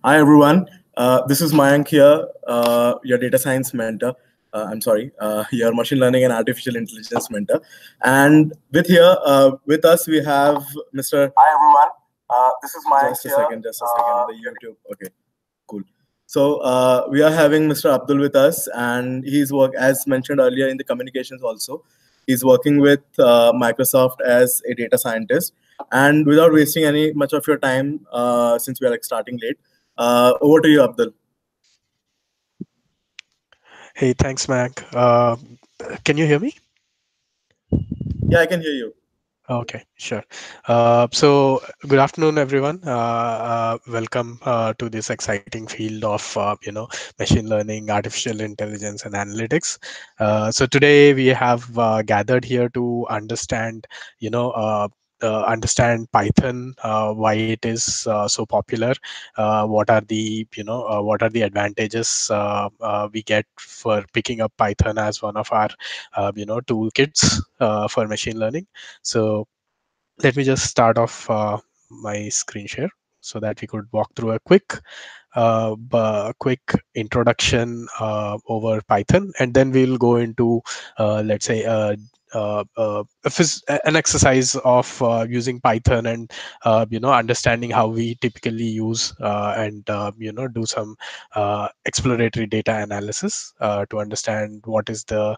Hi everyone. This is Mayank here, your data science mentor. Your machine learning and artificial intelligence mentor. And with us, we have Mr. Hi everyone. This is Mayank Just a here. second, just a second. The YouTube. Okay, cool. So we are having Mr. Abdul with us, and he's work as mentioned earlier in the communications also. He's working with Microsoft as a data scientist. And without wasting any much of your time, since we are like starting late, over to you, Abdul. Hey, thanks, Mac. Can you hear me? Yeah, I can hear you. Okay, sure. So, good afternoon, everyone. Welcome to this exciting field of machine learning, artificial intelligence, and analytics. So today we have gathered here to understand, understand Python, why it is so popular, what are the advantages we get for picking up Python as one of our toolkits for machine learning. So let me just start off my screen share so that we could walk through a quick introduction over Python, and then we'll go into let's say an exercise of using Python and understanding how we typically use and do some exploratory data analysis to understand what is the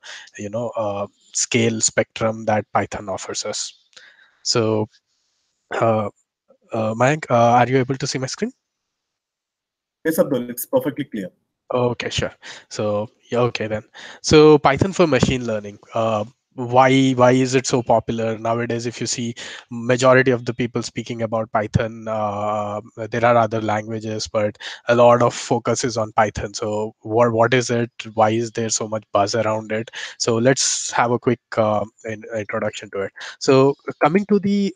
scale spectrum that Python offers us. So, uh, Mayank, are you able to see my screen? Yes, Abdul, it's perfectly clear. Okay, sure. So, yeah, okay then. So, Python for machine learning. Why is it so popular nowadays? If you see, majority of the people speaking about Python, there are other languages, but a lot of focus is on Python. So, what is it? Why is there so much buzz around it? So, let's have a quick introduction to it. So, coming to the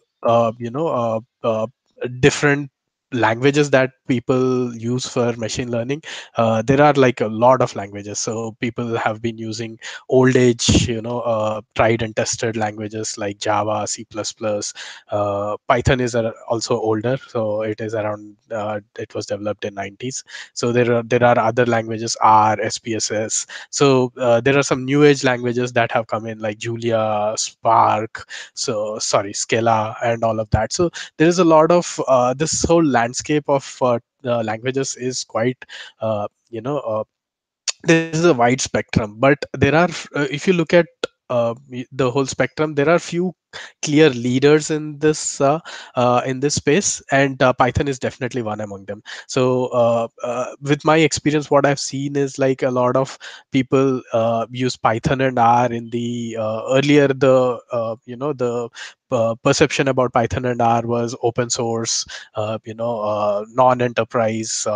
different languages that people use for machine learning, there are like a lot of languages. So people have been using old age tried and tested languages like Java, C++. Python is also older, so it is around it was developed in 90s. So there are other languages, R, SPSS. So there are some new age languages that have come in like Julia, Spark, so sorry, Scala, and all of that. So there is a lot of this whole landscape of languages is quite there is a wide spectrum, but there are if you look at the whole spectrum, there are few clear leaders in this space, and Python is definitely one among them. So with my experience, what I've seen is like a lot of people use Python and R in the earlier the the perception about Python and R was open source, non-enterprise,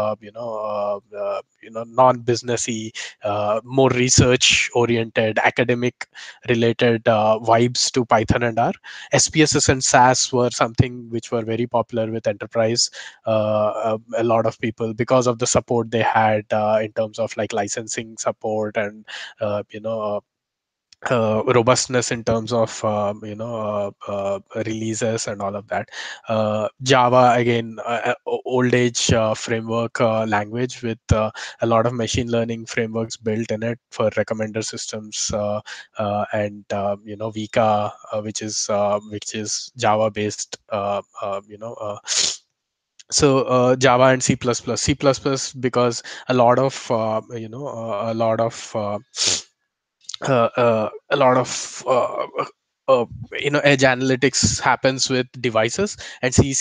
non-businessy, more research oriented, academic related vibes to Python and R. SPSS and SAS were something which were very popular with enterprise. A lot of people, because of the support they had in terms of like licensing support and robustness in terms of releases and all of that. Java again, old age framework language with a lot of machine learning frameworks built in it for recommender systems, and Vika, which is Java based. So Java and C++, because a lot of a lot of edge analytics happens with devices, and C++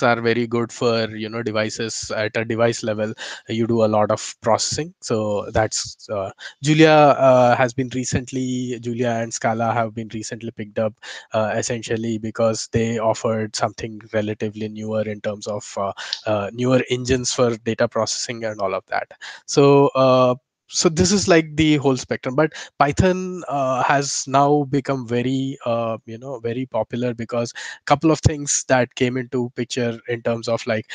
are very good for devices. At a device level, you do a lot of processing. So that's Julia and Scala have been recently picked up, essentially because they offered something relatively newer in terms of newer engines for data processing and all of that. So so this is like the whole spectrum, but Python has now become very very popular because a couple of things that came into picture in terms of like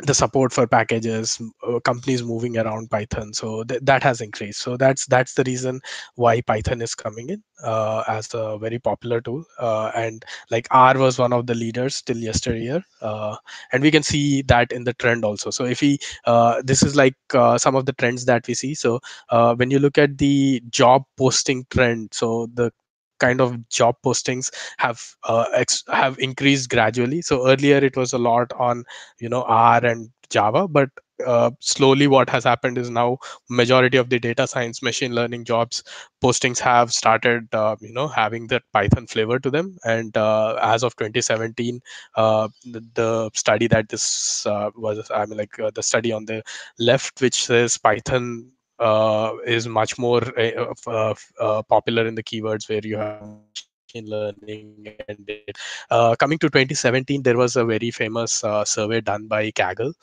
the support for packages, companies moving around Python, so that has increased. So that's the reason why Python is coming in as a very popular tool. And like R was one of the leaders till yesteryear, and we can see that in the trend also. So if we this is like some of the trends that we see. So when you look at the job posting trend, so the kind of job postings have increased gradually. So earlier it was a lot on R and Java, but slowly what has happened is now majority of the data science, machine learning jobs postings have started having that Python flavor to them. And as of 2017, the study that this was, I mean, like the study on the left, which says Python is much more popular in the keywords where you have machine learning and data. Coming to 2017, there was a very famous survey done by Kaggle.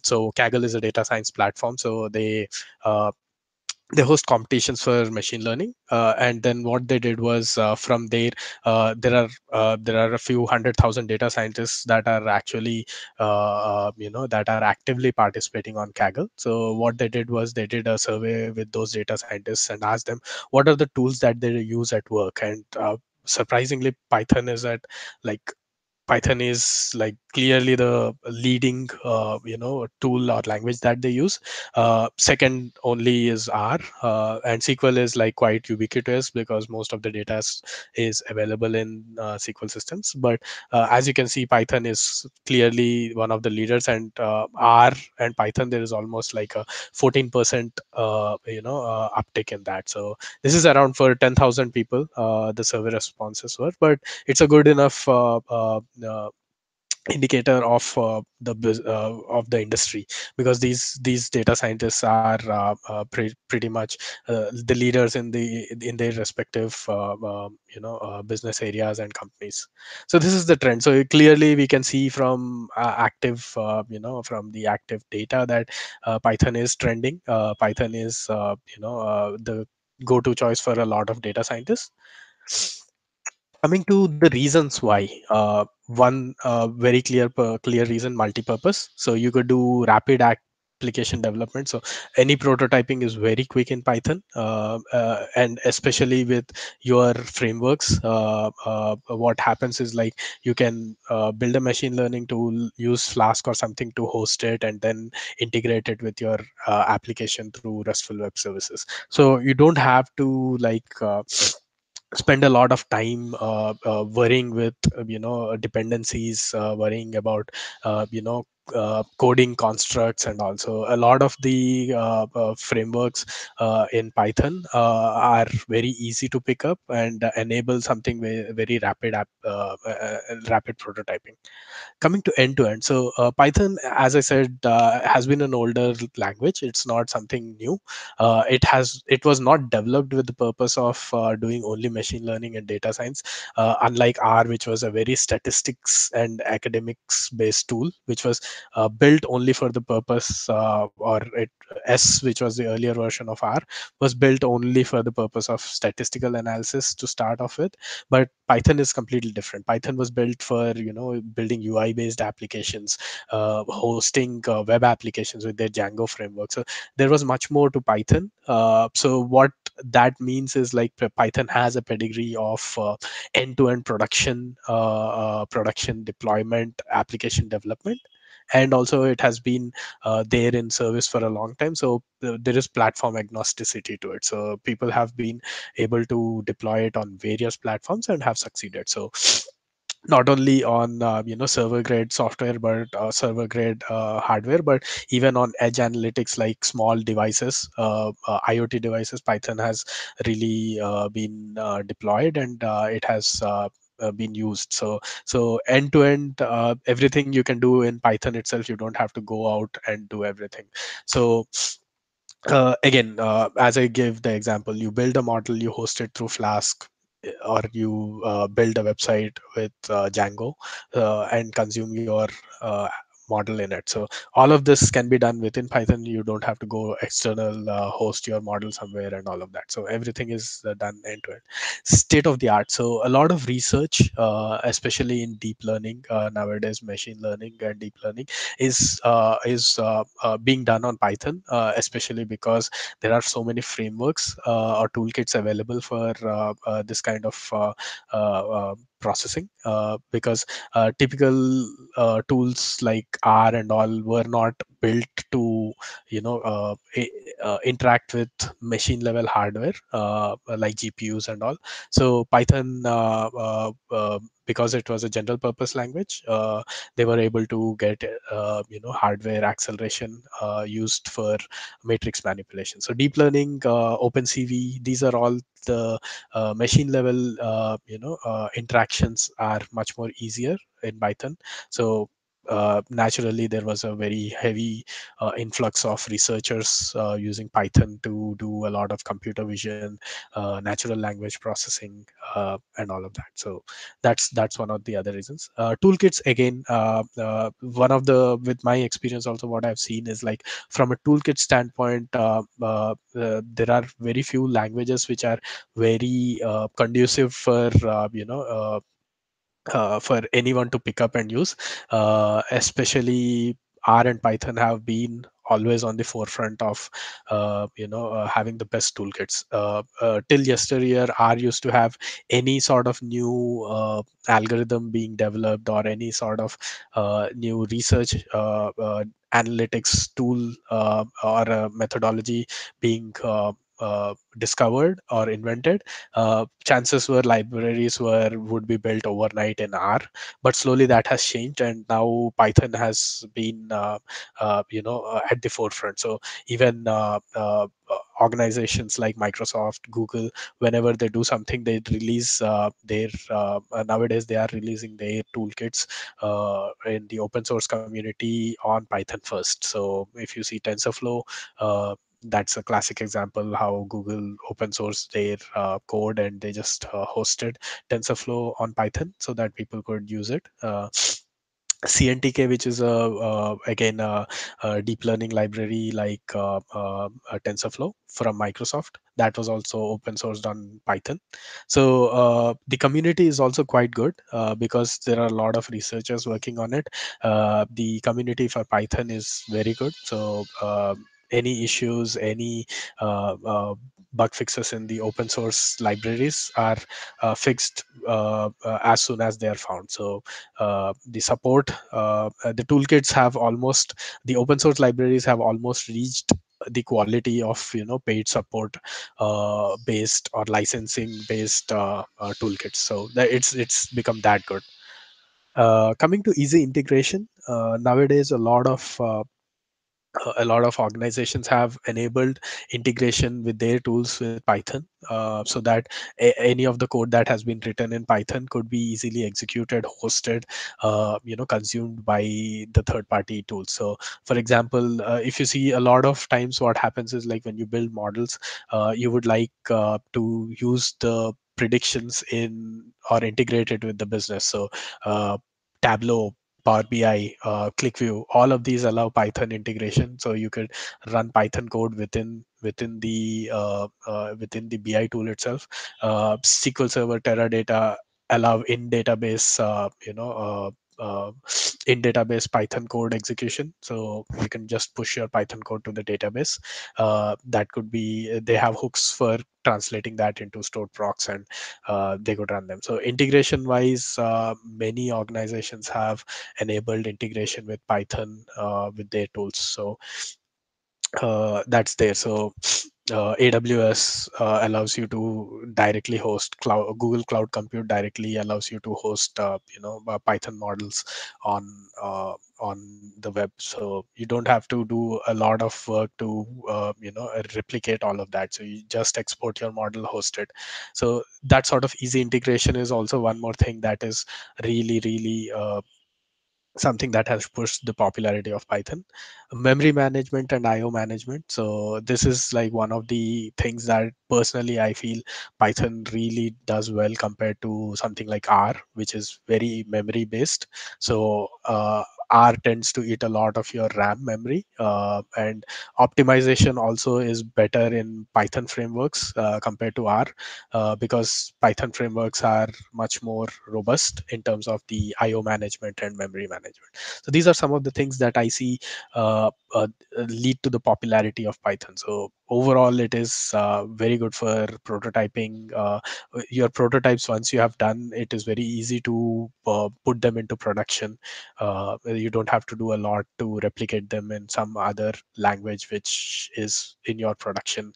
So Kaggle is a data science platform. So they host competitions for machine learning, and then what they did was from there, there are a few 100,000 data scientists that are actually that are actively participating on Kaggle. So what they did was they did a survey with those data scientists and asked them what are the tools that they use at work. And surprisingly, Python is like clearly the leading, tool or language that they use. Second only is R, and SQL is like quite ubiquitous because most of the data is available in SQL systems. But as you can see, Python is clearly one of the leaders, and R and Python there is almost like a 14% uptick in that. So this is around for 10,000 people. The survey responses were, but it's a good enough indicator of the industry, because these data scientists are pretty much the leaders in their respective business areas and companies. So this is the trend. So clearly we can see from active from the active data that Python is trending. Python is the go-to choice for a lot of data scientists. Coming to the reasons why, one very clear reason: multi-purpose. So you could do rapid application development. So any prototyping is very quick in Python, and especially with your frameworks, what happens is like you can build a machine learning tool, use Flask or something to host it, and then integrate it with your application through RESTful web services. So you don't have to spend a lot of time worrying with dependencies, worrying about coding constructs. And also a lot of the frameworks in Python are very easy to pick up and enable something very rapid prototyping. Coming to end, so Python, as I said, has been an older language. It's not something new. It was not developed with the purpose of doing only machine learning and data science, unlike R, which was a very statistics and academics based tool, which was built only for the purpose, or it S, which was the earlier version of R, was built only for the purpose of statistical analysis to start off with. But Python is completely different. Python was built for building UI based applications, hosting web applications with their Django framework. So there was much more to Python. So what that means is like Python has a pedigree of end-to-end production deployment, application development, and also it has been there in service for a long time. So there is platform agnosticity to it. So people have been able to deploy it on various platforms and have succeeded. So not only on server grade software, but server grade hardware, but even on edge analytics like small devices, IoT devices, Python has really been deployed, and it has been used. So end to end, everything you can do in Python itself. You don't have to go out and do everything. So again, as I gave the example, you build a model, you host it through Flask, or you build a website with Django, and consume your model in it. So all of this can be done within Python. You don't have to go external, host your model somewhere and all of that. So everything is done end to end, state of the art. So a lot of research, especially in deep learning nowadays, machine learning and deep learning is being done on Python, especially because there are so many frameworks or toolkits available for this kind of processing, because typical tools like R and all were not built to interact with machine level hardware like GPUs and all. So Python, because it was a general purpose language, they were able to get hardware acceleration used for matrix manipulation. So deep learning, OpenCV, these are all the machine level interactions are much more easier in Python. So naturally there was a very heavy influx of researchers using Python to do a lot of computer vision, natural language processing, and all of that. So that's one of the other reasons. Toolkits again, one of the, with my experience also, what I've seen is like from a toolkit standpoint, there are very few languages which are very conducive for for anyone to pick up and use. Especially R and Python have been always on the forefront of having the best toolkits. Till yesteryear, R used to have any sort of new algorithm being developed or any sort of new research analytics tool or a methodology being discovered or invented. Chances were libraries would be built overnight in R, but slowly that has changed, and now Python has been at the forefront. So even organizations like Microsoft, Google, whenever they do something, they release their nowadays they are releasing their toolkits in the open source community on Python first. So if you see TensorFlow, that's a classic example how Google open sourced their code, and they just hosted TensorFlow on Python so that people could use it. CNTK, which is again a deep learning library like TensorFlow from Microsoft, that was also open sourced on Python. So the community is also quite good because there are a lot of researchers working on it. The community for Python is very good. So any issues, any bug fixes in the open source libraries are fixed as soon as they are found. So the support, the toolkits have almost, the open source libraries have almost reached the quality of paid support based or licensing based toolkits. So that it's become that good. Coming to easy integration, nowadays a lot of organizations have enabled integration with their tools with Python, so that any of the code that has been written in Python could be easily executed, hosted, consumed by the third party tools. So for example, if you see, a lot of times what happens is, like when you build models, you would like to use the predictions in or integrate it with the business. So Tableau, Power BI, ClickView, all of these allow Python integration. So you could run Python code within the BI tool itself. SQL Server, Teradata allow in database, in database Python code execution. So you can just push your Python code to the database. That could be, they have hooks for translating that into stored procs, and they could run them. So integration wise, many organizations have enabled integration with Python with their tools. So that's there. So AWS allows you to directly host cloud. Google Cloud Compute directly allows you to host Python models on on the web. So you don't have to do a lot of work to replicate all of that. So you just export your model, host it. So that sort of easy integration is also one more thing that is really something that has pushed the popularity of Python. Memory management and IO management. So this is like one of the things that personally I feel Python really does well compared to something like R, which is very memory based. So R tends to eat a lot of your RAM memory, and optimization also is better in Python frameworks compared to R, because Python frameworks are much more robust in terms of the IO management and memory management. So these are some of the things that I see lead to the popularity of Python. So overall, it is very good for prototyping. Your prototypes, once you have done, it is very easy to put them into production. You don't have to do a lot to replicate them in some other language which is in your production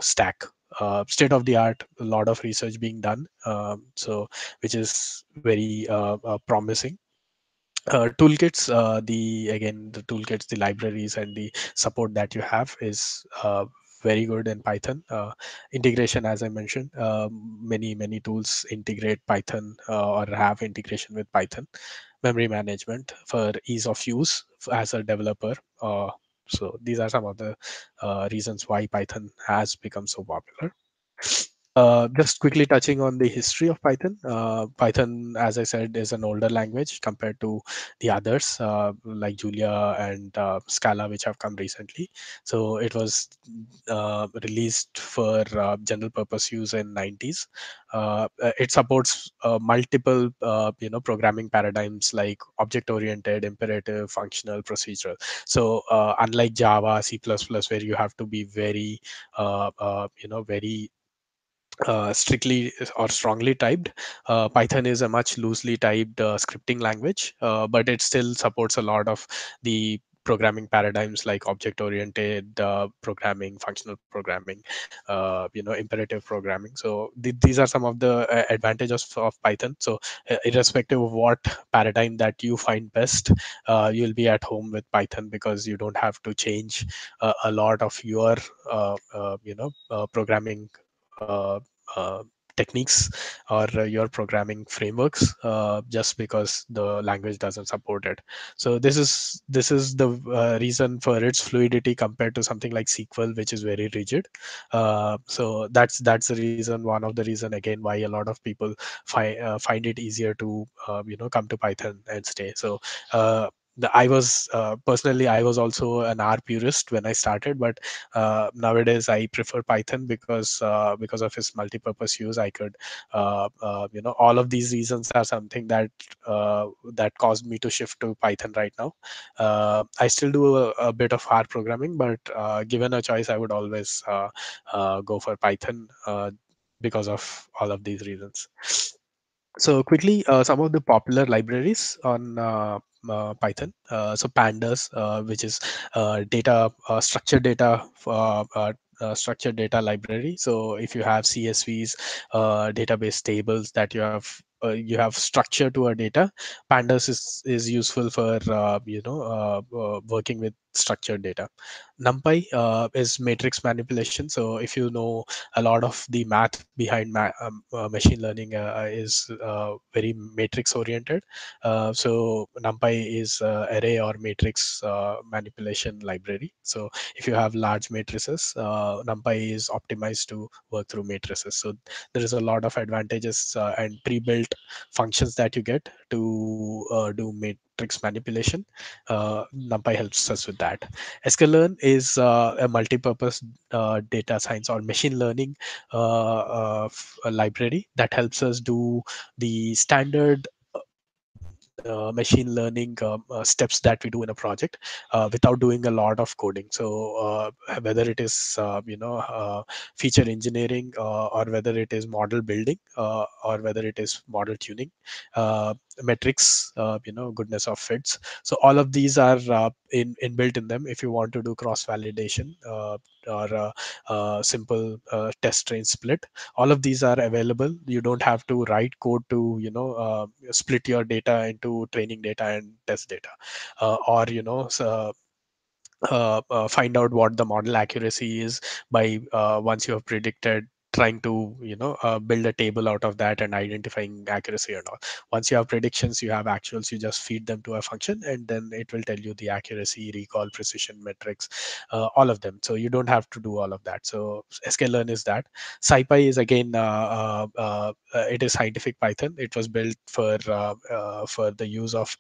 stack. State of the art, a lot of research being done, so which is very promising. Toolkits, the again the toolkits, the libraries and the support that you have is very good in Python. Integration, as I mentioned, many tools integrate Python or have integration with Python. Memory management for ease of use as a developer. So these are some of the reasons why Python has become so popular. Just quickly touching on the history of Python. Python, as I said, is an older language compared to the others like Julia and Scala, which have come recently. So it was released for general purpose use in 90s. It supports multiple programming paradigms like object oriented, imperative, functional, procedural. So unlike Java, C++, where you have to be very very strictly or strongly typed. Python is a much loosely typed scripting language, but it still supports a lot of the programming paradigms like object oriented programming, functional programming, imperative programming. So these are some of the advantages of Python. So irrespective of what paradigm that you find best, you'll be at home with Python because you don't have to change a lot of your programming uh, uh, techniques or your programming frameworks just because the language doesn't support it. So this is the reason for its fluidity compared to something like SQL, which is very rigid. So that's the reason, one of the reason again, why a lot of people find it easier to come to Python and stay. So I was personally, I was also an R purist when I started, but nowadays I prefer Python because of its multi-purpose use. I could all of these reasons are something that caused me to shift to Python right now. I still do a bit of R programming, but given a choice, I would always go for Python because of all of these reasons. So quickly, some of the popular libraries on Python. So pandas, which is data structured data library. So if you have CSVs, database tables that you have structure to a data, pandas is useful for working with structured data. NumPy is matrix manipulation. So if you know a lot of the math behind machine learning is very matrix oriented. So NumPy is array or matrix manipulation library. So if you have large matrices, NumPy is optimized to work through matrices. So there is a lot of advantages and pre-built functions that you get to do matrix manipulation. NumPy helps us with that. sklearn is a multi-purpose data science or machine learning a library that helps us do the standard machine learning steps that we do in a project without doing a lot of coding. So whether it is feature engineering or whether it is model building or whether it is model tuning, metrics, goodness of fits. So all of these are inbuilt in them if you want to do cross validation or simple test train split. All of these are available. You don't have to write code to split your data into training data and test data, or find out what the model accuracy is by once you have predicted trying to build a table out of that and identifying accuracy and all. Once you have predictions, you have actuals, you just feed them to a function, and then it will tell you the accuracy, recall, precision metrics, all of them. So you don't have to do all of that. So sklearn is that. SciPy is again it is scientific Python. It was built for the use of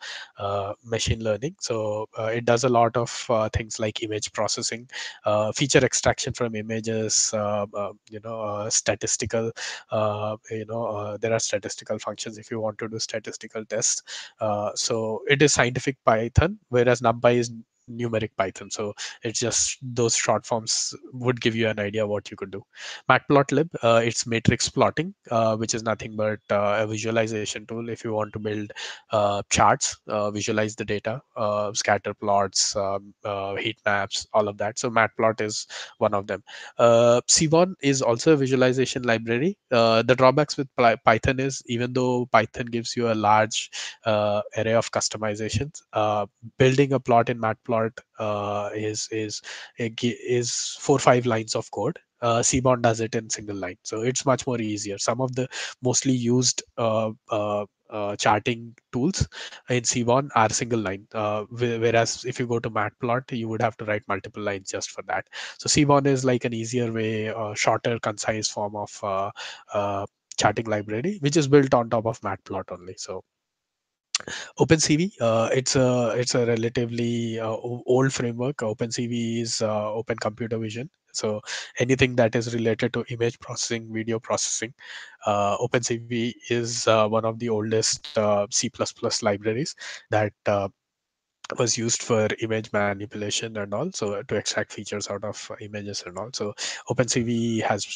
machine learning. So it does a lot of things like image processing, feature extraction from images, statistical, there are statistical functions if you want to do statistical tests. So it is scientific Python, whereas NumPy is numeric Python. So it's just those short forms would give you an idea what you could do. Matplotlib, it's matrix plotting, which is nothing but a visualization tool if you want to build charts, visualize the data, scatter plots, heat maps, all of that. So Matplot is one of them. Seaborn is also a visualization library. The drawbacks with Python is, even though Python gives you a large array of customizations, building a plot in Matplot is 4 or 5 lines of code. Seaborn does it in single line, so it's much more easier. Some of the mostly used charting tools in Seaborn are single line, whereas if you go to Matplot, you would have to write multiple lines just for that. So Seaborn is like an easier way, shorter, concise form of charting library, which is built on top of Matplot only. So OpenCV, it's a relatively old framework. OpenCV is Open Computer Vision. So anything that is related to image processing, video processing, OpenCV is one of the oldest C++ libraries that was used for image manipulation and all, so to extract features out of images and all. So OpenCV has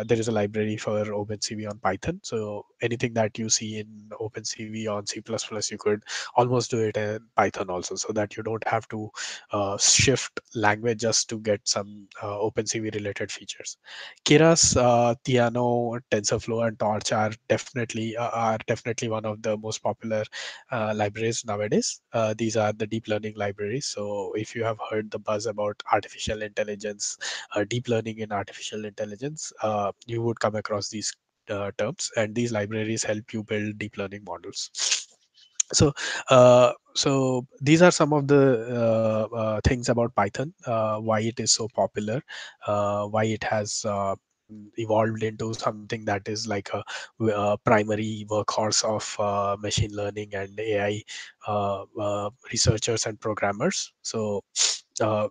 there is a library for OpenCV on Python. So anything that you see in OpenCV on C++, you could almost do it in Python also, so that you don't have to shift language just to get some OpenCV related features. Keras, Theano, TensorFlow, and Torch are definitely one of the most popular libraries nowadays. These are the deep learning libraries. So if you have heard the buzz about artificial intelligence, deep learning in artificial intelligence, you would come across these terms, and these libraries help you build deep learning models. So these are some of the things about Python, why it is so popular, why it has evolved into something that is like a primary workhorse of machine learning and AI researchers and programmers. So uh,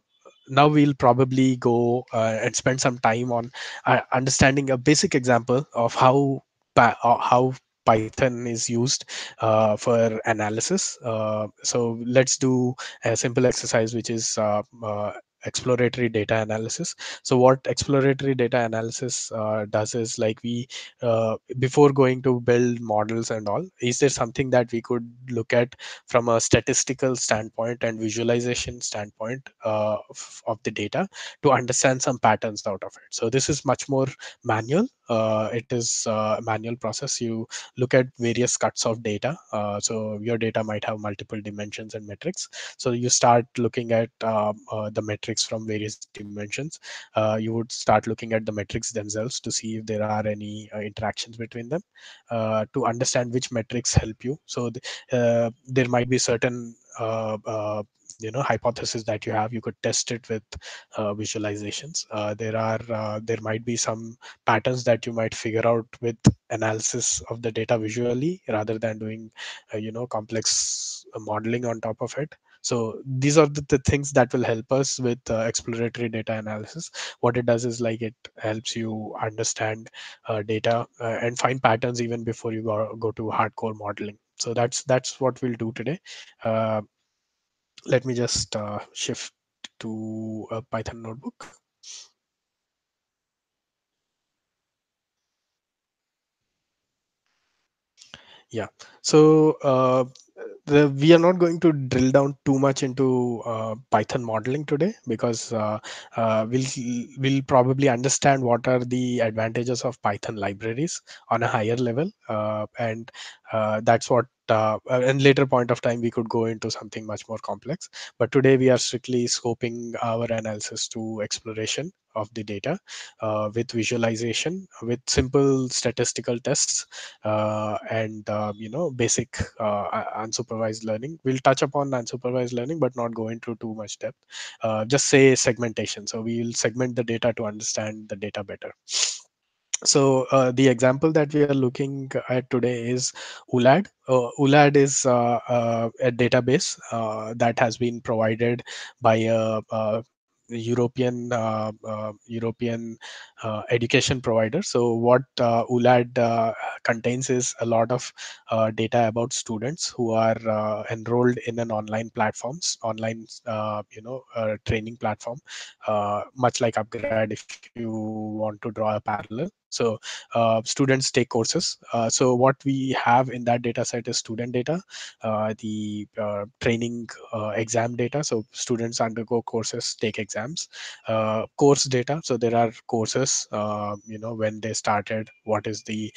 now we'll probably go and spend some time on understanding a basic example of how Python is used for analysis. So let's do a simple exercise, which is exploratory data analysis. So what exploratory data analysis does is, like, we before going to build models and all, is there something that we could look at from a statistical standpoint and visualization standpoint of the data to understand some patterns out of it. So this is much more manual. It is a manual process. You look at various cuts of data. So your data might have multiple dimensions and metrics. So you start looking at the metrics from various dimensions. You would start looking at the metrics themselves to see if there are any interactions between them, to understand which metrics help you. So there might be certain hypothesis that you have. You could test it with visualizations. There might be some patterns that you might figure out with analysis of the data visually, rather than doing complex modeling on top of it. So these are the things that will help us with exploratory data analysis. What it does is, like, it helps you understand data and find patterns even before you go to hardcore modeling. So that's what we'll do today. uh, Let me just shift to a Python notebook. Yeah. So We are not going to drill down too much into Python modeling today, because we'll probably understand what are the advantages of Python libraries on a higher level, and that's what. And later point of time we could go into something much more complex, but today we are strictly scoping our analysis to exploration of the data, with visualization, with simple statistical tests, and basic unsupervised learning. We'll touch upon unsupervised learning but not go into too much depth. Just say segmentation, so we will segment the data to understand the data better. So the example that we are looking at today is ULAD. ULAD is a database that has been provided by a European education provider. So what ULAD contains is a lot of data about students who are enrolled in an online training platform, much like Upgrad if you want to draw a parallel. So students take courses. So what we have in that data set is student data, the training exam data. So students undergo courses, take exams. Course data. So there are courses. When they started, what is the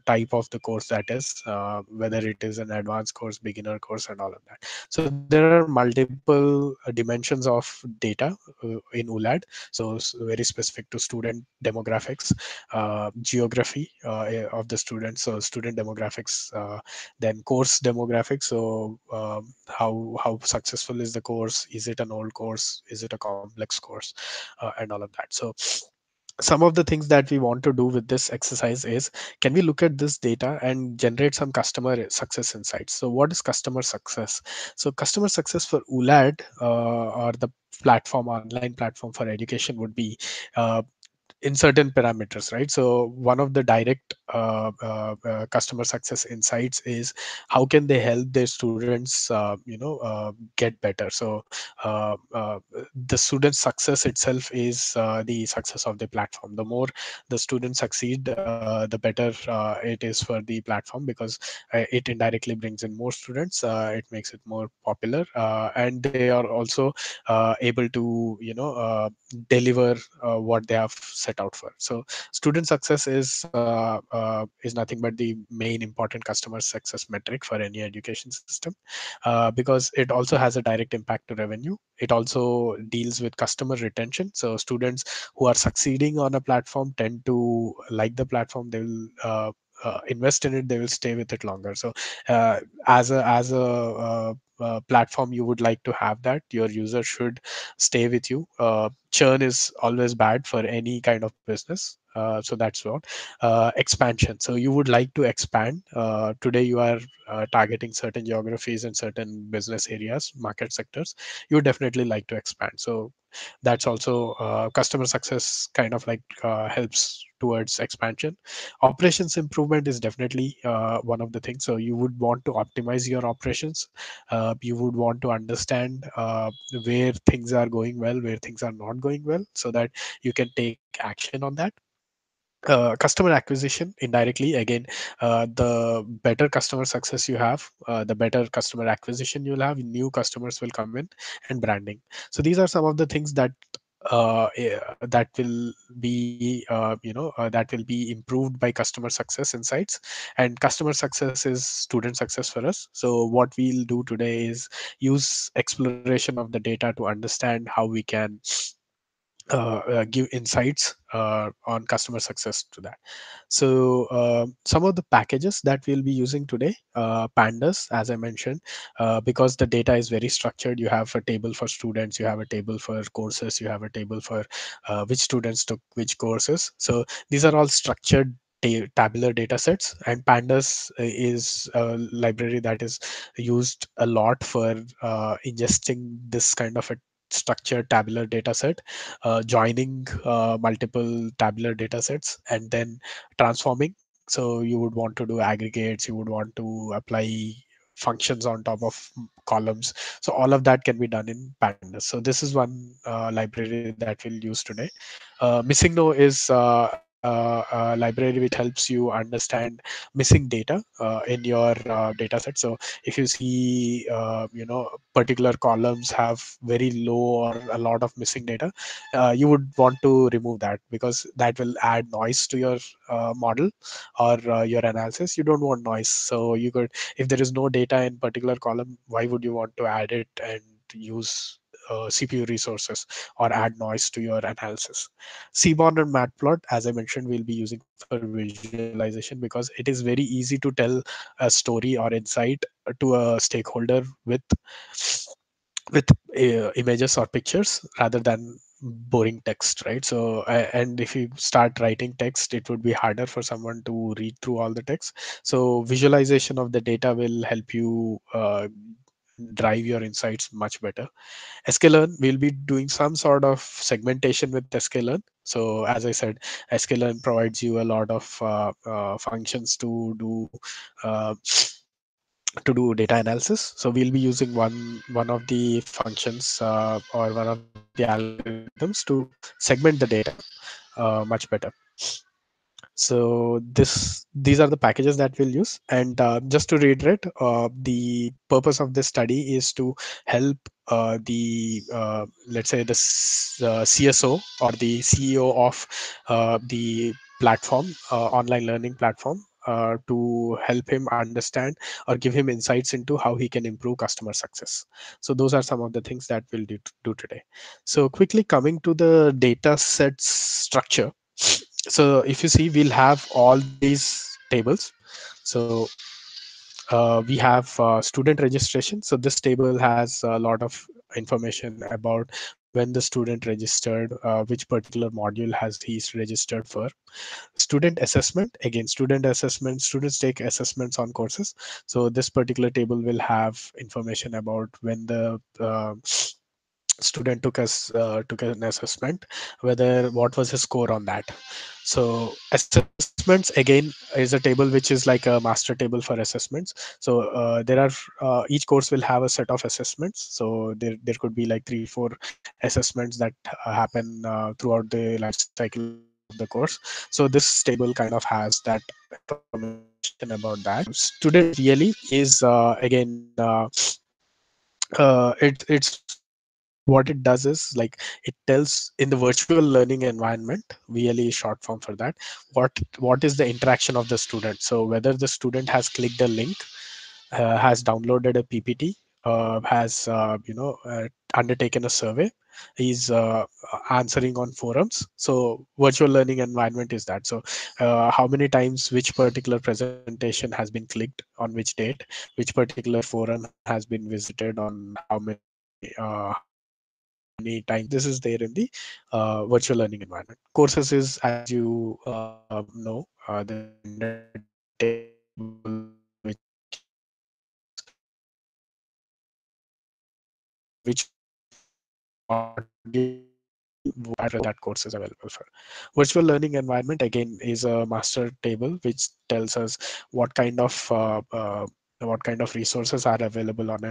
type of the course that is, whether it is an advanced course, beginner course, and all of that. So there are multiple dimensions of data in ULAD. So very specific to student demographics, geography of the students, so student demographics, then course demographics. So how successful is the course? Is it an old course? Is it a complex course? And all of that. So some of the things that we want to do with this exercise is, can we look at this data and generate some customer success insights? So what is customer success? So customer success for ULAD, or the online platform for education, would be uh, in certain parameters, right? So one of the direct customer success insights is how can they help their students get better. So the student success itself is the success of the platform. The more the students succeed, the better it is for the platform, because it indirectly brings in more students, it makes it more popular, and they are also able to deliver what they have set out for. So student success is nothing but the main important customer success metric for any education system, because it also has a direct impact to revenue. It also deals with customer retention. So students who are succeeding on a platform tend to like the platform. They will invest in it. They will stay with it longer. So as a platform, you would like to have that your user should stay with you. Churn is always bad for any kind of business. So that's what. Expansion. So you would like to expand. Today you are targeting certain geographies and certain business areas, market sectors. You would definitely like to expand. So that's also customer success kind of like helps towards expansion. Operations improvement is definitely one of the things. So you would want to optimize your operations. You would want to understand where things are going well, where things are not going well, so that you can take action on that. Customer acquisition indirectly, again, the better customer success you have, the better customer acquisition you'll have, new customers will come in. And branding. So these are some of the things that that will be improved by customer success insights. And customer success is student success for us. So what we'll do today is use exploration of the data to understand how we can give insights on customer success to that. So some of the packages that we'll be using today, pandas, as I mentioned, because the data is very structured. You have a table for students, you have a table for courses, you have a table for which students took which courses. So these are all structured tabular data sets. And pandas is a library that is used a lot for ingesting this kind of a structured tabular data set, joining multiple tabular data sets, and then transforming. So you would want to do aggregates, you would want to apply functions on top of columns. So all of that can be done in pandas. So this is one library that we'll use today. Missing no is library which helps you understand missing data in your data set. So if you see particular columns have very low or a lot of missing data, you would want to remove that, because that will add noise to your model or your analysis. You don't want noise, so you could, if there is no data in particular column, why would you want to add it and use CPU resources or add noise to your analysis? Seaborn and Matplot, as I mentioned, we'll be using for visualization, because it is very easy to tell a story or insight to a stakeholder with images or pictures rather than boring text, right? So and if you start writing text, it would be harder for someone to read through all the text. So visualization of the data will help you drive your insights much better. sklearn, we'll be doing some sort of segmentation with sklearn. So as I said, sklearn provides you a lot of functions uh, to do data analysis. So we'll be using one of the functions or one of the algorithms to segment the data much better. So these are the packages that we'll use. And just to reiterate, the purpose of this study is to help the let's say the CSO or the CEO of the platform, online learning platform, to help him understand or give him insights into how he can improve customer success. So those are some of the things that we'll do today. So quickly coming to the data sets structure. So if you see, we'll have all these tables. So we have student registration. So this table has a lot of information about when the student registered, which particular module has he registered for. Student assessment, again, student assessment, students take assessments on courses. So this particular table will have information about when the student took an assessment, whether what was his score on that. So assessments, again, is a table which is like a master table for assessments. So there are each course will have a set of assessments. So there could be like 3 4 assessments that happen throughout the life cycle of the course. So this table kind of has that information about that. Student really is again what it does is, like, it tells in the virtual learning environment, VLE is short form for that, what is the interaction of the student. So whether the student has clicked a link, has downloaded a PPT, has undertaken a survey, is answering on forums. So virtual learning environment is that. So how many times which particular presentation has been clicked on which date, which particular forum has been visited on how many times. This is there in the virtual learning environment. Courses is, as you know, there's a standard table which tells which module what that course is available for. Virtual learning environment, again, is a master table which tells us what kind of what kind of resources are available on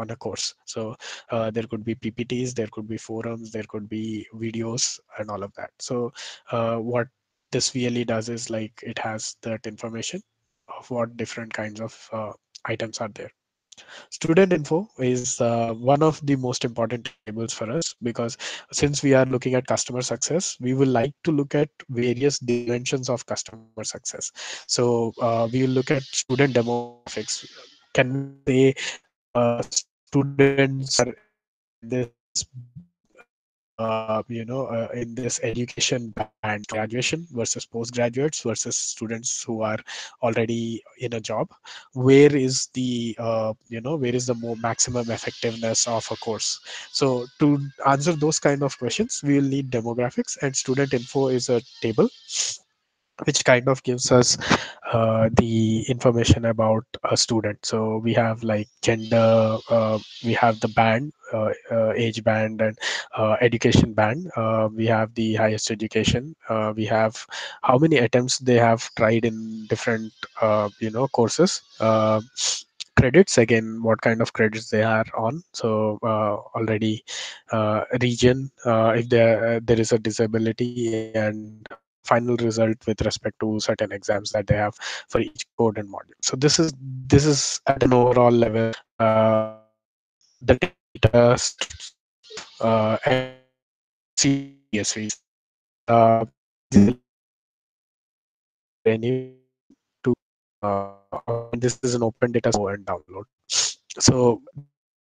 a course. So there could be PPTs, there could be forums, there could be videos and all of that. So what this really does is, like, it has that information of what different kinds of items are there. Student info is one of the most important tables for us, because since we are looking at customer success, we will like to look at various dimensions of customer success. So we will look at student demographics. Can we say students who are in this education band, graduation versus postgraduates versus students who are already in a job? Where is the where is the more maximum effectiveness of a course? So to answer those kind of questions, we will need demographics, and student info is a table which kind of gives us the information about a student. So we have like gender, we have the band, age band, and education band. We have the highest education. We have how many attempts they have tried in different courses. Credits, again, what kind of credits they are on. So already region, if there is a disability, and final result with respect to certain exams that they have for each code and module. So this is at an overall level the data stuff, and CSVs. These elements can be accessed anywhere to and this is an open data go and download. So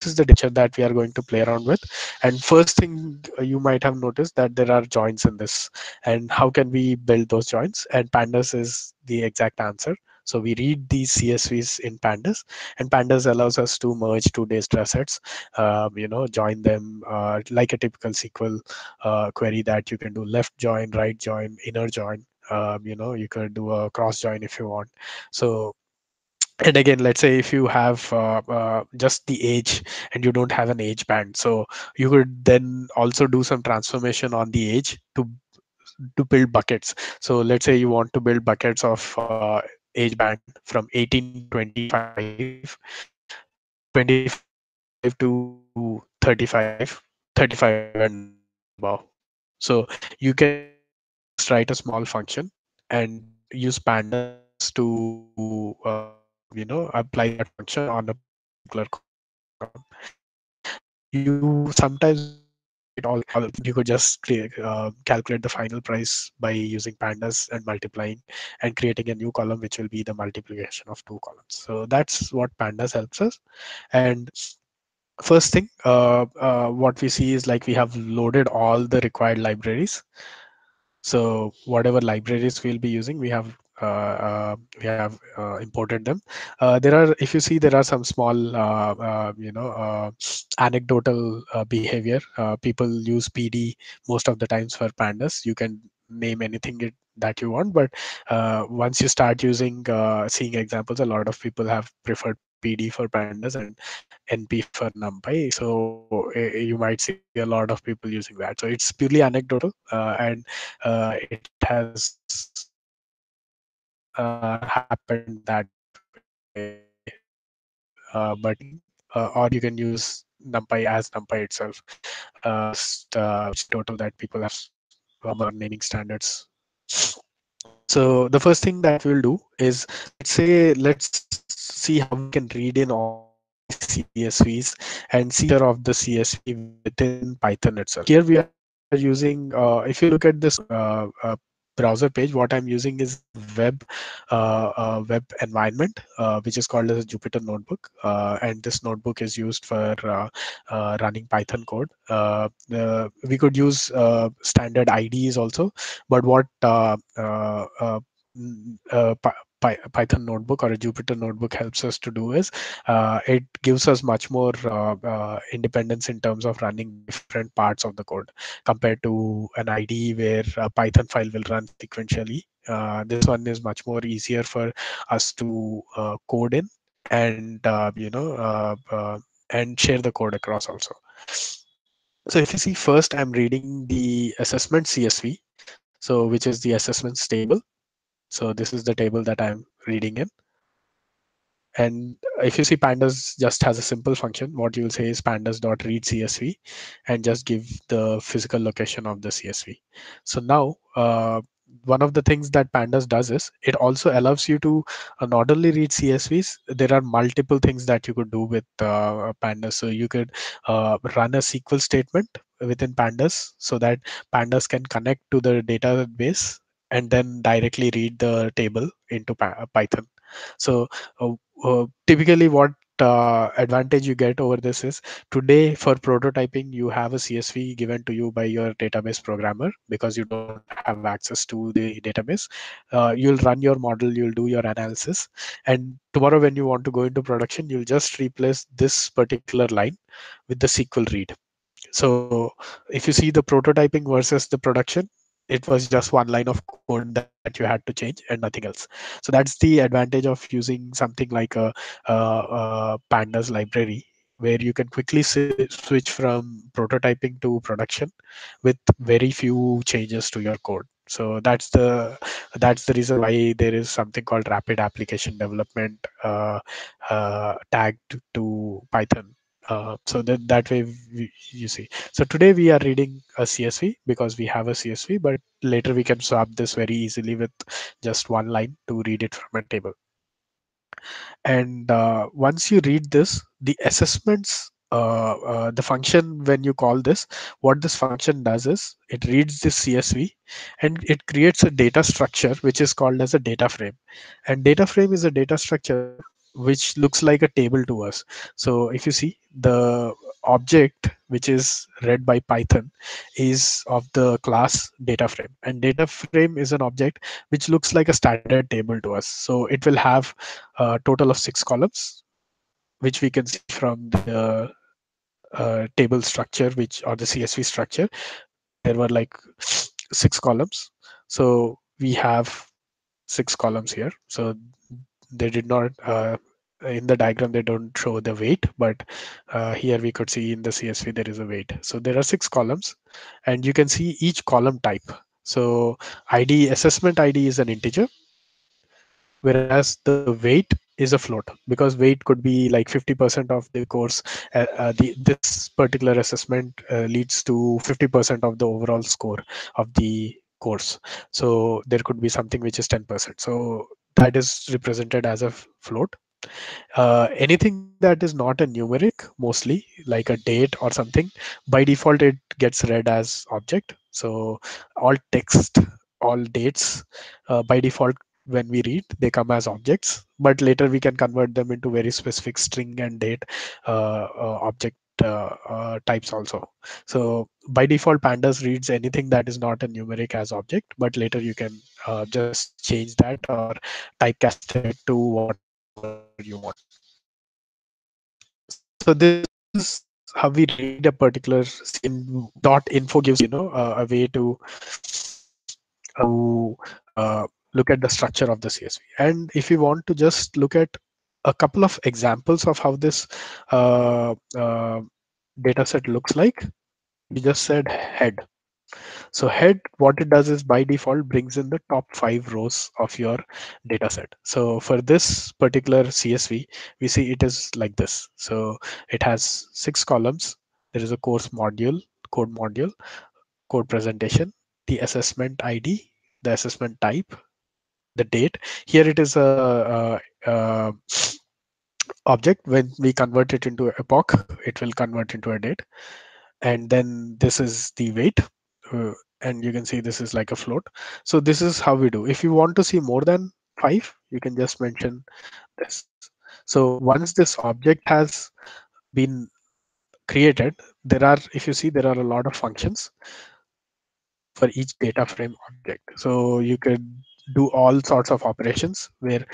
this is the picture that we are going to play around with. And first thing, you might have noticed that there are joins in this, and how can we build those joins? And pandas is the exact answer. So we read these CSVs in pandas, and pandas allows us to merge two data sets, join them like a typical SQL query, that you can do left join, right join, inner join. You could do a cross join if you want. So, and again, let's say if you have just the age and you don't have an age band, so you could then also do some transformation on the age to build buckets. So let's say you want to build buckets of age band from 18 to 25, 25 to 35, 35 and above. So you can just write a small function and use pandas to apply that function on a particular column. You sometimes might not need to write all the columns. You could just calculate the final price by using pandas and multiplying and creating a new column, which will be the multiplication of two columns. So that's what pandas helps us. And first thing, what we see is like we have loaded all the required libraries. So whatever libraries we'll be using, we have imported them. There are, if you see, there are some small anecdotal behavior. People use PD most of the times for pandas. You can name anything that you want, but once you start using seeing examples, a lot of people have preferred PD for pandas and NP for NumPy. So you might see a lot of people using that. So it's purely anecdotal, and it has happened that way. But or you can use NumPy as NumPy itself. Just switching total that people have naming standards. So the first thing that we'll do is, let's see how we can read in all these CSVs and see the structure of the CSV within Python itself. So here we are using, if you look at this browser page, what I'm using is a web environment, which is called as a Jupyter Notebook, and this notebook is used for running Python code. We could use standard IDEs also, but what Python notebook or a Jupyter notebook helps us to do is it gives us much more independence in terms of running different parts of the code compared to an IDE where a Python file will run sequentially. This one is much more easier for us to code in and and share the code across also. So if you see, first I'm reading the assessment CSV, so which is the assessments table. So this is the table that I'm reading in. And if you see, pandas just has a simple function. What you'll say is pandas.read CSV and just give the physical location of the CSV. So now, one of the things that pandas does is it also allows you to not only read CSVs, there are multiple things that you could do with pandas. So you could run a SQL statement within pandas so that pandas can connect to the database and then directly read the table into Python. So uh, typically what advantage you get over this is, today for prototyping you have a CSV given to you by your database programmer because you don't have access to the database. You'll run your model, you'll do your analysis, and tomorrow when you want to go into production, you'll just replace this particular line with the SQL read. So if you see the prototyping versus the production, it was just one line of code that you had to change and nothing else. So that's the advantage of using something like a pandas library, where you can quickly switch from prototyping to production with very few changes to your code. So that's the reason why there is something called rapid application development tagged to Python. So that way you see. So today we are reading a CSV because we have a CSV, but later we can swap this very easily with just one line to read it from a table. And once you read this, the assessments, the function when you call this, what this function does is it reads this CSV and it creates a data structure which is called as a data frame. And data frame is a data structure which looks like a table to us. So if you see the object which is read by Python is of the class data frame, and data frame is an object which looks like a standard table to us. So it will have a total of 6 columns, which we can see from the table structure, which or the CSV structure. There were like 6 columns. So we have 6 columns here. So they did not in the diagram they don't show the weight, but here we could see in the CSV there is a weight. So there are 6 columns, and you can see each column type. So ID assessment ID is an integer, whereas the weight is a float, because weight could be like 50% of the course. This particular assessment leads to 50% of the overall score of the course. So there could be something which is 10%. So that is represented as a float. Anything that is not a numeric, mostly like a date or something, by default it gets read as object. So all text, all dates, by default when we read they come as objects, but later we can convert them into very specific string and date object types also. So by default pandas reads anything that is not a numeric as object, but later you can just change that or typecast it to whatever you want. So this is how we read a particular CSV. Dot info gives you, a way to look at the structure of the CSV. And if you want to just look at a couple of examples of how this data set looks like, you just said head. So head, what it does is by default brings in the top 5 rows of your data set. So for this particular CSV, we see it is like this. So it has 6 columns. There is a course module, code module, code presentation, the assessment ID, the assessment type, the date. Here it is a object. When we convert it into epoch, it will convert into a date. And then this is the weight, uh, and you can see this is like a float. So this is how we do. If you want to see more than 5, you can just mention this. So once this object has been created, there are, if you see, there are a lot of functions for each data frame object. So you could do all sorts of operations where,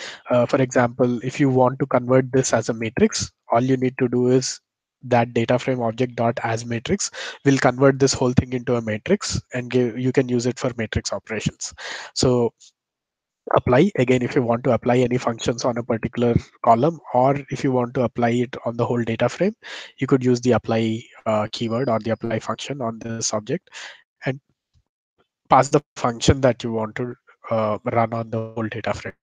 for example, if you want to convert this as a matrix, all you need to do is that data frame object dot as matrix will convert this whole thing into a matrix, and you can use it for matrix operations. So apply again, if you want to apply any functions on a particular column, or if you want to apply it on the whole data frame, you could use the apply keyword or the apply function on this object and pass the function that you want to run on the whole data frame.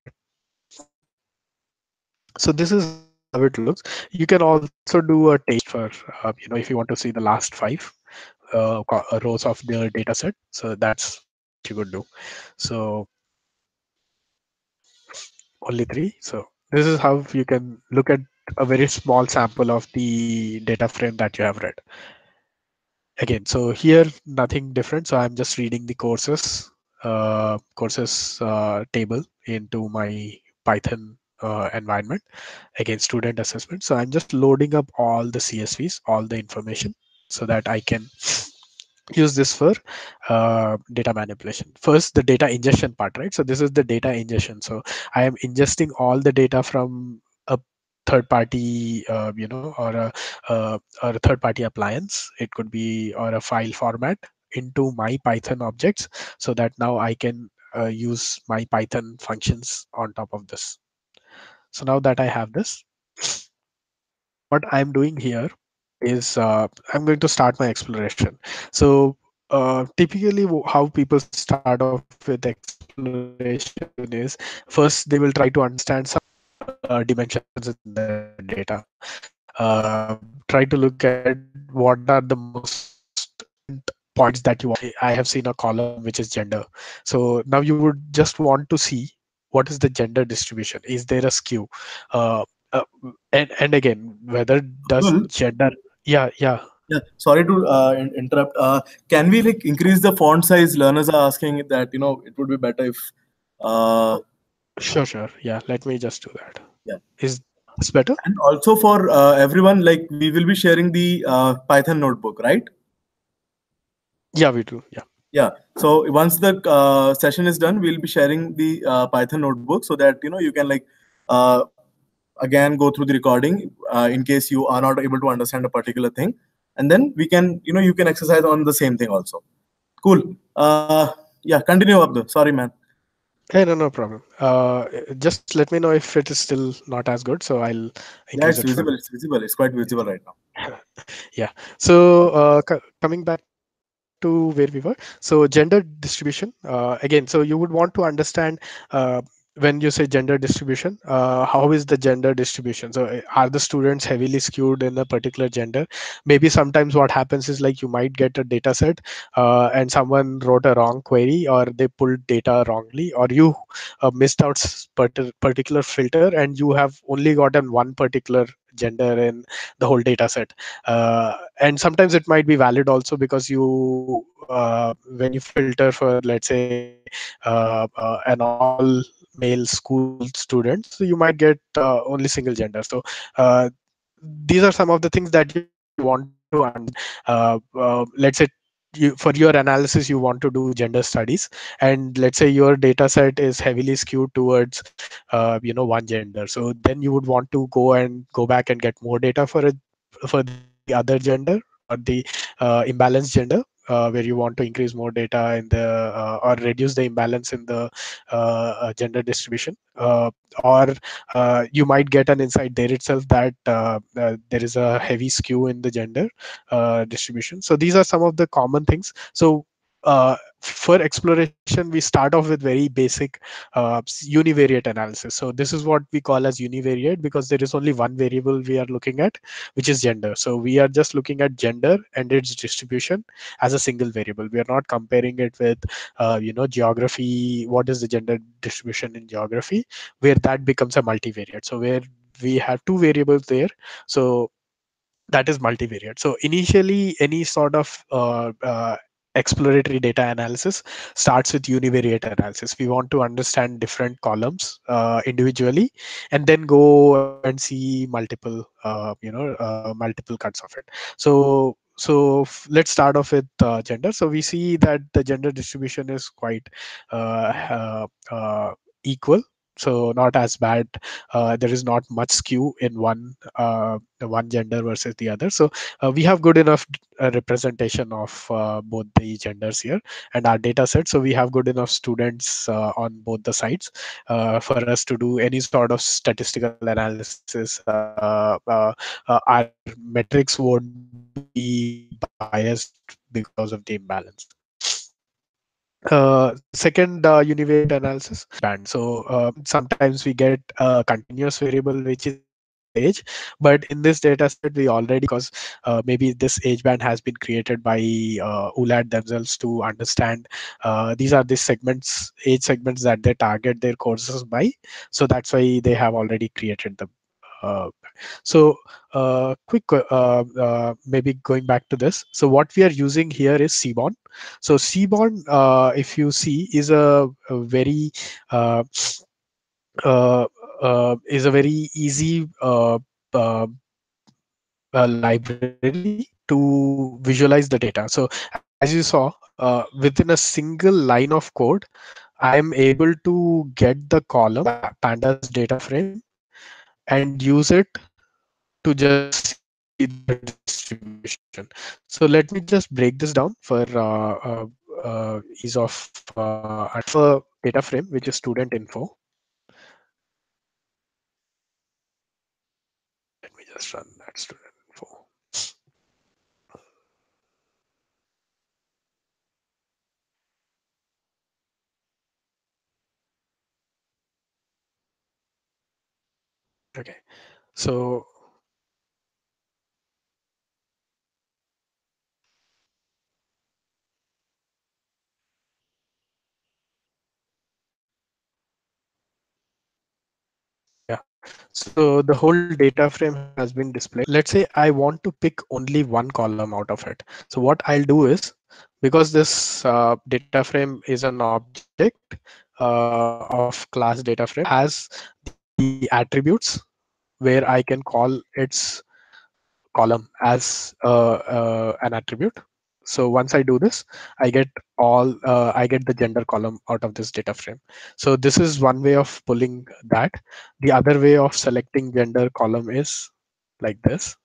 So this is how it looks. You can also do a taste for, if you want to see the last 5 rows of the data set. So that's what you could do. So only 3. So this is how you can look at a very small sample of the data frame that you have read. Again, so here nothing different. So I'm just reading the courses table into my Python environment. Again, student assessment. So I'm just loading up all the CSVs, all the information, so that I can use this for data manipulation. First, the data ingestion part, right? So this is the data ingestion. So I am ingesting all the data from a third party, or a third party appliance. It could be, or a file format, into my Python objects, so that now I can use my Python functions on top of this. So now that I have this, what I'm doing here is I'm going to start my exploration. So typically how people start off with exploration is, first they will try to understand some dimensions in the data. try to look at what are the most points that you want. I have seen a column which is gender. So now you would just want to see what is the gender distribution. Is there a skew? Uh, uh, and again, whether does Abdul, gender? Yeah, yeah. yeah, sorry to interrupt. Can we like increase the font size? Learners are asking that, it would be better if, uh, Sure, sure. Yeah, let me just do that. yeah. Is this better? And also for everyone, like we will be sharing the Python notebook, right? Yeah, we do. Yeah. Yeah. So once the session is done, we'll be sharing the Python notebook so that you can like uh, again go through the recording in case you are not able to understand a particular thing, and then we can you can exercise on the same thing also. Cool. Yeah. Continue, Abdul. Sorry, man. Hey, no, no problem. Just let me know if it is still not as good, so I'll Yeah, increase it's it visible. further. It's visible. It's quite visible right now. Yeah. So coming back to where we were. So gender distribution. Again, so you would want to understand uh, when you say gender distribution, how is the gender distribution? So are the students heavily skewed in a particular gender? Maybe sometimes what happens is like you might get a data set and someone wrote a wrong query or they pulled data wrongly or you missed out particular filter and you have only gotten one particular gender in the whole data set. And sometimes it might be valid also because you when you filter for, let's say, an all male school student, so you might get only single gender. So uh, these are some of the things that you want to understand. Let's say for your analysis you want to do gender studies, and let's say your data set is heavily skewed towards one gender. So then you would want to go back and get more data for the other gender or the imbalanced gender, where you want to increase more data in the or reduce the imbalance in the gender distribution, or you might get an insight there itself that there is a heavy skew in the gender distribution. So these are some of the common things. So for exploration, we start off with very basic univariate analysis. So this is what we call as univariate because there is only one variable we are looking at, which is gender. So we are just looking at gender and its distribution as a single variable. We are not comparing it with geography. What is the gender distribution in geography, where that becomes a multivariate. So where we have two variables there, so that is multivariate. So initially, any sort of exploratory data analysis starts with univariate analysis. We want to understand different columns individually, and then go and see multiple cuts of it. Let's start off with gender. So we see that the gender distribution is quite equal. So not as bad. There is not much skew in one gender versus the other. So we have good enough representation of both the genders here and our data set. So we have good enough students on both the sides for us to do any sort of statistical analysis. Our metrics won't be biased because of the imbalance. The second univariate analysis age band. So sometimes we get a continuous variable which is age, but in this data set we already know because maybe this age band has been created by ULAD themselves to understand these are the segments, age segments that they target their courses by. So that's why they have already created the uh, so quick maybe going back to this. So what we are using here is Seaborn. So Seaborn, if you see, is a very uh, is a very easy library to visualize the data. So as you saw, within a single line of code, I am able to get the column pandas data frame and use it to just see the distribution. So let me just break this down for ease of understanding. So we have a data frame which is student info. Let me just run that student info. Okay. So So the whole data frame has been displayed. Let's say I want to pick only one column out of it. So what I'll do is, because this data frame is an object of class data frame, has the attributes where I can call its column as an attribute. So once I do this, I get the gender column out of this data frame. So this is one way of pulling that. The other way of selecting gender column is like this.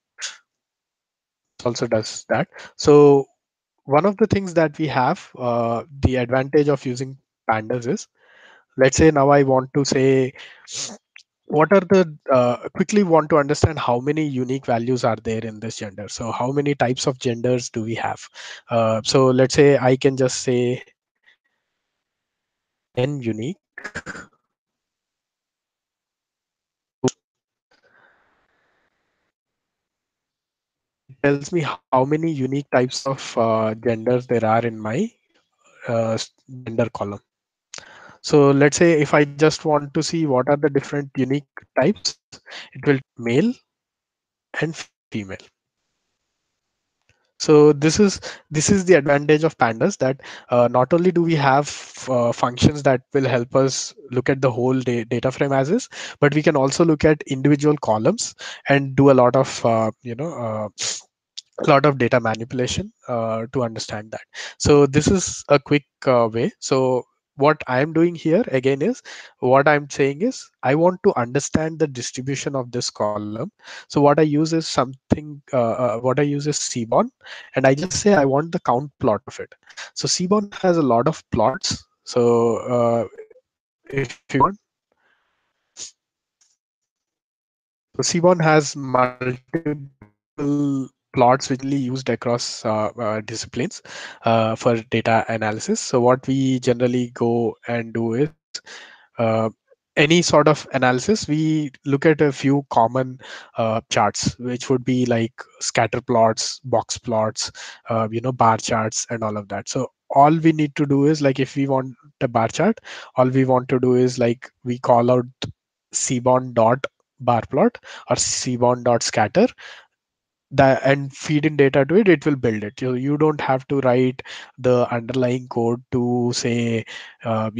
This also does that. So one of the things that we have, the advantage of using pandas is, let's say now I want to say what are the quickly want to understand how many unique values are there in this gender. So how many types of genders do we have? So let's say I can just say n unique. It tells me how many unique types of genders there are in my gender column. So let's say if I just want to see what are the different unique types, it will male and female. So this is the advantage of pandas, that not only do we have functions that will help us look at the whole data frame as is, but we can also look at individual columns and do a lot of a lot of data manipulation to understand that. So this is a quick way. So what I'm doing here again is, what I'm saying is I want to understand the distribution of this column. So what I use is something, what I use is Seaborn, and I just say I want the count plot of it. So Seaborn has a lot of plots. So if you want, so Seaborn has multiple plots which used across disciplines for data analysis. So what we generally go and do is, uh, any sort of analysis, we look at a few common charts, which would be like scatter plots, box plots, bar charts, and all of that. So all we need to do is, like, if we want a bar chart, all we want to do is, like, we call out Seaborn dot bar plot or Seaborn dot scatter, that, and feed in data to it, it will build it. You don't have to write the underlying code to say, my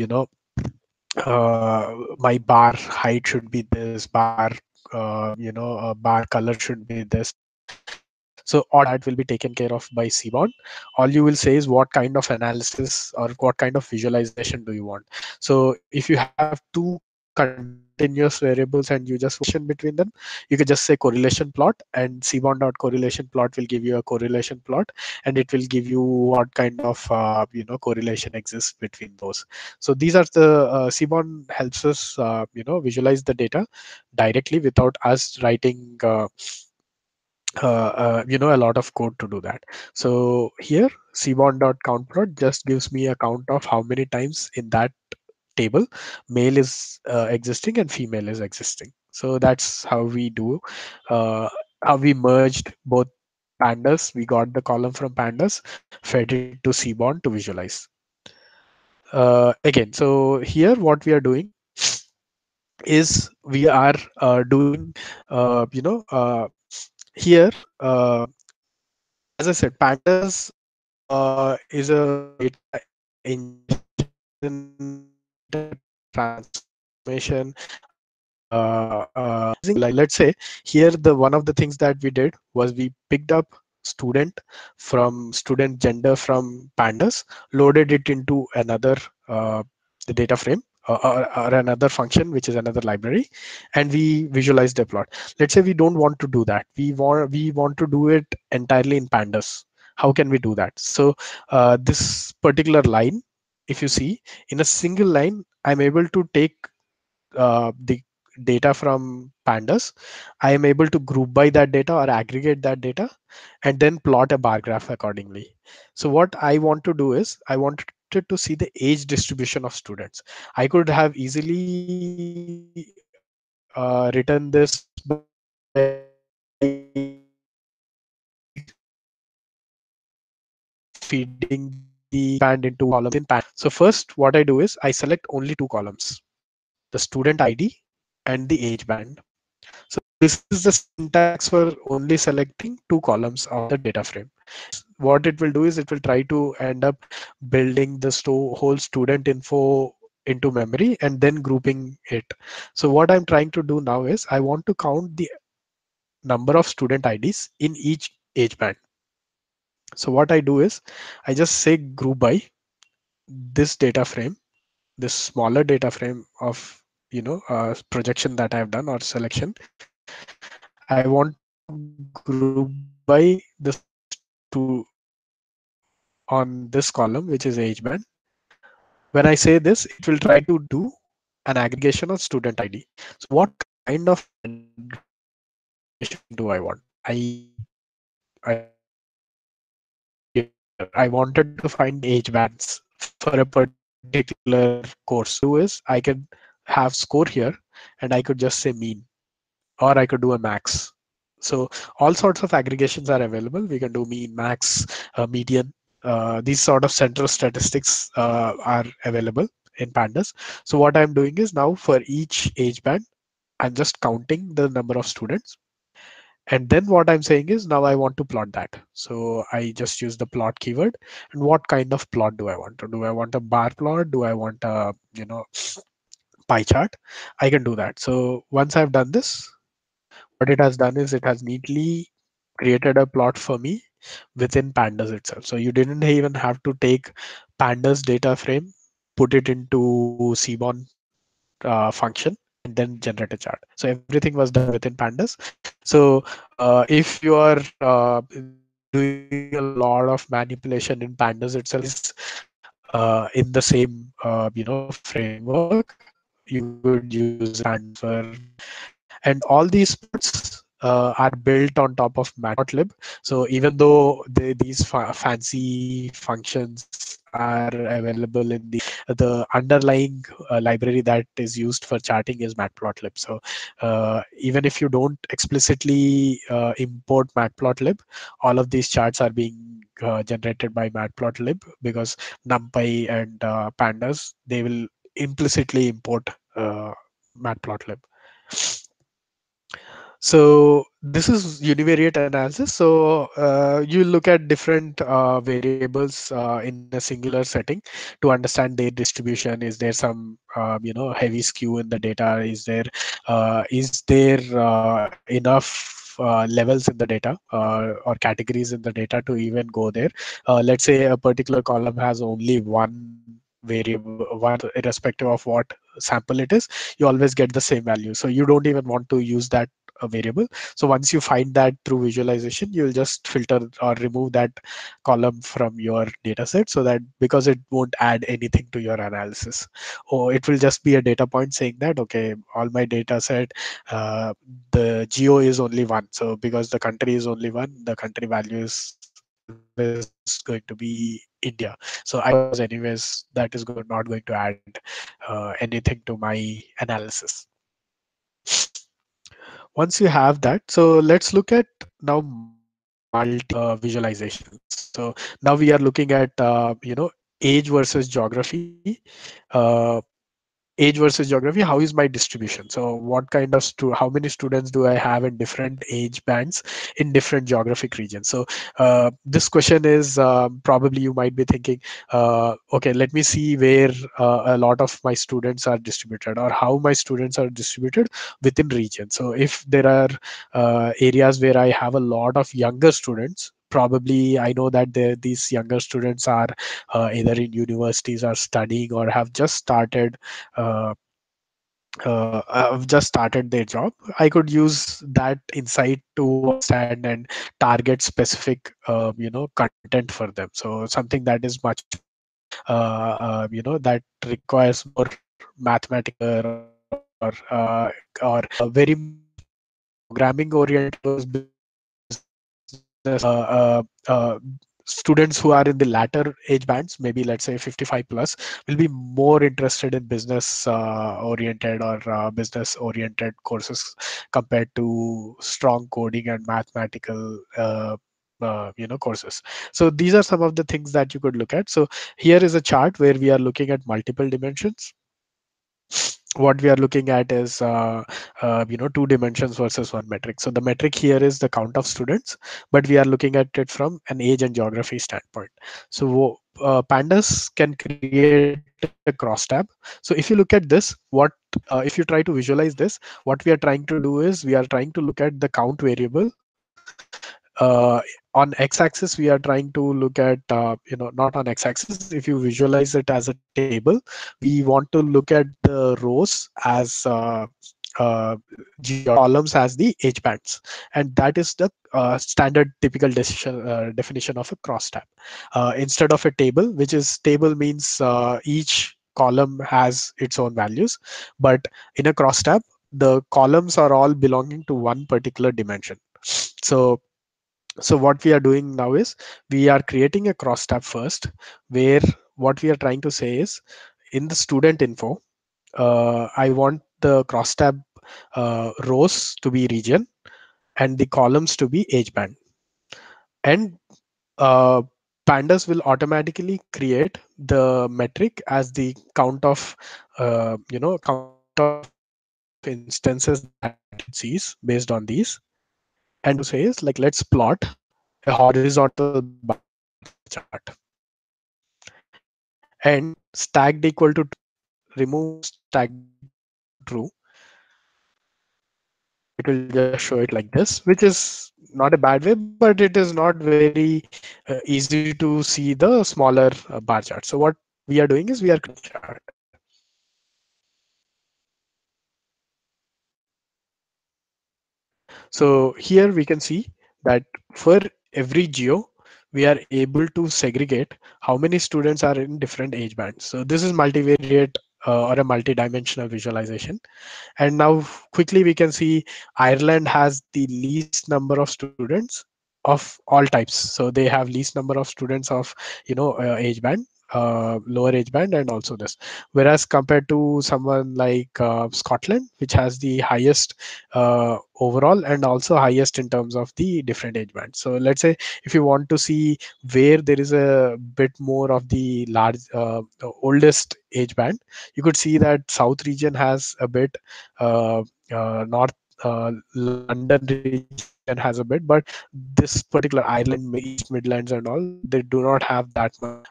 bar height should be this, bar bar color should be this. So all of that will be taken care of by Seaborn. All you will say is what kind of analysis or what kind of visualization do you want. So if you have two continuous variables and you just want correlation between them, you can just say correlation plot, and Seaborn.correlation plot will give you a correlation plot, and it will give you what kind of correlation exists between those. So these are the Seaborn helps us visualize the data directly without us writing a lot of code to do that. So here Seaborn.countPlot just gives me a count of how many times in that table male is existing and female is existing. So that's how we do, how we merged both pandas. We got the column from pandas, fed it to Seaborn to visualize. Again, so here what we are doing is we are doing here, as I said, pandas is a data ingestion, data transformation, using, like, let's say here, the one of the things that we did was we picked up student gender from pandas, loaded it into another the data frame, or another function, which is another library, and we visualize the plot. Let's say we don't want to do that. We want to do it entirely in pandas. How can we do that? So this particular line, if you see, in a single line, I'm able to take the data from pandas. I am able to group by that data or aggregate that data, and then plot a bar graph accordingly. So what I want to do is, I wanted to see the age distribution of students. I could have easily written this by feeding the band into columns in pan. So first, what I do is I select only two columns: the student ID and the age band. So this is the syntax for only selecting two columns of the data frame. What it will do is it will try to end up building the whole student info into memory and then grouping it. So what I'm trying to do now is I want to count the number of student IDs in each age band. So what I do is I just say group by this data frame, this smaller data frame of projection that I've done or selection. I want to group by the student on this column, which is age band. When I say this, it will try to do an aggregation of student ID. So what kind of aggregation do I want? I here I wanted to find the age bands for a particular course. So what I can do is I can have score here and I could just say mean, or I could do a max. So all sorts of aggregations are available. We can do mean, max, median. These sort of central statistics are available in pandas. So what I'm doing is now for each age band, I'm just counting the number of students. And then what I'm saying is now I want to plot that. So I just use the plot keyword. And what kind of plot do I want? Do I want a bar plot? Do I want a pie chart? I can do that. So once I've done this, what it has done is it has neatly created a plot for me within pandas itself. So you didn't even have to take pandas data frame, put it into Seaborn function, and then generate a chart. So everything was done within pandas. So if you are doing a lot of manipulation in pandas itself, in the same framework, you could use pandas for manipulation. And all these plots are built on top of matplotlib. So even though these fancy functions are available in the underlying library that is used for charting is matplotlib. So even if you don't explicitly import matplotlib, all of these charts are being generated by matplotlib because numpy and pandas, they will implicitly import matplotlib. So this is univariate analysis. So you look at different variables in a singular setting to understand their distribution. Is there some heavy skew in the data? Is there enough levels in the data or categories in the data to even go there? Let's say a particular column has only one variable, one irrespective of what sample it is, you always get the same value. So you don't even want to use that a variable. So once you find that through visualization, you'll just filter or remove that column from your data set, so that because it won't add anything to your analysis, or it will just be a data point saying that, okay, all my data set, the geo is only one. So because the country is only one, the country value is always going to be India. So I know because anyways that is not going to add anything to my analysis. Once you have that, so let's look at now multi visualizations. So now we are looking at age versus geography. uh, Age versus geography, how is my distribution? So what kind of how many students do I have in different age bands in different geographic regions? So this question is, probably you might be thinking, okay, let me see where a lot of my students are distributed, or how my students are distributed within region. So if there are areas where I have a lot of younger students, probably I know that these younger students are either in universities or studying, or uh, have just started their job. I could use that insight to understand and target specific content for them. So something that is much more that requires more mathematical or very much programming oriented, because students who are in the latter age bands, maybe let's say 55 plus, will be more interested in business oriented or business oriented courses compared to strong coding and mathematical courses. So these are some of the things that you could look at. So here is a chart where we are looking at multiple dimensions. what we are looking at is two dimensions versus one metric. So the metric here is the count of students, but we are looking at it from an age and geography standpoint. So pandas can create a crosstab. So if you look at this, if you try to visualize this, what we are trying to do is we are trying to look at the count variable. On x-axis we are trying to look at not on x-axis. If you visualize it as a table, we want to look at the rows as geography and columns as the age bands, and that is the standard typical definition of a crosstab. Instead of a table, which is table means each column has its own values, but in a crosstab the columns are all belonging to one particular dimension. So what we are doing now is we are creating a crosstab first, where what we are trying to say is in the student info, I want the crosstab rows to be region and the columns to be age band. And uh, pandas will automatically create the metric as the count of count of instances that it sees based on these. And what we are trying to say is like, let's plot a horizontal bar chart, and stacked equal to true, remove stacked equal to true, it will just show it like this, which is not a bad way, but it is not very easy to see the smaller bar chart. So what we are doing is we are creating a chart. So here we can see that for every geo, we are able to segregate how many students are in different age bands. So this is multivariate or a multi-dimensional visualization. And now quickly we can see Ireland has the least number of students of all types. So they have least number of students of age band, lower age band, and also this. Whereas compared to someone like Scotland, which has the highest overall and also highest in terms of the different age bands. So let's say if you want to see where there is a bit more of the large oldest age band, you could see that South region has a bit, north London region has a bit, but this particular Ireland, East Midlands, and all, they do not have that much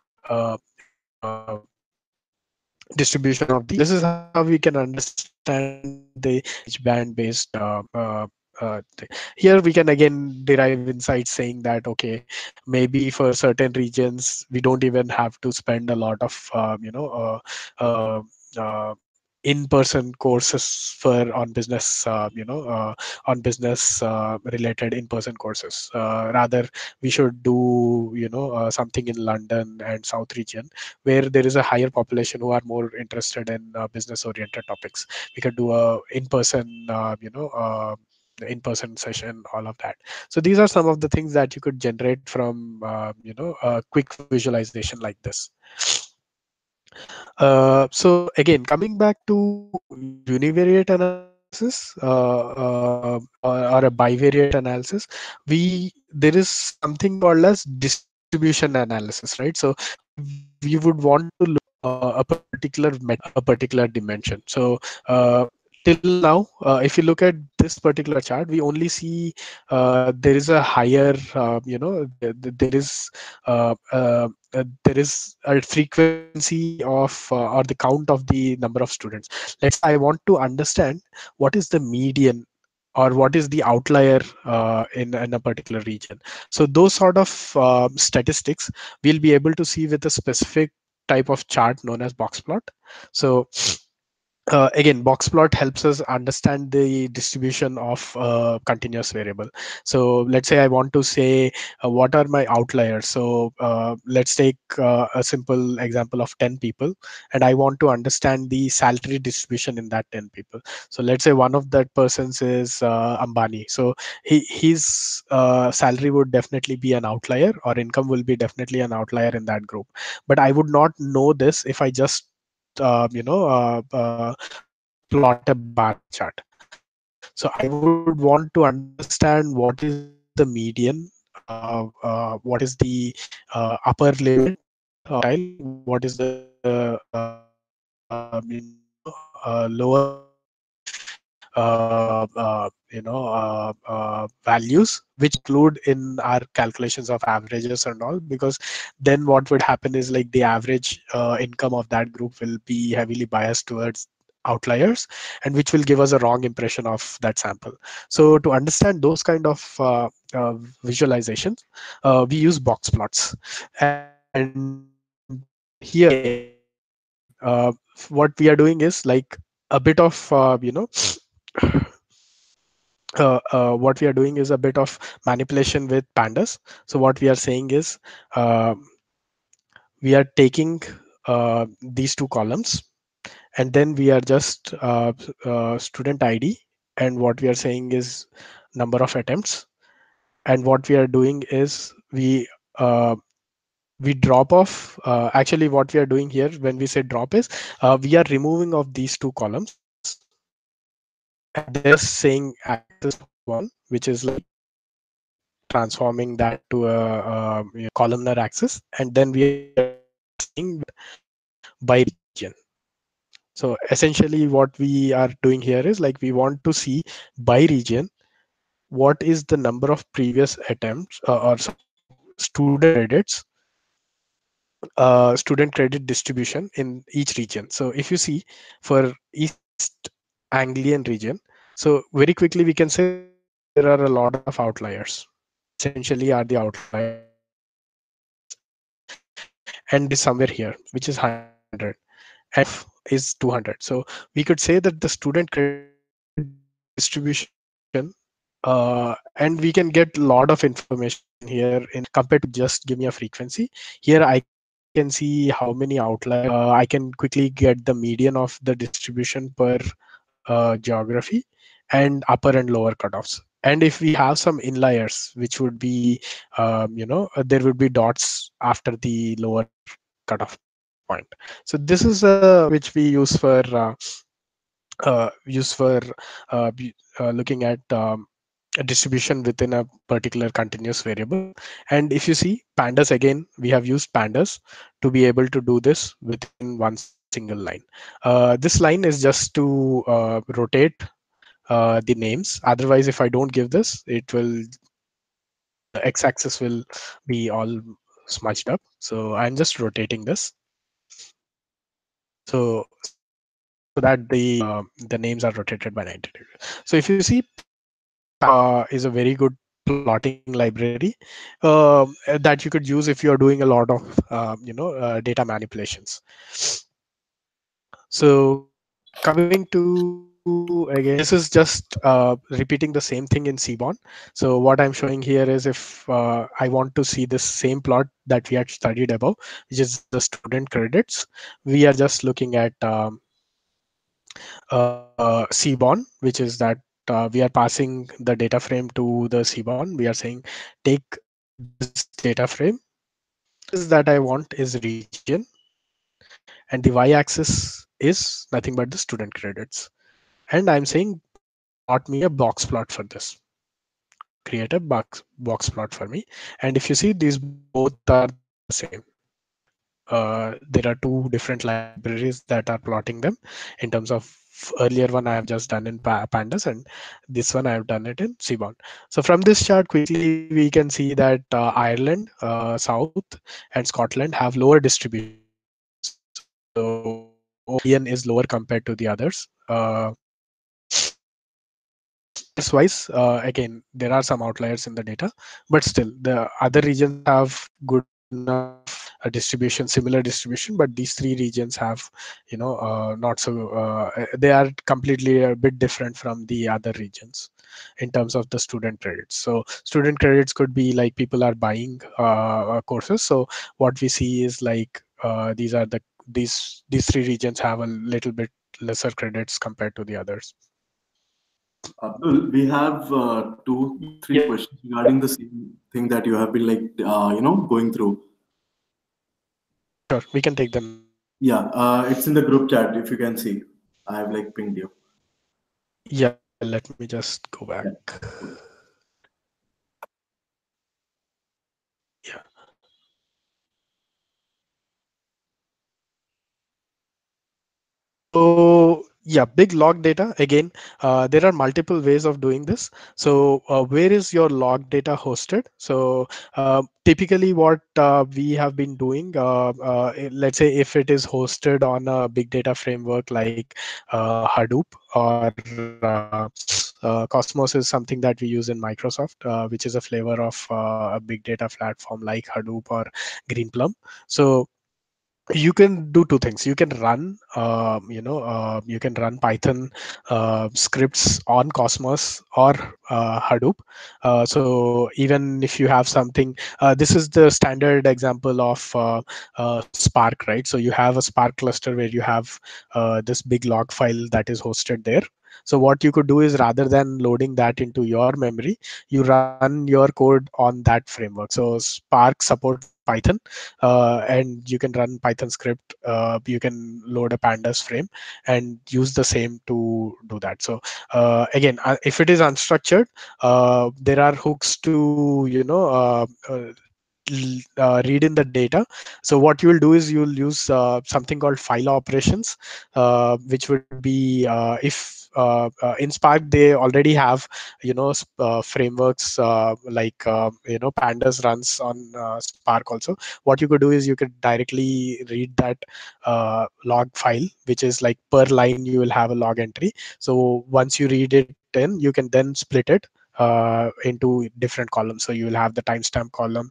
distribution of the. So this is how we can understand the age band based here we can again derive insights saying that okay, maybe for certain regions we don't even have to spend a lot of in-person courses for on business on business related in-person courses. Rather we should do something in London and South region where there is a higher population who are more interested in business oriented topics. We could do a in-person in-person session, all of that. So these are some of the things that you could generate from a quick visualization like this. So again, coming back to univariate analysis or a bivariate analysis, there is something called as distribution analysis, right? So we would want to look a particular a particular dimension. So till now, if you look at this particular chart, we only see there is a higher, there is a frequency of or the count of the number of students. Let's say I want to understand what is the median or what is the outlier in a particular region. So those sort of statistics we'll be able to see with a specific type of chart known as box plot. So again, box plot helps us understand the distribution of continuous variable. So let's say I want to say what are my outliers. So let's take a simple example of 10 people, and I want to understand the salary distribution in that 10 people. So let's say one of that persons is Ambani. So his salary would definitely be an outlier, or income will be definitely an outlier in that group. But I would not know this if I just plot a bar chart. So I would want to understand what is the median, what is the upper limit of quartile, what is the middle, lower values which include in our calculations of averages and all, because then what would happen is like the average income of that group will be heavily biased towards outliers, and which will give us a wrong impression of that sample. So to understand those kind of visualizations, we use box plots. And here again, what we are doing is like a bit of what we are doing is a bit of manipulation with pandas. So what we are saying is uh, we are taking these two columns, and then we are just student ID, and what we are saying is number of attempts. And what we are doing is uh, we drop off, actually what we are doing here when we say drop is we are removing of these two columns, and then just saying axis 1, which is like transforming that to a columnar axis, and then we are just saying by region. So essentially what we are doing here is like we want to see by region what is the number of previous attempts, or sorry, student credits, student credit distribution in each region. So if you see for East Anglian region, so very quickly we can say that there are a lot of outliers. These essentially are the outliers, and this is somewhere here, which is 100, and is 200. So we could say that the student credit distribution, and we can get a lot of information here in compared to just give me a frequency. Here I can see how many outliers. I can quickly get the median of the distribution per geography, and upper and lower cutoffs. And if we have some inliers, which would be, there would be dots after the lower cutoff point. So this is which we use for looking at a distribution within a particular continuous variable. And if you see pandas, again we have used pandas to be able to do this within one single line. This line is just to rotate the names. Otherwise, if I don't give this, it will, the x-axis will be all smudged up. So I'm just rotating this, so that the names are rotated by 90 degrees. So if you see, pandas is a very good plotting library that you could use if you are doing a lot of data manipulations. So coming to, again, this is just repeating the same thing in Seaborn. So what I'm showing here is if I want to see this same plot that we had studied above, which is the student credits, we are just looking at Seaborn, which is that we are passing the data frame to the Seaborn. We are saying take this data frame. The axis that I want is region, and the y-axis is nothing but the student credits. And I'm saying plot me a box plot for this. Create a box plot for me. And if you see, these both are the same. There are two different libraries that are plotting them in terms of earlier one I have just done in pandas, and this one I have done it in Seaborn. So from this chart quickly we can see that Ireland, South, and Scotland have lower distribution. So Indian is lower compared to the others. Outliers wise, again there are some outliers in the data, but still the other regions have good enough distribution, similar distribution, but these three regions have, not so they are completely a bit different from the other regions in terms of the student credits. So student credits could be like people are buying courses. So what we see is like these three regions have a little bit lesser credits compared to the others. Abdul, we have two, three Yeah, questions regarding the same thing that you have been like, going through. sure, we can take them now. Yeah, it's in the group chat if you can see. I have like pinged you. Yeah, let me just go back. Yeah. Cool. Yeah. So Yeah, big log data. Again, there are multiple ways of doing this. So where is your log data hosted? So typically what we have been doing, let's say if it is hosted on a big data framework like Hadoop, or Cosmos is something that we use in Microsoft, which is a flavor of a big data platform like Hadoop or Greenplum. So you can do two things. You can run you can run Python scripts on Cosmos or Hadoop. So even if you have something, this is the standard example of Spark, right? So you have a Spark cluster where you have this big log file that is hosted there. So what you could do is, rather than loading that into your memory, you run your code on that framework. So Spark supports Python, and you can run Python script. You can load a pandas frame and use the same to do that. So again, if it is unstructured, there are hooks to read in the data. So what you will do is you will use something called file operations, which would be if in Spark they already have frameworks like pandas runs on Spark also. What you could do is you could directly read that log file, which is like per line you will have a log entry. So once you read it in, you can then split it into different columns. So you will have the timestamp column.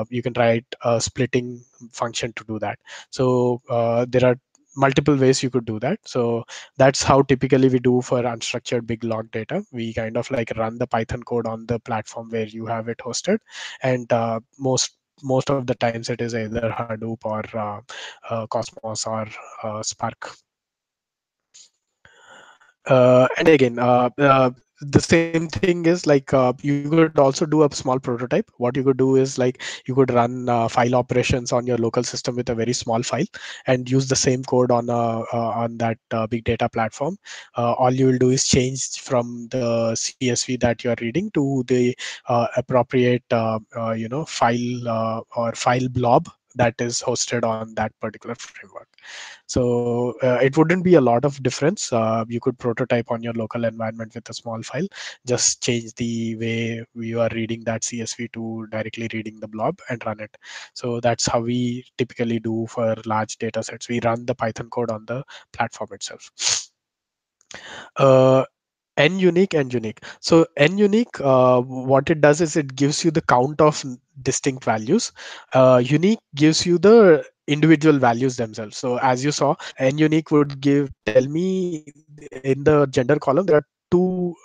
You can write a splitting function to do that. So there are multiple ways you could do that. So that's how typically we do for unstructured big log data. We kind of like run the Python code on the platform where you have it hosted, and most of the times it is either Hadoop or Cosmos or Spark. And again, the same thing is like you could also do a small prototype. What you could do is like you could run file operations on your local system with a very small file and use the same code on that big data platform. All you will do is change from the CSV that you are reading to the appropriate file or file blob that is hosted on that particular framework. So it wouldn't be a lot of difference. You could prototype on your local environment with a small file, just change the way you are reading that CSV to directly reading the blob and run it. So that's how we typically do for large data sets. We run the Python code on the platform itself. Uh, N-unique and unique. So N-unique, what it does is it gives you the count of distinct values. Unique gives you the individual values themselves. So as you saw, N-unique would give tell me in the gender column there are two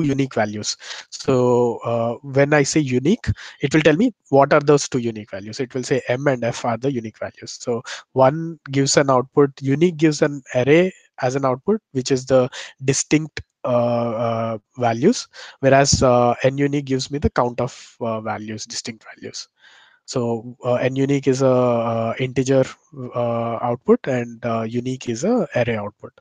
unique values. So when I say unique, it will tell me what are those two unique values. It will say M and F are the unique values. So one gives an output. Unique gives an array as an output, which is the distinct values, whereas N-unique gives me the count of values, distinct values. So N-unique is a integer output, and unique is a array output.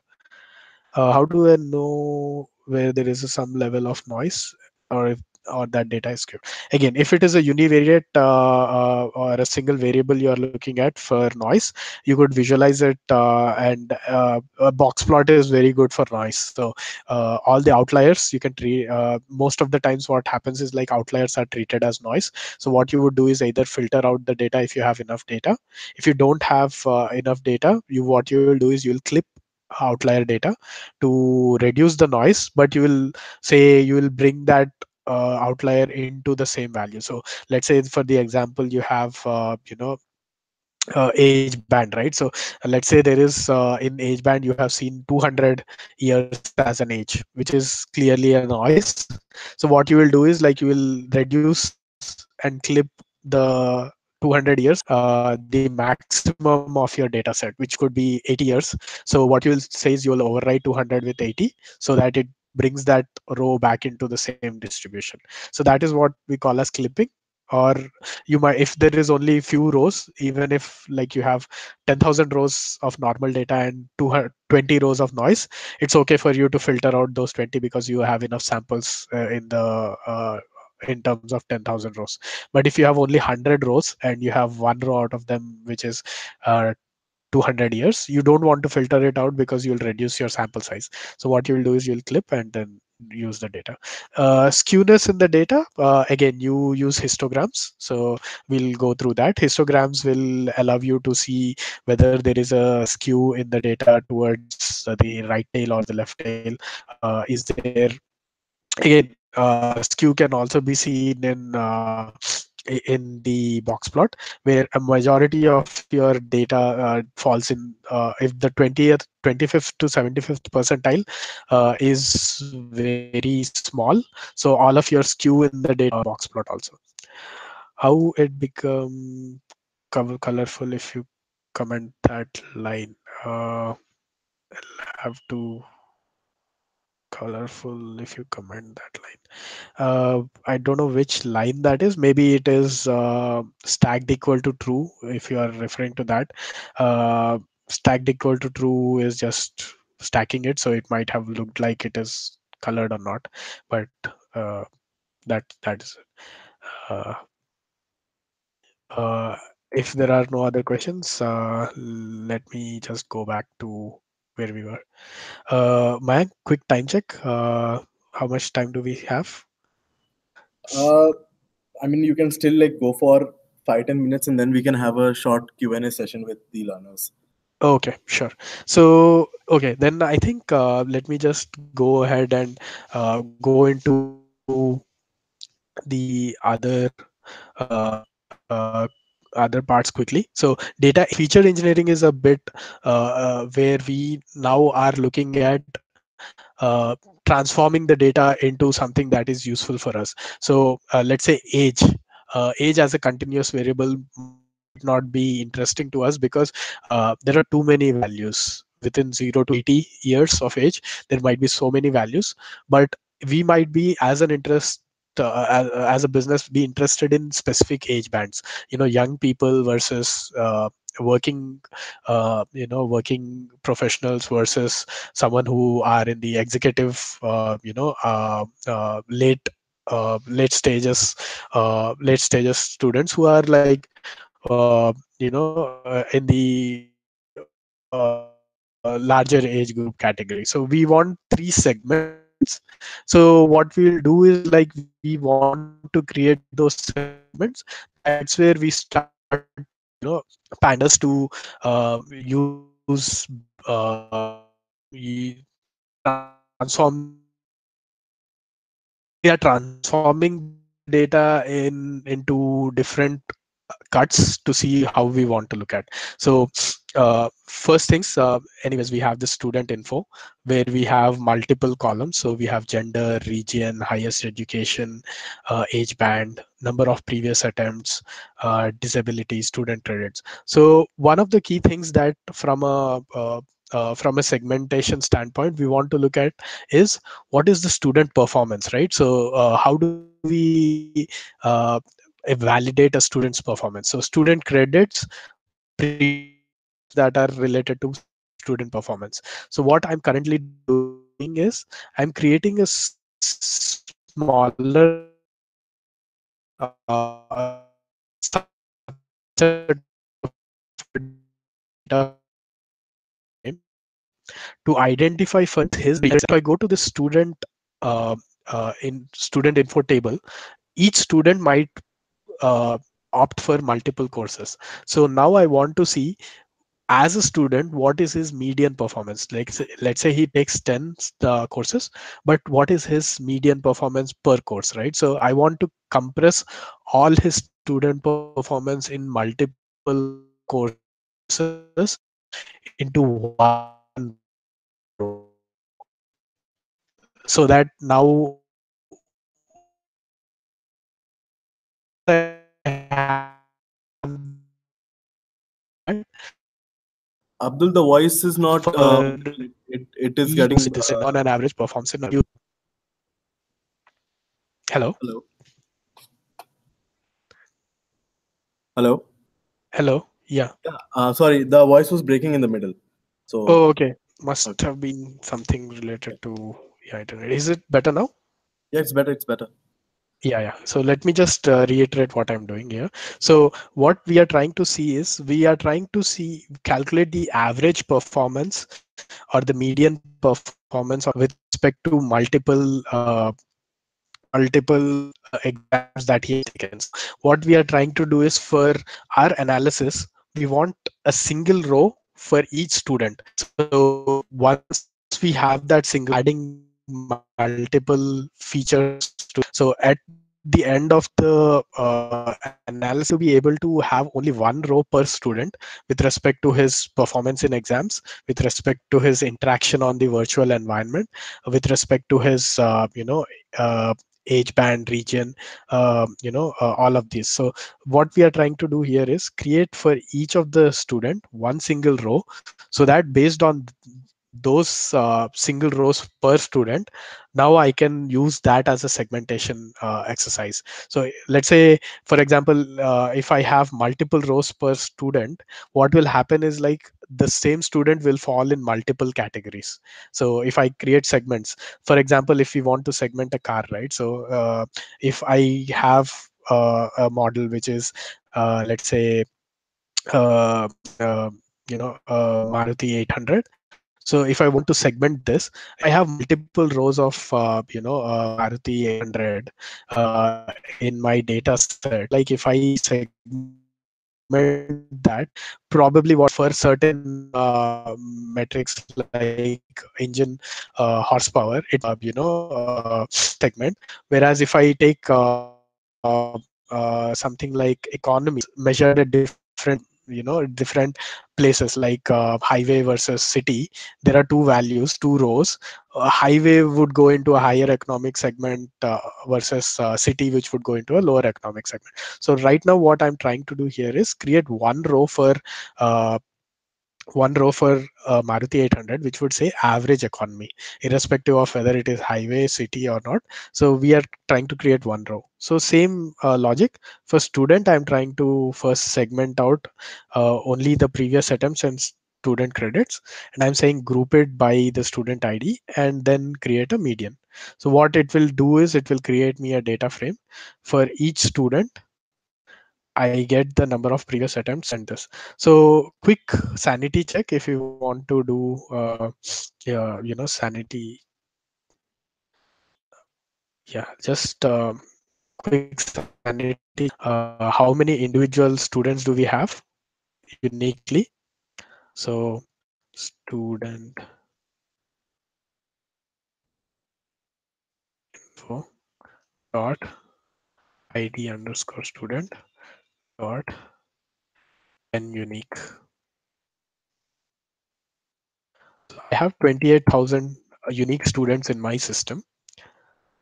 How do I know where there is some level of noise, or if or that data is skewed? Again, if it is a univariate or a single variable you are looking at for noise, you could visualize it, and a box plot is very good for noise. So all the outliers you can treat. Most of the times, what happens is like outliers are treated as noise. So what you would do is either filter out the data if you have enough data. If you don't have enough data, what you will do is you will clip outlier data to reduce the noise, but you will bring that outlier into the same value. So let's say for the example you have age band, right? So let's say there is in age band you have seen 200 years as an age, which is clearly a noise. So what you will do is like you will reduce and clip the 200 years to the maximum of your data set, which could be 80 years. So what you will say is you will override 200 with 80 so that it brings that row back into the same distribution. So that is what we call as clipping. Or you might, if there is only few rows, even if like you have 10,000 rows of normal data and 220 rows of noise, it's okay for you to filter out those 20 because you have enough samples in terms of 10,000 rows. But if you have only 100 rows and you have one row out of them which is uh, 200 years. You don't want to filter it out because you'll reduce your sample size. So what you'll do is you'll clip and then use the data. Skewness in the data, again, you use histograms. So we'll go through that. Histograms will allow you to see whether there is a skew in the data towards the right tail or the left tail. Is there, again, skew can also be seen in the box plot, where a majority of your data falls in, if the 20th 25th to 75th percentile is very small, so all of your skew in the data box plot also. How it become colorful, if you comment that line, have to colorful if you comment that line. I don't know which line that is. Maybe it is stacked equal to true if you are referring to that. Stacked equal to true is just stacking it, so it might have looked like it is colored or not, but uh, that is it. Uh, uh, if there are no other questions, let me just go back to where we were. Mayank, quick time check. How much time do we have? Uh, I mean, you can still like go for 5-10 minutes, and then we can have a short Q&A session with the learners. Okay, sure. So, okay, then I think let me just go ahead and go into the uh, uh, other parts quickly. So, data feature engineering is a bit where we now are looking at transforming the data into something that is useful for us. So, let's say age. Age as a continuous variable might not be interesting to us because there are too many values within 0 to 80 years of age. There might be so many values, but we might be, as an interest, as a business, be interested in specific age bands. Young people versus working working professionals versus someone who are in the executive, late stages students who are like in the larger age group category. So we want three segments. So what we'll do is like we want to create those segments. That's where we start pandas to use transform the data. We are transforming the data into different cuts to see how we want to look at. So first things, anyways, we have the student info where we have multiple columns. So we have gender, region, highest education, age band, number of previous attempts, disability, student credits. So one of the key things that from a segmentation standpoint we want to look at is what is the student performance, right? So how do we validate a student's performance? So student credits, previous attempts that are related to student performance. So what I'm currently doing is I'm creating a smaller subset of data for him to identify first his region. If I go to the student in student info table, each student might uh, opt for multiple courses. So now I want to see, as a student, what is his median performance. Like let's say he takes 10 courses, but what is his median performance per course, right? So I want to compress all his student performance in multiple courses into one row. So that now Abdul, the voice is not. for It is each getting. this on an average performs in you. Hello. Hello. Hello. Hello. Yeah. Yeah. Sorry, the voice was breaking in the middle. So Oh, okay. Must okay. have been something related Yeah, to, yeah, internet. Is it better now? yeah, it's better. It's better. Yeah. So let me just reiterate what I'm doing here. So what we are trying to see is we are trying to see calculate the average performance or the median performance with respect to multiple exams that he has taken. So what we are trying to do is for our analysis, we want a single row for each student. So once we have that single row, we are adding multiple features to it. So at the end of the analysis, we will be able to have only one row per student with respect to his performance in exams, with respect to his interaction on the virtual environment, with respect to his age band, region, all of these. So what we are trying to do here is create for each of the student one single row, so that based on those single rows per student, now I can use that as a segmentation exercise. So let's say, for example, if I have multiple rows per student, what will happen is like the same student will fall in multiple categories. So if I create segments, for example, if we want to segment a car, right? So if I have a model which is let's say Maruti 800. So if I want to segment this, if I have multiple rows of Maruti 800 in my data set, like if I segment that, probably what will happen is for certain metrics like engine horsepower, it will give me segment. Whereas if I take something like economy measured at different places like highway versus city, there are two values, two rows. Highway would go into a higher economic segment versus city, which would go into a lower economic segment. So right now what I'm trying to do here is create uh, one row for Maruti 800, which would say average economy, irrespective of whether it is highway, city, or not. So we are trying to create one row. So same logic for student. I'm trying to first segment out only the previous attempts and student credits, and I'm saying group it by the student ID and then create a median. So what it will do is it will create me a data frame for each student. I get the number of previous attempts and this. So quick sanity check if you want to do yeah, sanity. Yeah, just quick sanity check. How many individual students do we have uniquely? So student info dot id underscore student dot n unique. I have 28,000 unique students in my system.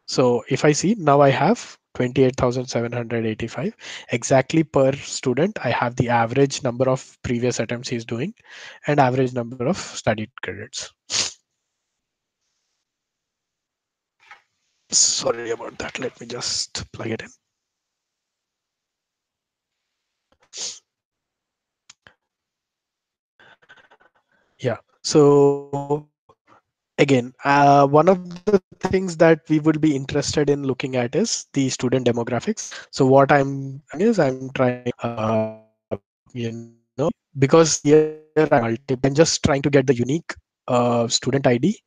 So if I see now, I have 28,785 exactly per student. I have the average number of previous attempts he's doing and average number of studied credits. Sorry about that. Let me just plug it in. Yeah. So again, one of the things that we would be interested in looking at is the student demographics. So what I'm trying is I'm trying because here I'm multiple, I'm just trying to get the unique student ID,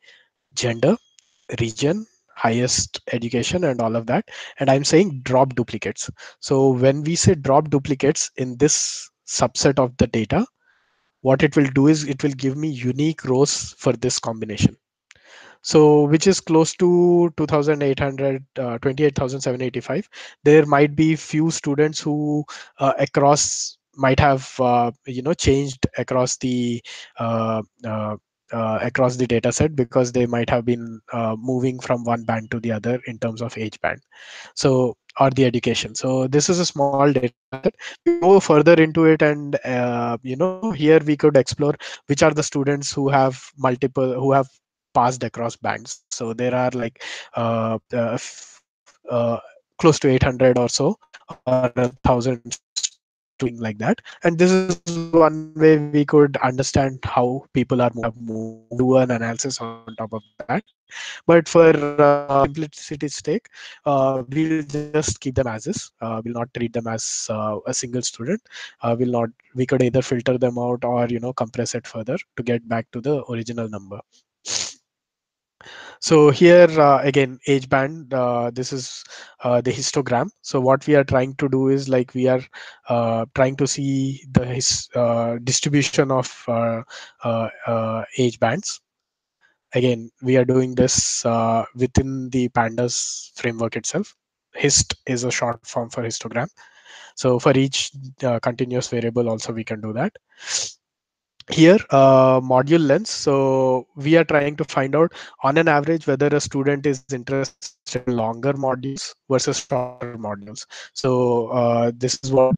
gender, region, highest education, and all of that. And I'm saying drop duplicates. So when we say drop duplicates in this subset of the data, what it will do is it will give me unique rows for this combination. So which is close to 2800 28,785. There might be few students who across might have changed uh, uh, across the data set, because they might have been moving from one band to the other in terms of age band, so or the education. So this is a small data set. We can go further into it, and here we could explore which are the students who have passed across bands. So there are like close to 800 or so, or 1,000 students like that. And this is one way we could understand how people are moving. We can do an analysis on top of that. But for simplicity's sake, we'll just keep them as is. We'll not treat them as a single student. We'll not. We could either filter them out or compress it further to get back to the original number. So here again, age band. This is the histogram. So what we are trying to do is like we are trying to see the distribution of age bands. Again, we are doing this within the pandas framework itself. Hist is a short form for histogram. So for each continuous variable also we can do that. Here module length, so we are trying to find out on an average whether a student is interested in longer modules versus shorter modules. So this is what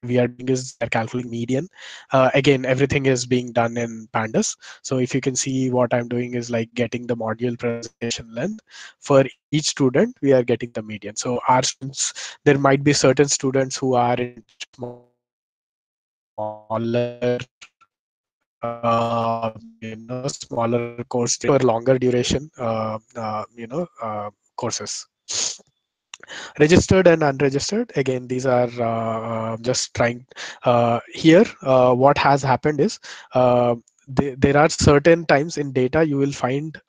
we are doing is we are calculating median. Again, everything is being done in pandas. So if you can see, what I'm doing is like getting the module presentation length for each student. We are getting the median. So our students, there might be certain students who are in smaller course for longer duration courses. Registered and unregistered, again these are just trying here what has happened is there are certain times in data you will find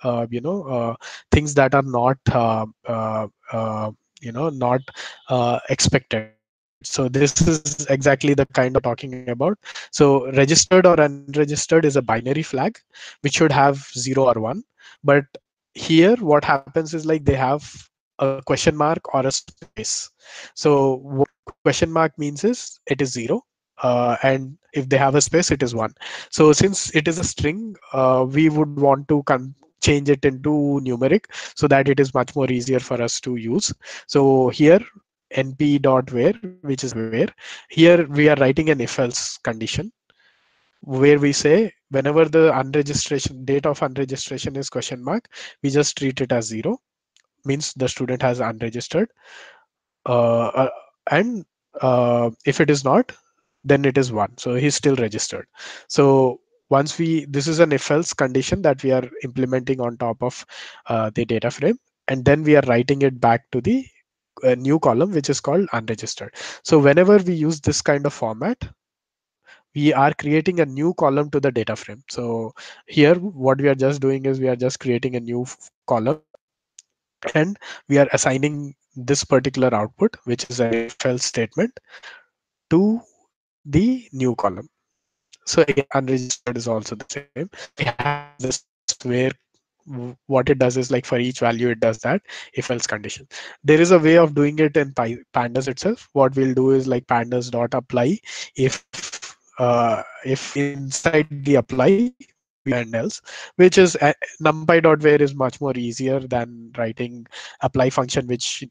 things that are not not expected. So this is exactly the kind of thing we are talking about. So registered or unregistered is a binary flag which should have 0 or 1, but here what happens is like they have a question mark or a space. So what question mark means is it is 0, and if they have a space it is 1. So since it is a string, we would want to change it into numeric so that it is much more easier for us to use. So here np dot where, which is where, here we are writing an if else condition where we say whenever the unregistration date of unregistration is question mark, we just treat it as 0, means the student has unregistered. uh, uh, and if it is not, then it is 1, so he's still registered. So once we, this is an if else condition that we are implementing on top of the data frame, and then we are writing it back to the new column which is called unregistered. So whenever we use this kind of format, we are creating a new column to the data frame. So here what we are just doing is we are just creating a new column, and we are assigning this particular output, which is an if else statement, to the new column. So again, unregistered is also the same. We have this where what it does is like for each value it does that if else condition. There is a way of doing it in pandas itself. What we'll do is like pandas dot apply. If inside the apply we use and else, which is numpy dot where is much more easier than writing apply function which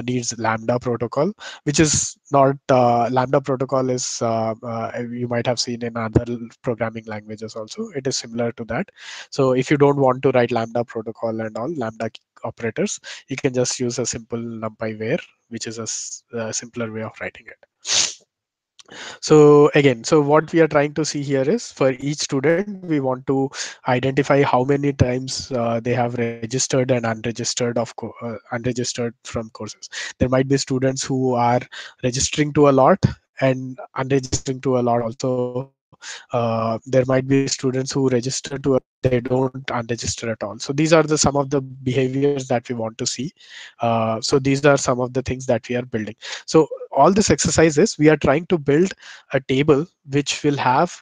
needs lambda protocol, which is not lambda protocol is you might have seen in other programming languages also. It is similar to that. So if you don't want to write lambda protocol and all lambda operators, you can just use a simple numpy where, which is a simpler way of writing it. So again, so what we are trying to see here is for each student, we want to identify how many times they have registered and unregistered unregistered from courses. There might be students who are registering to a lot and unregistering to a lot also. There might be students who register to a lot and they don't unregister at all. So these are the some of the behaviors that we want to see. So these are some of the things that we are building. So all this exercise is we are trying to build a table which will have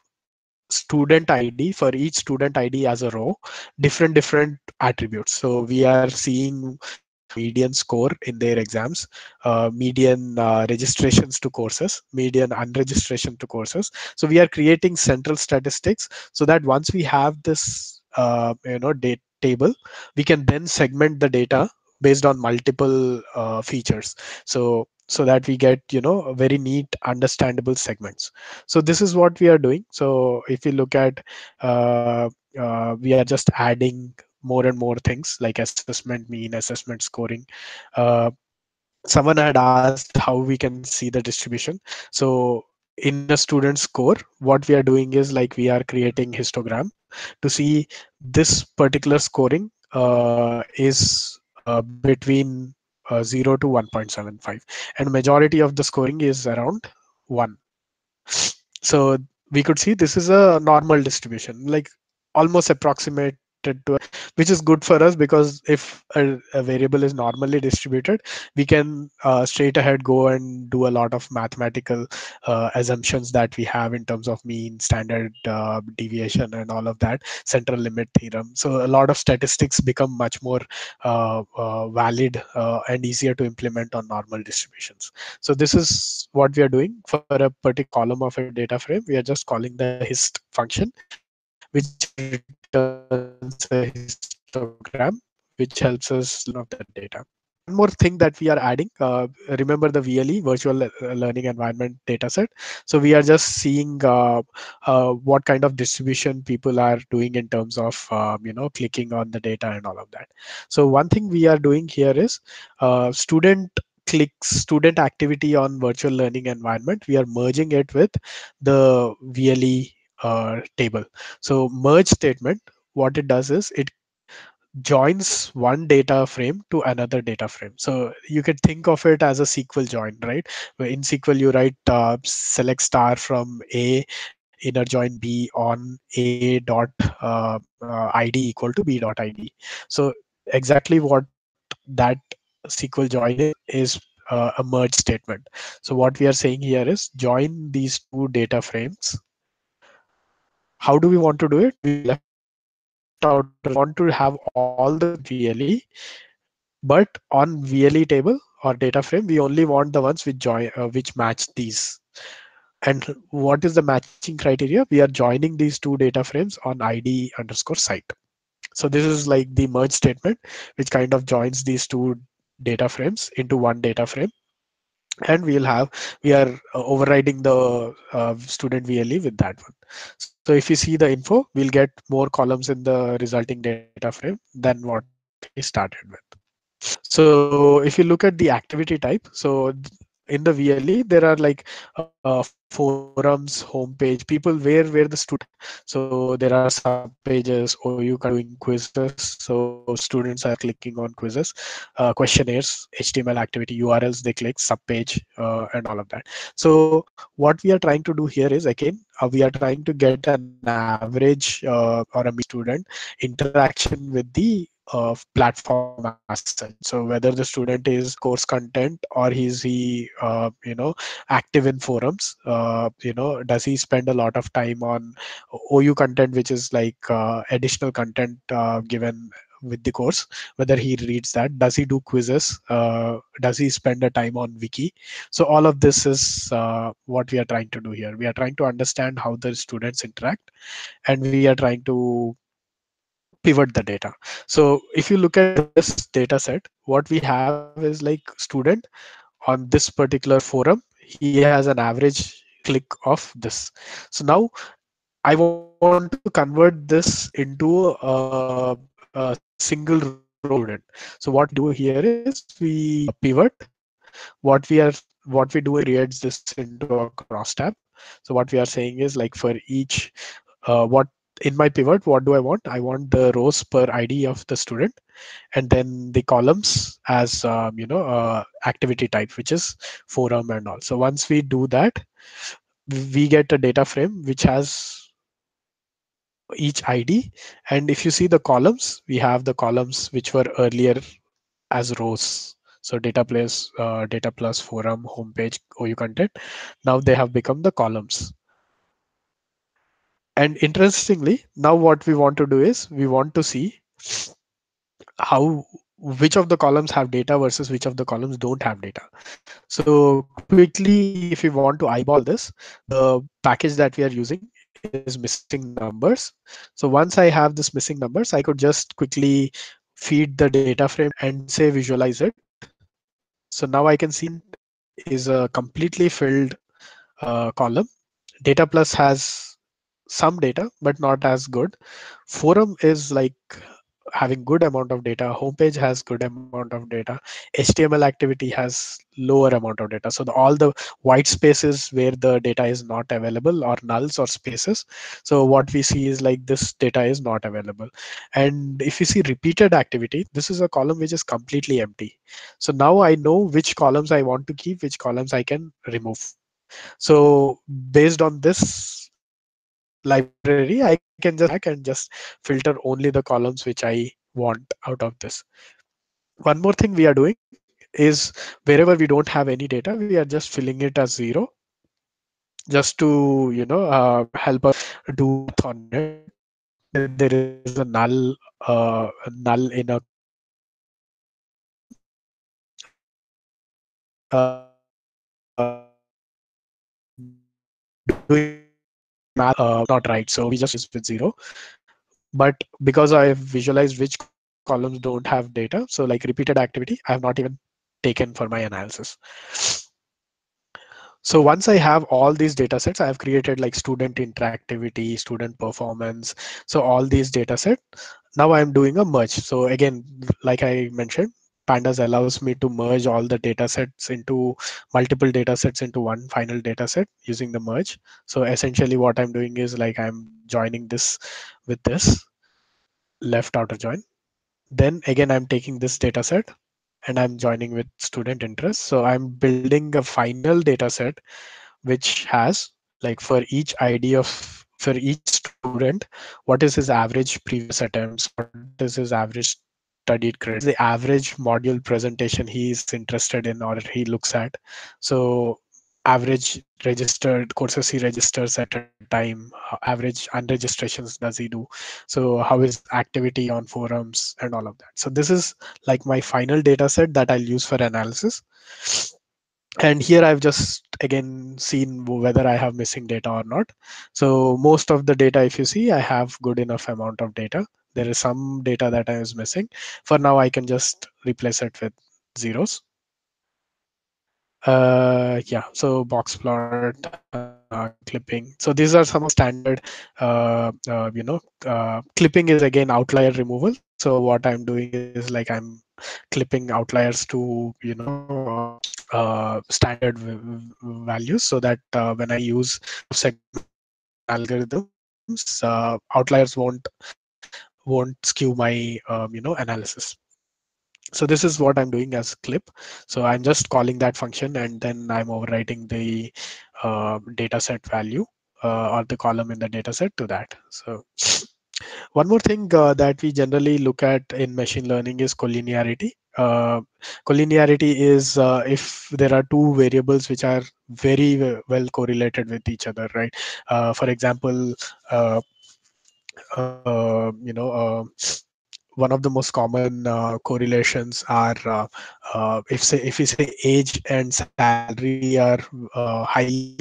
student ID for each student ID as a row, different attributes. So we are seeing median score in their exams, median registrations to courses, median unregistration to courses. So we are creating central statistics so that once we have this date table, we can then segment the data based on multiple features. So that we get very neat understandable segments. So this is what we are doing. So if you look at we are just adding more and more things like assessment mean, assessment scoring. uh, someone had asked how we can see the distribution. So in a student score, what we are doing is like we are creating histogram to see this particular scoring is between 0 to 1.75, and majority of the scoring is around 1. So we could see this is a normal distribution, like almost approximated to, which is good for us, because if a variable is normally distributed, we can straight ahead go and do a lot of mathematical assumptions that we have in terms of mean, standard deviation, and all of that, central limit theorem. So a lot of statistics become much more valid and easier to implement on normal distributions. So this is what we are doing for a particular column of a data frame. We are just calling the hist function, which returns a histogram, which helps us learn of the data. And one more thing that we are adding, remember the VLE, virtual learning environment data set. So we are just seeing what kind of distribution people are doing in terms of clicking on the data and all of that. So one thing we are doing here is student clicks, student activity on virtual learning environment, we are merging it with the VLE table. So merge statement, what it does is it joins one data frame to another data frame. So you could think of it as a SQL join, right? Where in SQL you write select star from A, inner join B on A dot ID equal to B dot ID. So exactly what that SQL join is a merge statement. So what we are saying here is join these two data frames. How do we want to do it? We left out a result. We want to have all the values in VLE, but on VLE table or data frame, we only want the ones which join, which match these. And what is the matching criteria? We are joining these two data frames on ID underscore site. So this is like the merge statement, which kind of joins these two data frames into one data frame. And we are overriding the student VLE with that one. So if you see the info, we'll get more columns in the resulting data frame than what we started with. So if you look at the activity type, so in the VLE, there are like forums, homepage, people where the students are. So there are subpages, or you can doing quizzes. So students are clicking on quizzes, questionnaires, HTML activity, URLs they click, subpage, and all of that. So what we are trying to do here is, again, we are trying to get an average or a mean student interaction with the platform as such. So whether the student is reading the course content, or he active in forums, does he spend a lot of time on OU content, which is like additional content given with the course, whether he reads that, does he do quizzes, does he spend a time on wiki. So all of this is what we are trying to do here. We are trying to understand how the students interact, and we are trying to pivot the data. So if you look at this data set, what we have is like student on this particular forum, he has an average click of this. So now I want to convert this into a single row student. So what we do here is we pivot. What we do is we creates this into a crosstab. So what we are saying is, like, for each what in my pivot, what do I want? I want the rows per ID of the student, and then the columns as activity type, which is forum and all. So once we do that, we get a data frame which has each ID. And if you see the columns, we have the columns which were earlier as rows. So data plus forum, homepage, OU content. Now they have become the columns. And interestingly, now what we want to do is we want to see how, which of the columns have data versus which of the columns don't have data. So quickly, if you want to eyeball this, the package that we are using is missing numbers. So once I have this missing numbers, I could just quickly feed the data frame and say visualize it. So now I can see is a completely filled column. Data plus has some data but not as good. Forum is like having good amount of data, homepage has good amount of data, HTML activity has lower amount of data. So all the white spaces where the data is not available, or nulls or spaces, so what we see is like this data is not available. And if you see repeated activity, this is a column which is completely empty. So now I know which columns I want to keep, which columns I can remove. So based on this library, I can just go back and just filter only the columns which I want out of this. One more thing we are doing is wherever we don't have any data, we are just filling it as 0, just to help us do math on it. Wherever there is a null in a column, we are just filling it as 0. Doing math not right, so we just use with 0. But because I have visualized which columns don't have data, so like repeated activity, I have not even taken for my analysis. So once I have all these data sets, I have created like student interactivity, student performance. So all these data set, now I'm doing a merge. So again, like I mentioned, pandas allows me to merge all the data sets into multiple data sets into one final data set using the merge. So essentially what I'm doing is like I'm joining this with this left outer join. Then again, I'm taking this data set and I'm joining with student interest. So I'm building a final data set which has like for each ID of for each student, what is his average previous attempts, what is his average studied credit, what is the average module presentation he is interested in or he looks at. So average registered courses he registers at a time, average unregistrations does he do, so how is activity on forums and all of that. So this is like my final data set that I'll use for analysis. And here I've just again seen whether I have missing data or not. So most of the data, if you see, I have good enough amount of data. There is some data that I was missing. For now, I can just replace it with zeros. Yeah, so box plot, clipping. So these are some of the standard, clipping is again outlier removal. So what I'm doing is like I'm clipping outliers to, standard values, so that when I use segmentation algorithms, outliers won't skew my, analysis. So this is what I'm doing as clip. So I'm just calling that function and then I'm overwriting the data set value or the column in the data set to that. So one more thing that we generally look at in machine learning is collinearity. Collinearity is if there are two variables which are very well correlated with each other, right? For example, uh, one of the most common correlations are if we say age and salary are highly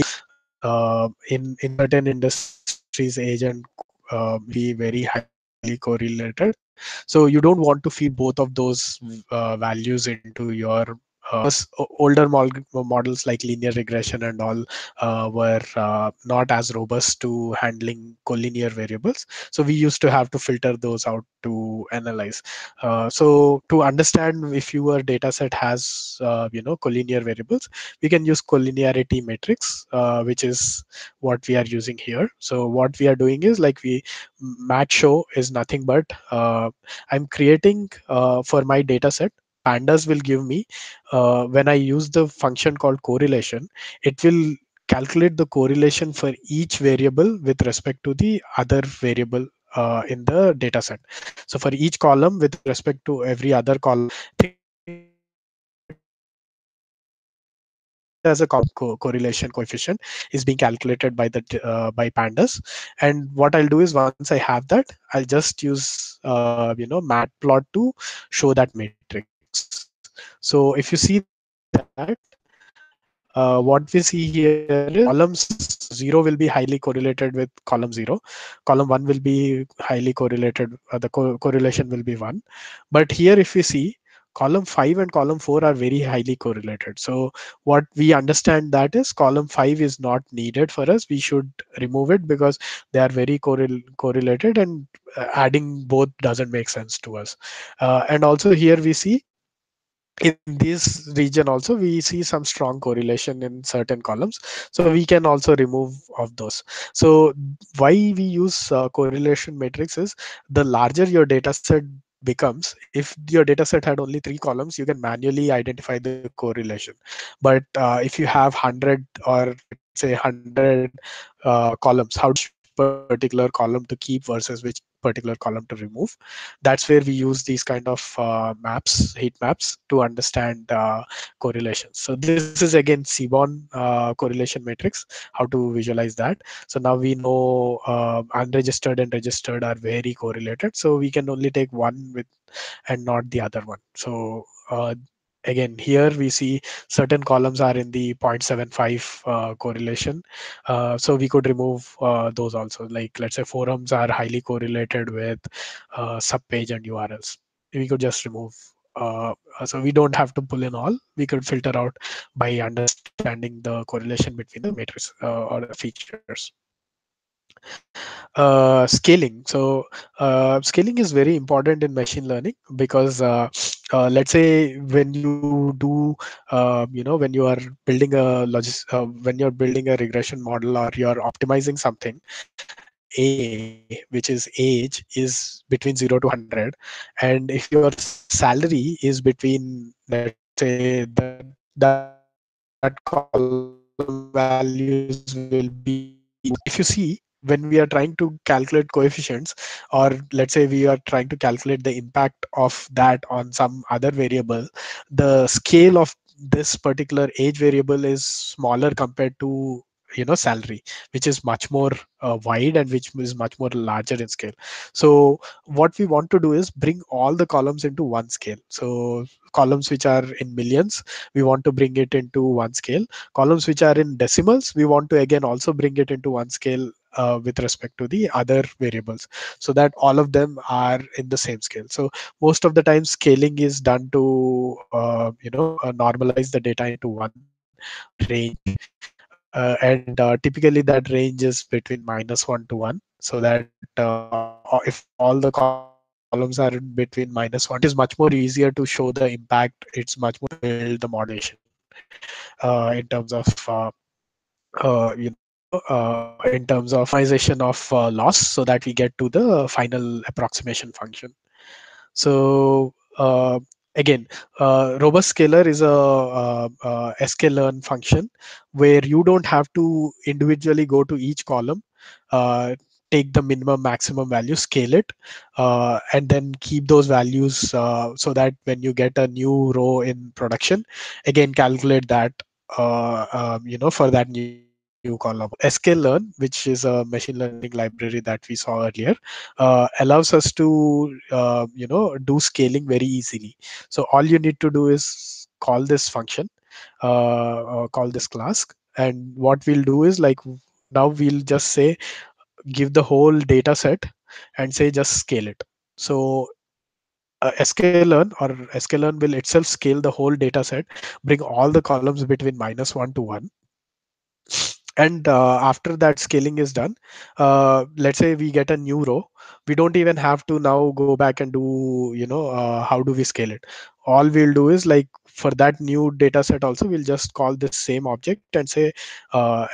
in certain industries, age and be very highly correlated. So you don't want to feed both of those values into your older models like linear regression and all were not as robust to handling collinear variables. So we used to have to filter those out to analyze. So to understand if your data set has collinear variables, we can use collinearity matrix, which is what we are using here. So what we are doing is like mat show is nothing but I'm creating for my data set. Pandas will give me when I use the function called correlation, it will calculate the correlation for each variable with respect to the other variable in the data set. So for each column with respect to every other column, think of it as a correlation coefficient is being calculated by the by pandas. And what I'll do is once I have that, I'll just use matplot to show that matrix. So if you see that, what we see here is columns 0 will be highly correlated with column 0, column 1 will be highly correlated, the correlation will be 1. But here if we see column 0 column 5 and column 4 are very highly correlated. So what we understand that is column 5 is not needed for us. We should remove it because they are very correlated, and adding both doesn't make sense to us. And also here we see in this region also we see some strong correlation in certain columns, so we can also remove of those. So why we use correlation matrix is, the larger your data set becomes, if your data set had only 3 columns, you can manually identify the correlation. But if you have 100, or let's say 100 columns, how to which particular column to keep versus which particular column to remove, that's where we use these kind of maps, heat maps, to understand correlations. So this is again Seaborn correlation matrix, how to visualize that. So now we know unregistered and registered are very correlated, so we can only take one with and not the other one. So again here we see certain columns are in the 0.75 correlation, so we could remove those also. Like let's say forums are highly correlated with subpage and URLs, we could just remove. So we don't have to pull in all, we could filter out by understanding the correlation between the matrix or the features. Scaling. So scaling is very important in machine learning, because let's say when you do when you are building a when you're building a regression model, or you're optimizing something, A, which is age, is between 0 to 100, and if your salary is between, let's say, that column values will be 1 to 2. If you see, when we are trying to calculate coefficients, or let's say we are trying to calculate the impact of that on some other variable, the scale of this particular age variable is smaller compared to salary, which is much more wide, and which is much more larger in scale. So what we want to do is bring all the columns into one scale. So columns which are in millions, we want to bring it into one scale. Columns which are in decimals, we want to again also bring it into one scale with respect to the other variables, so that all of them are in the same scale. So most of the time scaling is done to normalize the data into one range, and typically that range is between -1 to 1, so that if all the columns are in between -1 to 1, it is much more easier to show the impact, it's much more easier to build the modulation in terms of in terms of optimization of loss, so that we get to the final approximation function. So again, robust scaler is a sklearn function, where you don't have to individually go to each column, uh, take the minimum maximum value, scale it, and then keep those values, so that when you get a new row in production, again calculate that for that new column. Sklearn, which is a machine learning library that we saw earlier, allows us to do scaling very easily. So all you need to do is call this function, call this class, and what we'll do is, like, now we'll just say, give the whole data set and say just scale it. So sklearn or sklearn will itself scale the whole data set, bring all the columns between -1 to 1, and after that scaling is done, let's say we get a new row, we don't even have to now go back and do, how do we scale it. All we'll do is, like, for that new data set also, we'll just call this same object and say uh,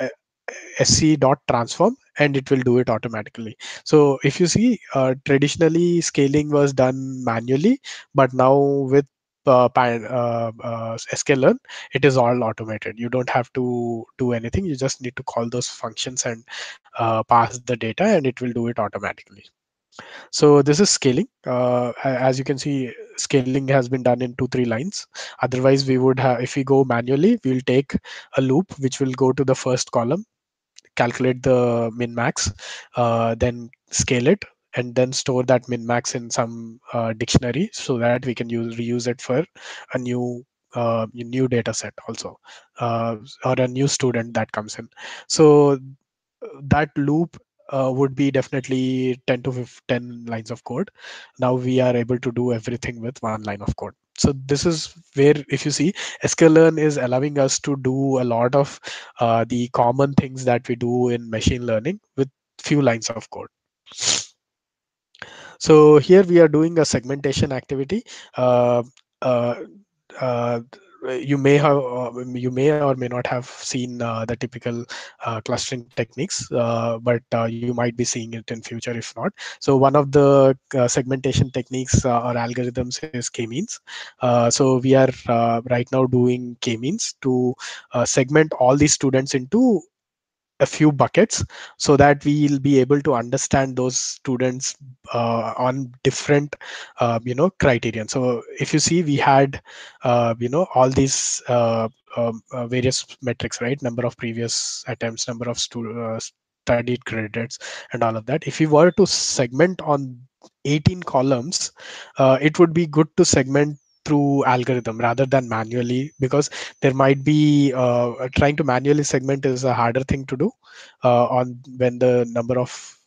sc dot transform, and it will do it automatically. So if you see, traditionally scaling was done manually, but now with sklearn, it is all automated. You don't have to do anything, you just need to call those functions and pass the data, and it will do it automatically. So this is scaling. As you can see, scaling has been done in 2-3 lines. Otherwise we would have, if we go manually, we'll take a loop which will go to the first column, calculate the min max, then scale it, and then store that min max in some dictionary, so that we can reuse it for a new data set also, or a new student that comes in. So that loop would be definitely 10 to 10 lines of code. Now we are able to do everything with 1 line of code. So this is where, if you see, sklearn is allowing us to do a lot of the common things that we do in machine learning with few lines of code. So here we are doing a segmentation activity. Uh, uh, uh, you may or may not have seen the typical clustering techniques, but you might be seeing it in future if not. So one of the segmentation techniques or algorithms is k-means. So we are right now doing k-means to segment all these students into a few buckets, so that we'll be able to understand those students on different criterion. So if you see, we had all these various metrics, right? Number of previous attempts, number of studied credits, and all of that. If we were to segment on 18 columns, it would be good to segment through algorithm rather than manually, because there might be trying to manually segment is a harder thing to do on when the number of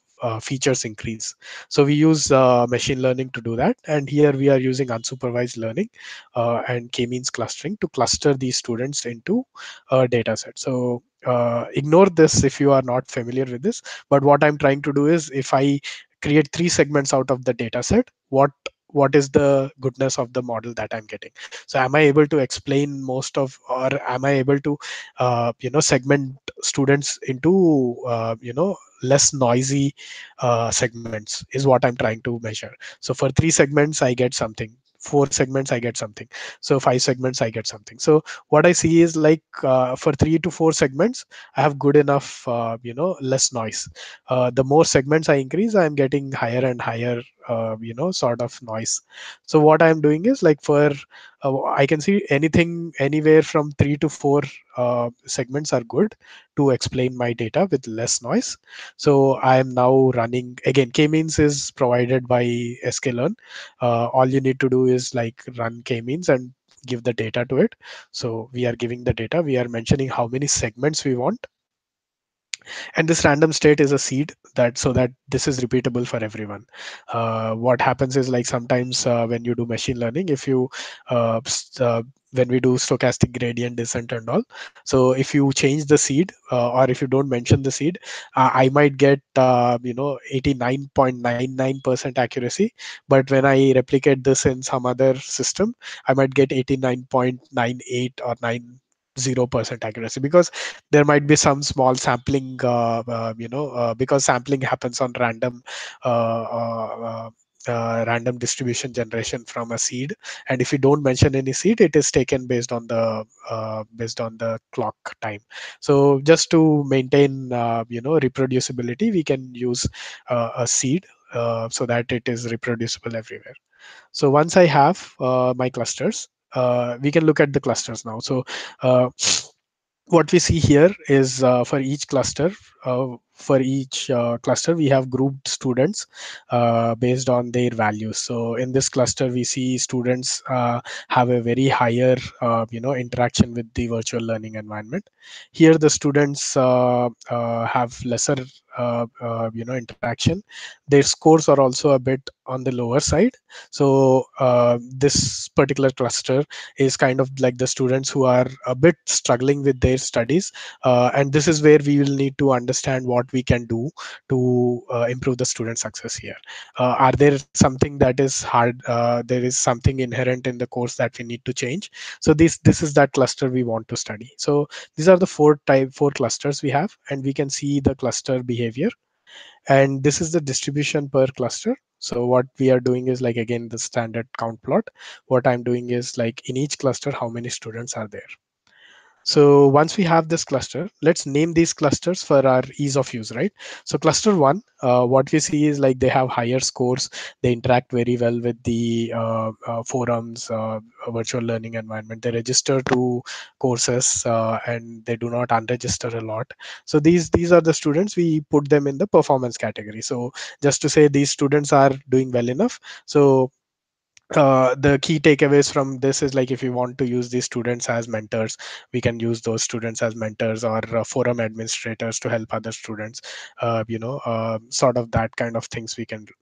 features increase. So we use machine learning to do that, and here we are using unsupervised learning and k-means clustering to cluster these students into a data set. So ignore this if you are not familiar with this, but what I'm trying to do is, if I create 3 segments out of the data set, what is the goodness of the model that I'm getting? So am I able to explain most of, or am I able to segment students into less noisy segments, is what I'm trying to measure. So for 3 segments I get something, 4 segments I get something, so 5 segments I get something. So what I see is like for 3 to 4 segments I have good enough less noise. The more segments I increase, I'm getting higher and higher sort of noise. So what I'm doing is, like, for I can see anything anywhere from 3 to 4 segments are good to explain my data with less noise. So I am now running again. K-means is provided by sklearn. All you need to do is like run k-means and give the data to it. So we are giving the data. We are mentioning how many segments we want, and this random state is a seed, that so that this is repeatable for everyone. What happens is, like, sometimes when you do machine learning, if you when we do stochastic gradient descent and all, so if you change the seed, or if you don't mention the seed, I might get 89.99% accuracy, but when I replicate this in some other system, I might get 89.98 or 90% accuracy, because there might be some small sampling, because sampling happens on random distribution generation from a seed, and if you don't mention any seed, it is taken based on the clock time. So just to maintain reproducibility, we can use a seed, so that it is reproducible everywhere. So once I have my clusters, we can look at the clusters now. So uh, what we see here is, for each cluster we have grouped students based on their values. So in this cluster we see students have a very higher interaction with the virtual learning environment. Here the students have lesser interaction. Their scores are also a bit on the lower side. So this particular cluster is kind of like the students who are a bit struggling with their studies, and this is where we will need to understand what we can do to improve the student success here. Are there something that is hard, there is something inherent in the course that we need to change? So this is that cluster we want to study. So these are the four clusters we have, and we can see the cluster behavior, and this is the distribution per cluster. So what we are doing is, like, again, the standard count plot. What I'm doing is, like, in each cluster how many students are there. So once we have this cluster, let's name these clusters for our ease of use, right? So cluster one, what we see is, like, they have higher scores. They interact very well with the forums, virtual learning environment. They register to courses, and they do not unregister a lot. So these are the students, we put them in the performance category. So just to say these students are doing well enough. So the key takeaways from this is, like, if you want to use these students as mentors, we can use those students as mentors, or forum administrators to help other students, sort of that kind of things we can do.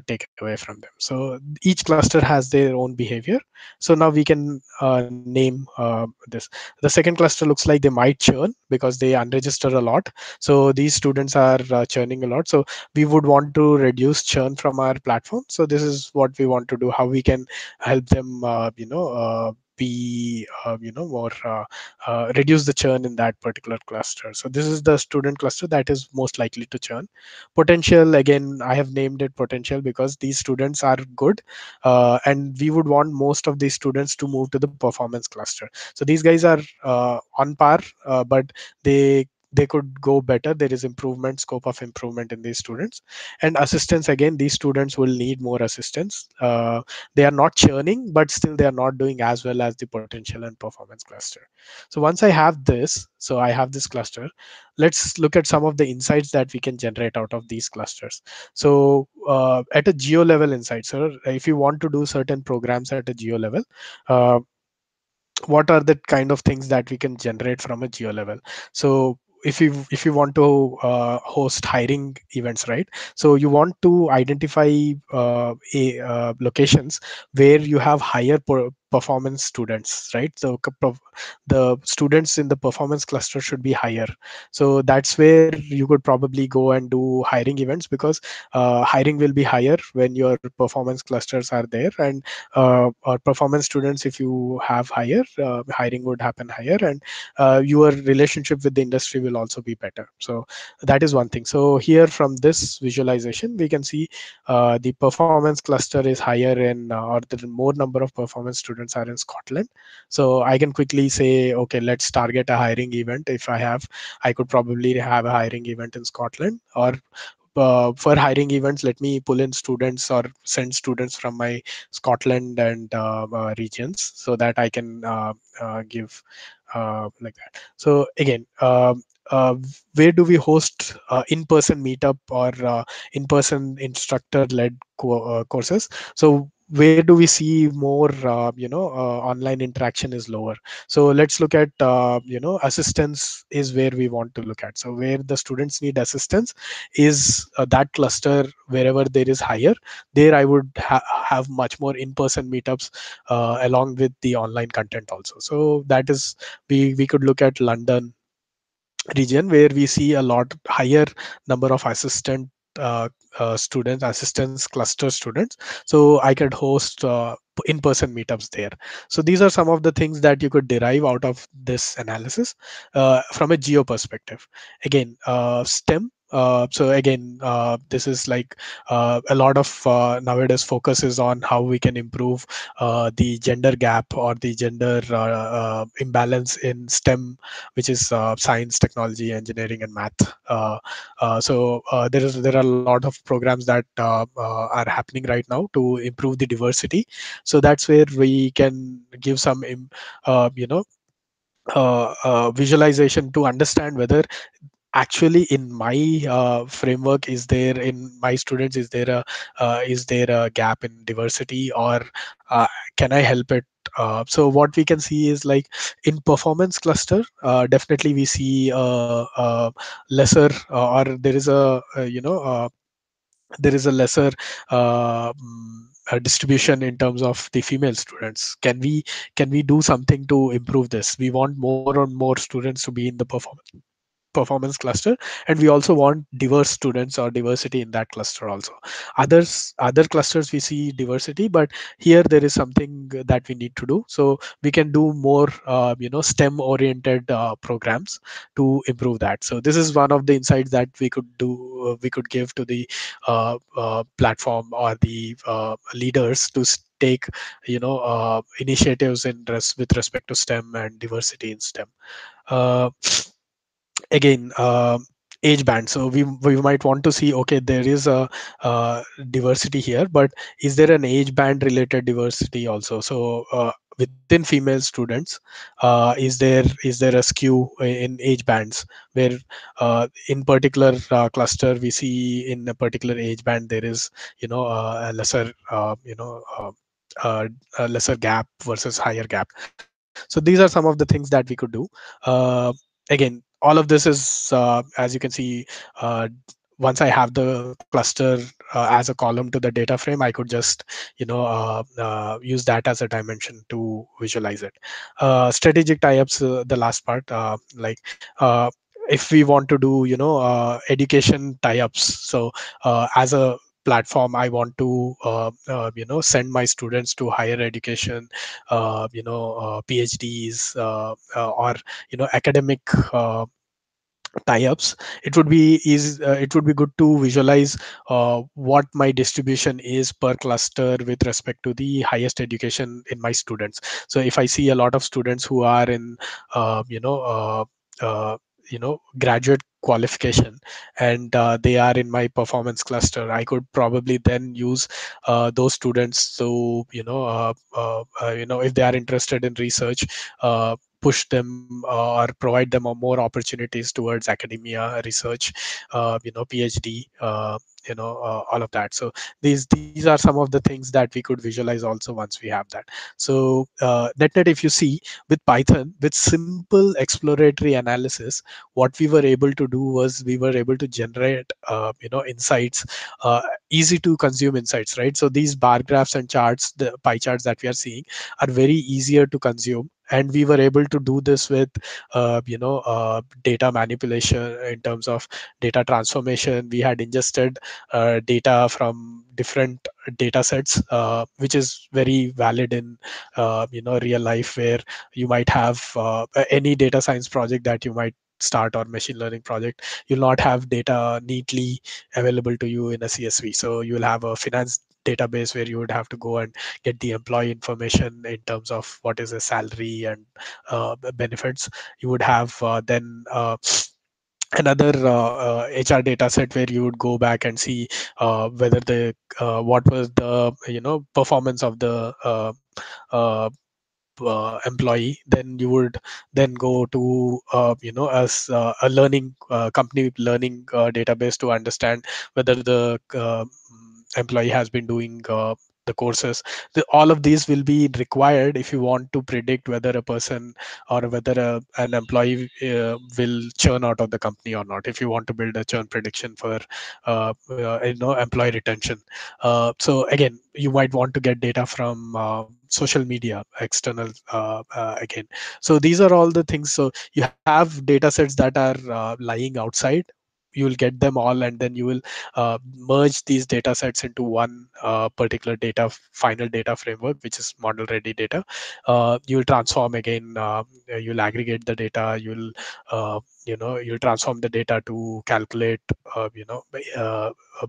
take away from them. So each cluster has their own behavior. So now we can name this. The second cluster looks like they might churn because they unregister a lot. So these students are churning a lot. So we would want to reduce churn from our platform. So this is what we want to do, how we can help them be more reduce the churn in that particular cluster. So this is the student cluster that is most likely to churn. Potential, again, I have named it potential because these students are good, and we would want most of these students to move to the performance cluster. So these guys are on par, but they could go better. There is improvement, scope of improvement in these students. And assistance, again, these students will need more assistance. They are not churning, but still they are not doing as well as the potential and performance cluster. So once I have this, so I have this cluster, let's look at some of the insights that we can generate out of these clusters. So at a geo level insight, sir, if you want to do certain programs at a geo level, uh, what are the kind of things that we can generate from a geo level? So if you want to host hiring events, right? So you want to identify locations where you have higher performance students, right? So the students in the performance cluster should be higher. So that's where you could probably go and do hiring events, because hiring will be higher when your performance clusters are there. And or performance students, if you have higher, hiring would happen higher, and your relationship with the industry will also be better. So that is one thing. So here from this visualization we can see the performance cluster is higher in or the more number of performance students are in Scotland. So I can quickly say, okay, let's target a hiring event. If I could probably have a hiring event in Scotland. Or for hiring events, let me pull in students or send students from my Scotland and regions, so that I can give like that. So again, uh, where do we host in-person meetup or in-person instructor-led courses? So where do we see more online interaction is lower? So let's look at assistance is where we want to look at. So where the students need assistance is that cluster. Wherever there is higher, there I would have much more in-person meetups along with the online content also. So that is, we could look at London region, where we see a lot higher number of assistant students, assistance cluster students. So I could host in-person meetups there. So these are some of the things that you could derive out of this analysis from a geo perspective. Again, STEM. So again, this is like a lot of nowadays focus is on how we can improve the gender gap or the gender imbalance in STEM, which is science, technology, engineering, and math. There are a lot of programs that are happening right now to improve the diversity. So that's where we can give some visualization to understand whether actually in my framework, is there, in my students, is there a gap in diversity, or can I help it? So what we can see is, like, in performance cluster, definitely we see lesser or there is a lesser distribution in terms of the female students. Can we do something to improve this? We want more and more students to be in the performance cluster, and we also want diverse students or diversity in that cluster also. Other clusters we see diversity, but here there is something that we need to do. So we can do more STEM oriented programs to improve that. So this is one of the insights that we could give to the platform or the leaders to take initiatives with respect to STEM and diversity in STEM. uh, Again, age band. So we might want to see, okay, there is a diversity here, but is there an age band related diversity also? So within female students, is there a skew in age bands, where in particular cluster we see in a particular age band there is a lesser a lesser gap versus higher gap. So these are some of the things that we could do. uh, Again, all of this is as you can see, once I have the cluster as a column to the data frame, I could just use that as a dimension to visualize it. Strategic tie-ups, the last part, if we want to do education tie-ups, so as a platform, I want to send my students to higher education, PhDs, or academic tie-ups. It would be easy, it would be good to visualize what my distribution is per cluster with respect to the highest education in my students. So if I see a lot of students who are in uh, you know uh, uh, graduate qualification, and they are in my performance cluster, I could probably then use those students. So if they are interested in research, push them or provide them more opportunities towards academia, research, PhD, all of that. So these are some of the things that we could visualize also once we have that. So net, if you see, with Python, with simple exploratory analysis, what we were able to do was we were able to generate insights, uh, easy to consume insights, right? So these bar graphs and charts, the pie charts that we are seeing, are very easier to consume, and we were able to do this with data manipulation. In terms of data transformation, we had ingested data from different data sets, which is very valid in real life, where you might have any data science project that you might start, or machine learning project. You'll not have data neatly available to you in a CSV. So you will have a finance database where you would have to go and get the employee information in terms of what is a salary and benefits. You would have then another HR data set where you would go back and see whether the what was the performance of the uh, employee. Then you would then go to as a learning company learning database to understand whether the employee has been doing the courses. All of these will be required if you want to predict whether a person or whether an employee will churn out of the company or not, if you want to build a churn prediction for employee retention. So again, you might want to get data from social media, external, again. So these are all the things. So you have data sets that are lying outside. You will get them all, and then you will merge these data sets into one particular final data framework, which is model ready data. You will transform again, you'll aggregate the data, you'll transform the data to calculate uh,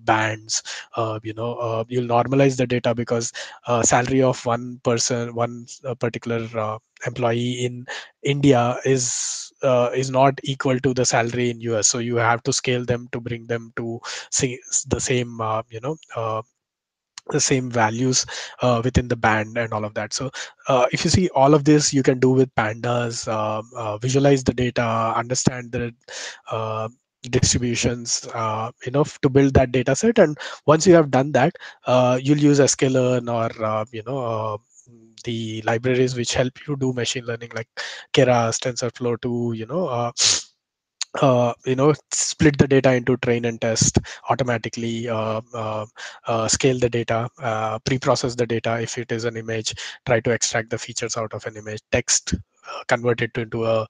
bands. You'll normalize the data, because salary of one person, one particular employee in India is not equal to the salary in US. So you have to scale them to bring them to see the same the same values within the band and all of that. So if you see, all of this you can do with pandas, visualize the data, understand the uh, distributions enough to build that data set. And once you have done that, you'll use sklearn or the libraries which help you do machine learning, like keras, tensorflow, to split the data into train and test automatically, scale the data, pre-process the data. If it is an image, try to extract the features out of an image. Text, convert it into a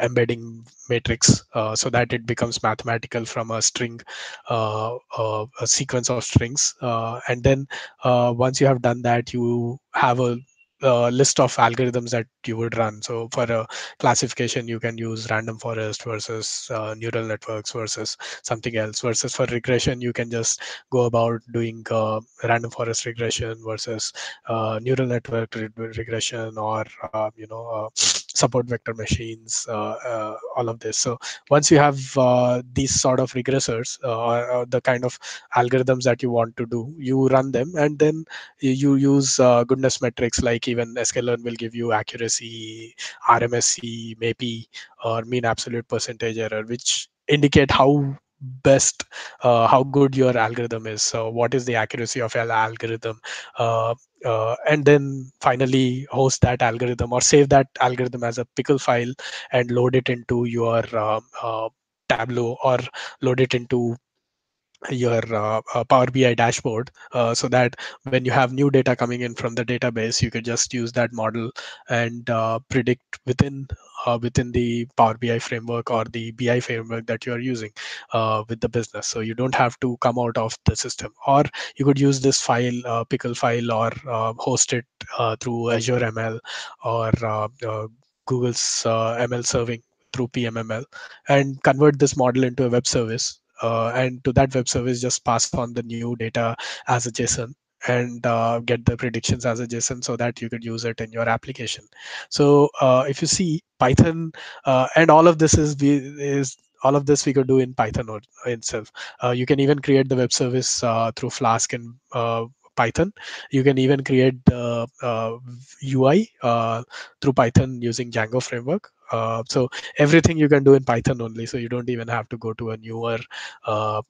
embedding matrix, so that it becomes mathematical from a string, a sequence of strings. And then once you have done that, you have a list of algorithms that you would run. So for a classification, you can use random forest versus neural networks versus something else. Versus for regression, you can just go about doing random forest regression versus neural network regression, or support vector machines, all of this. So once you have these sort of regressors, or the kind of algorithms that you want to do, you run them, and then you use goodness metrics, like even sklearn will give you accuracy, RMSE, MAPI, or mean absolute percentage error, which indicate how good your algorithm is. So what is the accuracy of your algorithm? Uh, and then finally host that algorithm, or save that algorithm as a pickle file, and load it into your Tableau or load it into your Power BI dashboard, so that when you have new data coming in from the database, you could just use that model and predict within the Power BI framework or the BI framework that you are using with the business. So you don't have to come out of the system, or you could use this file, pickle file, or host it through Azure ML or Google's ML serving through PMML, and convert this model into a web service, and to that web service just pass on the new data as a JSON, and get the predictions as a JSON, so that you could use it in your application. So if you see Python, and all of this is all of this we could do in Python or itself. You can even create the web service through Flask and Python. You can even create the UI through Python using Django framework. So everything you can do in Python only. So you don't even have to go to a newer uh,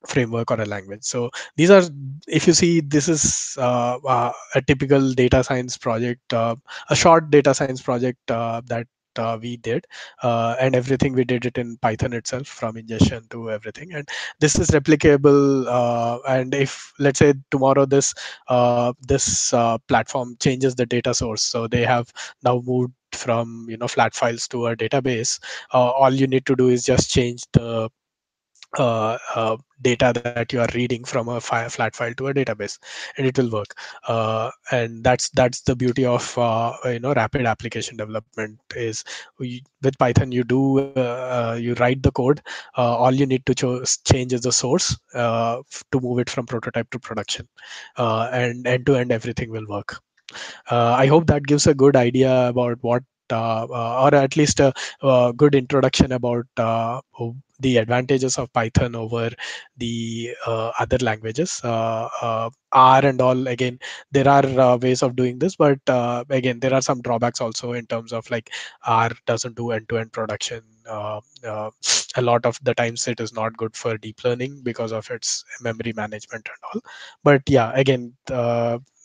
framework or a language. So these are, if you see, this is a typical data science project, a short data science project that we did, and everything we did it in Python itself, from ingestion to everything. And this is replicable, and if, let's say, tomorrow this platform changes the data source, so they have now moved from, flat files to a database, all you need to do is just change the data that you are reading from a flat file to a database, and it will work. And that's the beauty of rapid application development is, with Python you write the code. All you need to change is the source to move it from prototype to production, and end to end everything will work. I hope that gives a good idea about what, or at least a good introduction about the advantages of Python over the other languages. R and all, again, there are ways of doing this, but again, there are some drawbacks also, in terms of, like, R doesn't do end-to-end production. A lot of the times it is not good for deep learning because of its memory management and all. But yeah, again,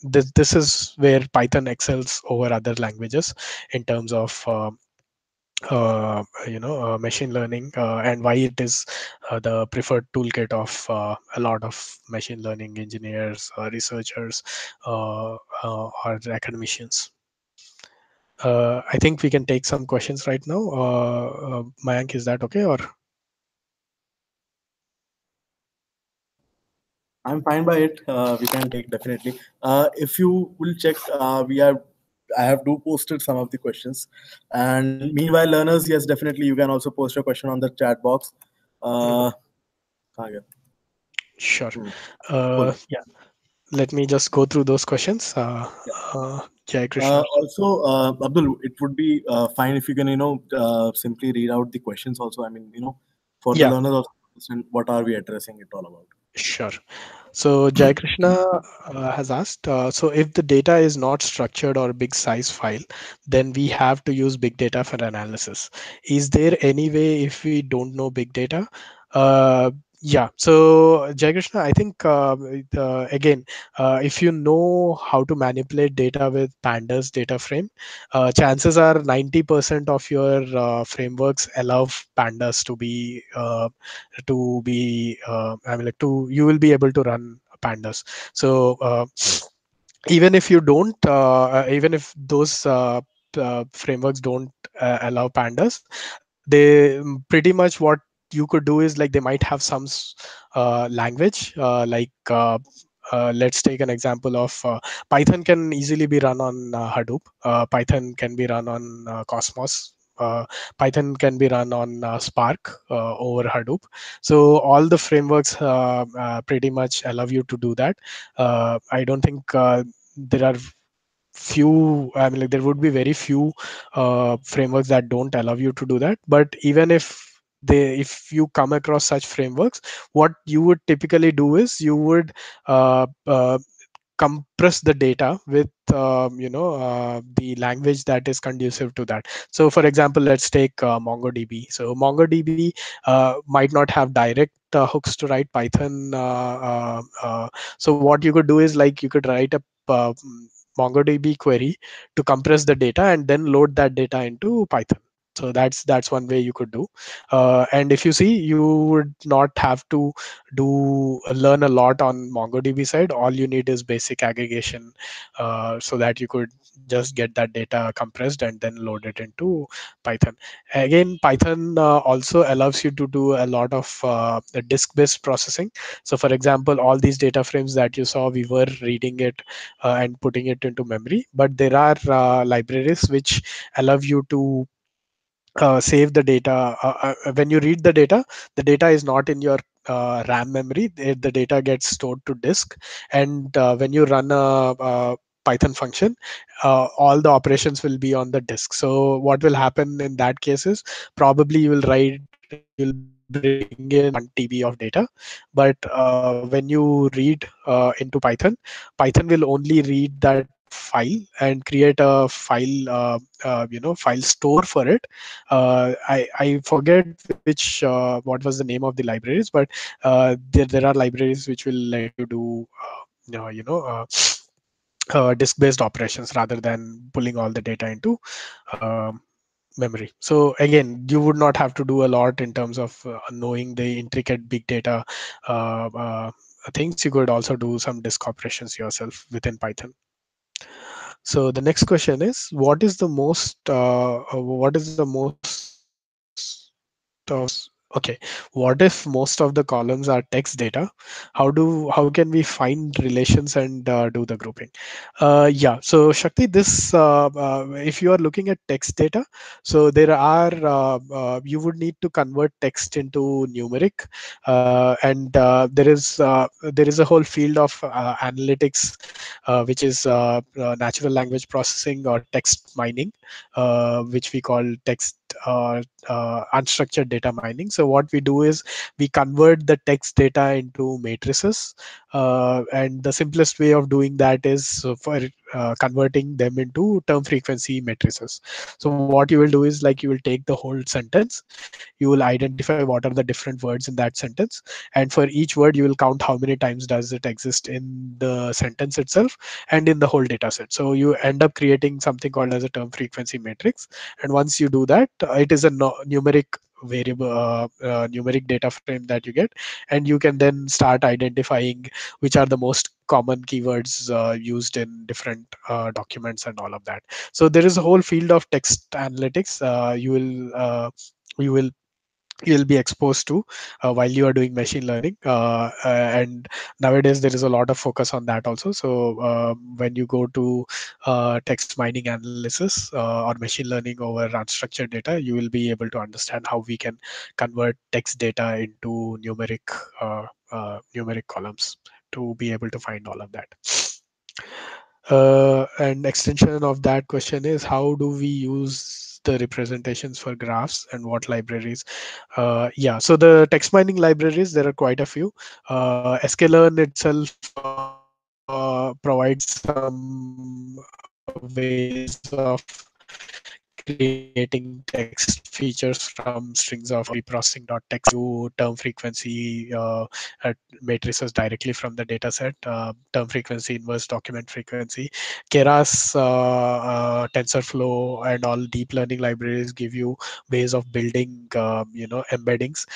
this is where Python excels over other languages in terms of machine learning, and why it is the preferred toolkit of a lot of machine learning engineers, researchers, or academicians. I think we can take some questions right now. Mayank, is that okay? Or I'm fine by it. We can take definitely. If you will check, I have do posted some of the questions, and meanwhile, learners, yes, definitely you can also post your question on the chat box. Uh, yeah. sure. Cool. Yeah. Let me just go through those questions. Yeah. Jai Krishna. Also, Abdul, it would be fine if you can, simply read out the questions. Also, I mean, for the Yeah, learners also understand what are we addressing it all about. sure. So Jai Krishna has asked, so if the data is not structured or big size file, then we have to use big data for analysis. Is there any way if we don't know big data? Uh, yeah. So Jai Krishna, I think again, if you know how to manipulate data with Pandas data frame, chances are 90% of your frameworks allow Pandas I mean, like, to you will be able to run Pandas. So even if you don't, even if those frameworks don't allow Pandas, they pretty much, what you could do is, like, they might have some language, let's take an example of Python can easily be run on Hadoop. Python can be run on Cosmos. Python can be run on Spark over Hadoop. So all the frameworks pretty much allow you to do that. I don't think there are few, I mean, like, there would be very few frameworks that don't allow you to do that. But even if you come across such frameworks, what you would typically do is you would compress the data with the language that is conducive to that. So for example, let's take MongoDB. So MongoDB might not have direct hooks to write Python. So what you could do is, like, you could write a MongoDB query to compress the data and then load that data into Python. So that's one way you could do. And if you see, you would not have to do learn a lot on MongoDB side. All you need is basic aggregation, so that you could just get that data compressed and then load it into Python. Again, Python also allows you to do a lot of disk-based processing. So for example, all these data frames that you saw, we were reading it and putting it into memory, but there are libraries which allow you to save the data. When you read the data is not in your RAM memory. The data gets stored to disk, and when you run a Python function, all the operations will be on the disk. So what will happen in that case is, probably you'll bring in 1 TB of data, but when you read into Python will only read that file and create a file, file store for it. I forget which what was the name of the libraries, but there are libraries which will let you do disk-based operations rather than pulling all the data into um, memory. So again, you would not have to do a lot in terms of knowing the intricate big data things. You could also do some disk operations yourself within Python. So the next question is, what is the most okay, what if most of the columns are text data? How can we find relations and do the grouping? Yeah, so Shakti, this if you are looking at text data, so there are you would need to convert text into numeric, and there is a whole field of analytics, which is natural language processing or text mining, which we call text unstructured data mining. So what we do is we convert the text data into matrices, and the simplest way of doing that is for converting them into term frequency matrices. So what you will do is, like, you will take the whole sentence, you will identify what are the different words in that sentence, and for each word you will count how many times does it exist in the sentence itself and in the whole data set. So you end up creating something called as a term frequency matrix, and once you do that, it is a numeric variable, numeric data frame that you get, and you can then start identifying which are the most common keywords used in different documents and all of that. So there is a whole field of text analytics you will you'll be exposed to while you are doing machine learning, and nowadays there is a lot of focus on that also. So when you go to text mining analysis or machine learning over unstructured data, you will be able to understand how we can convert text data into numeric columns to be able to find all of that. An extension of that question is, how do we use the representations for graphs and what libraries? Yeah, so the text mining libraries, there are quite a few. sklearn itself provides some ways of creating text features from strings of preprocessing.txt to term frequency matrices directly from the data set, term frequency, inverse document frequency. Keras, TensorFlow, and all deep learning libraries give you ways of building, embeddings.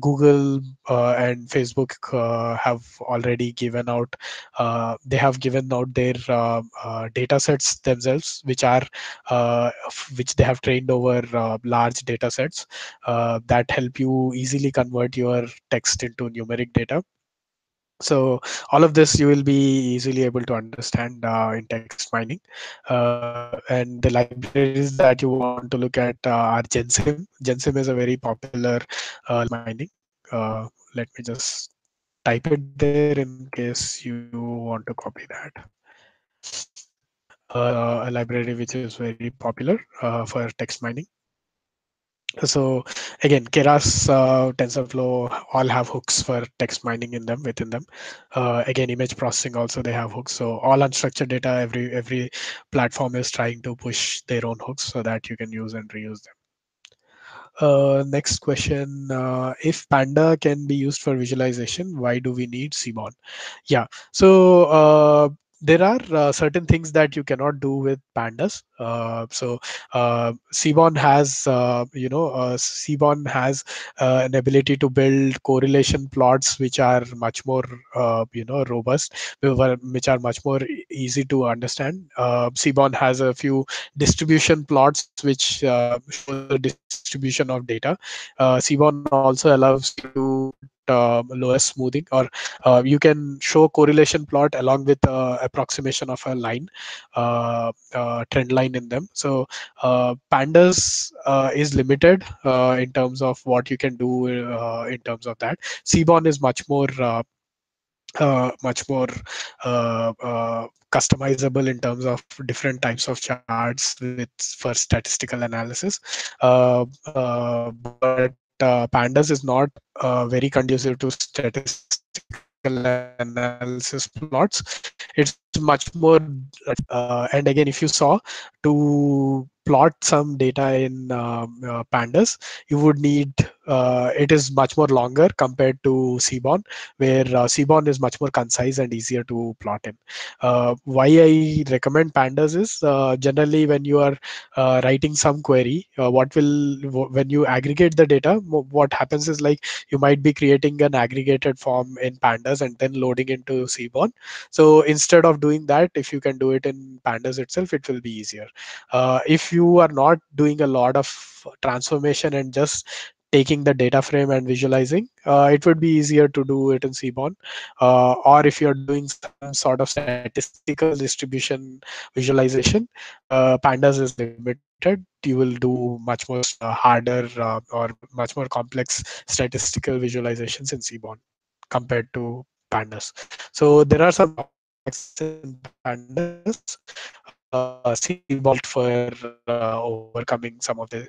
Google and Facebook have already given out, they have given out their data sets themselves, which they have trained over large data sets that help you easily convert your text into numeric data. So all of this you will be easily able to understand in text mining. And the libraries that you want to look at are Gensim. Gensim is a very popular library for text mining. Let me just type it there in case you want to copy that. Gensim is a library which is very popular for text mining. So again, Keras, TensorFlow all have hooks for text mining in them, within them. Again, image processing also, they have hooks. So all unstructured data, every platform is trying to push their own hooks so that you can use and reuse them. Next question: if Panda can be used for visualization, why do we need Seaborn? Yeah, so there are certain things that you cannot do with pandas. Seaborn has Seaborn has an ability to build correlation plots which are much more robust, which are much more easy to understand. Seaborn has a few distribution plots which shows the distribution of data. Seaborn also allows you to put lowest smoothing, or you can show correlation plot along with approximation of a line, trend line in them. So pandas is limited in terms of what you can do in terms of that. Seaborn is much more customizable in terms of different types of charts with for statistical analysis. But pandas is not very conducive to statistical analysis plots. It's much more and again, if you saw, to plot some data in pandas, you would need it is much more longer compared to Seaborn, where Seaborn is much more concise and easier to plot in. Why I recommend pandas is generally when you are writing some query, when you aggregate the data, what happens is like you might be creating an aggregated form in pandas and then loading into Seaborn. So instead of doing that, if you can do it in pandas itself, it will be easier. If you are not doing a lot of transformation and just taking the data frame and visualizing, it would be easier to do it in Seaborn. Or if you're doing some sort of statistical distribution visualization, pandas is limited. You will do much more harder or much more complex statistical visualizations in Seaborn compared to pandas. So there are some drawbacks in pandas. Seaborn is built for overcoming some of the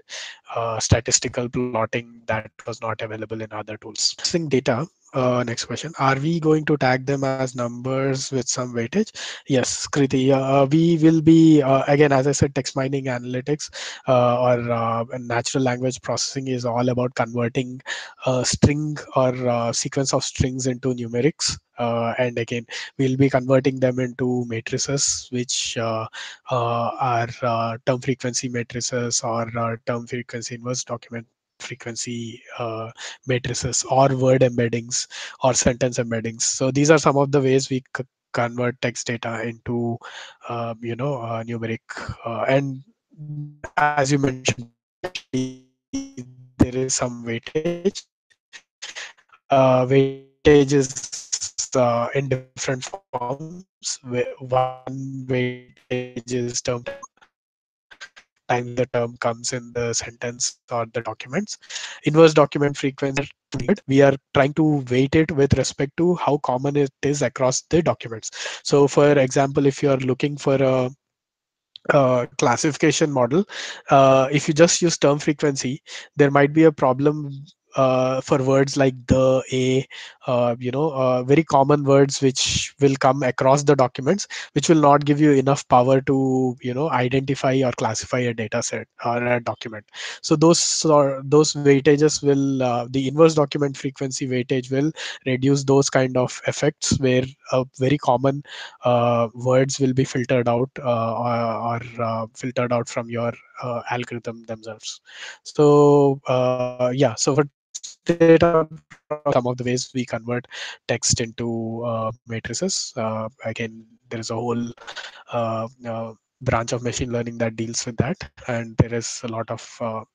statistical plotting that was not available in other tools. Processing data. Next question: are we going to tag them as numbers with some weightage? Yes, Kriti. We will be again, as I said, text mining analytics or natural language processing is all about converting a string or sequence of strings into numerics. And again, we'll be converting them into matrices, which are term frequency matrices or term frequency inverse document frequency matrices, or word embeddings or sentence embeddings. So these are some of the ways we convert text data into numeric, and as you mentioned, definitely there is some weightage. Weightage is in different forms. One weightage is term time, times the term comes in the sentence or the documents. Inverse document frequency is something that we are trying to weight it with respect to how common it is across the documents. So for example, if you are looking for a classification model, if you just use term frequency, there might be a problem for words like the, a, very common words which will come across the documents, which will not give you enough power to identify or classify a data set or a document. So those weightages will the inverse document frequency weightage will reduce those kind of effects where very common words will be filtered out or filtered out from your algorithm themselves. So yeah, so for text data processing, these are some of the ways we convert text into matrices. Again, there is a whole branch of machine learning that deals with that, and there is a lot of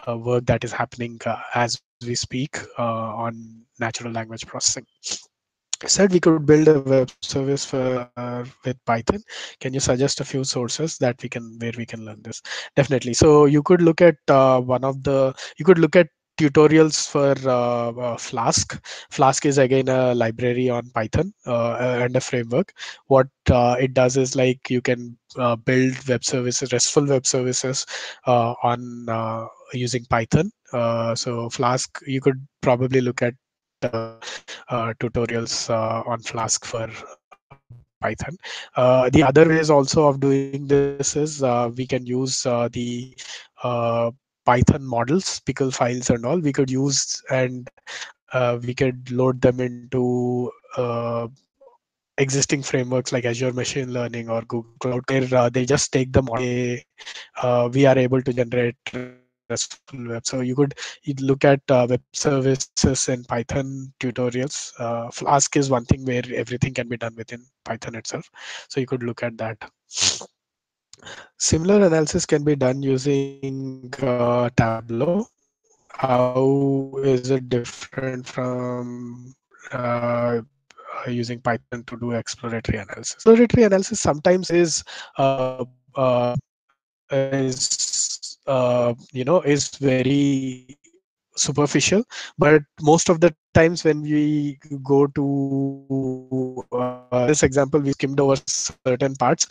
work that is happening as we speak on natural language processing. Said we could build a web service with Python. Can you suggest a few sources that where we can learn this? Definitely. So you could look at you could look at tutorials for Flask. Flask is again a library on Python and a framework. What it does is like you can build web services, RESTful web services on using Python. So Flask, you could probably look at tutorials on Flask for Python. The other ways also of doing this is we can use the Python models, pickle files and all. We could use and we could load them into existing frameworks like Azure Machine Learning or Google Cloud, where they just take the model, we are able to generate RESTful web. So you look at web services in Python tutorials. Flask is one thing where everything can be done within Python itself. So you could look at that. Similar analysis can be done using Tableau. How is it different from using Python to do exploratory analysis? Exploratory analysis sometimes is very superficial, but most of the times when we go to in this example, we skimmed over certain parts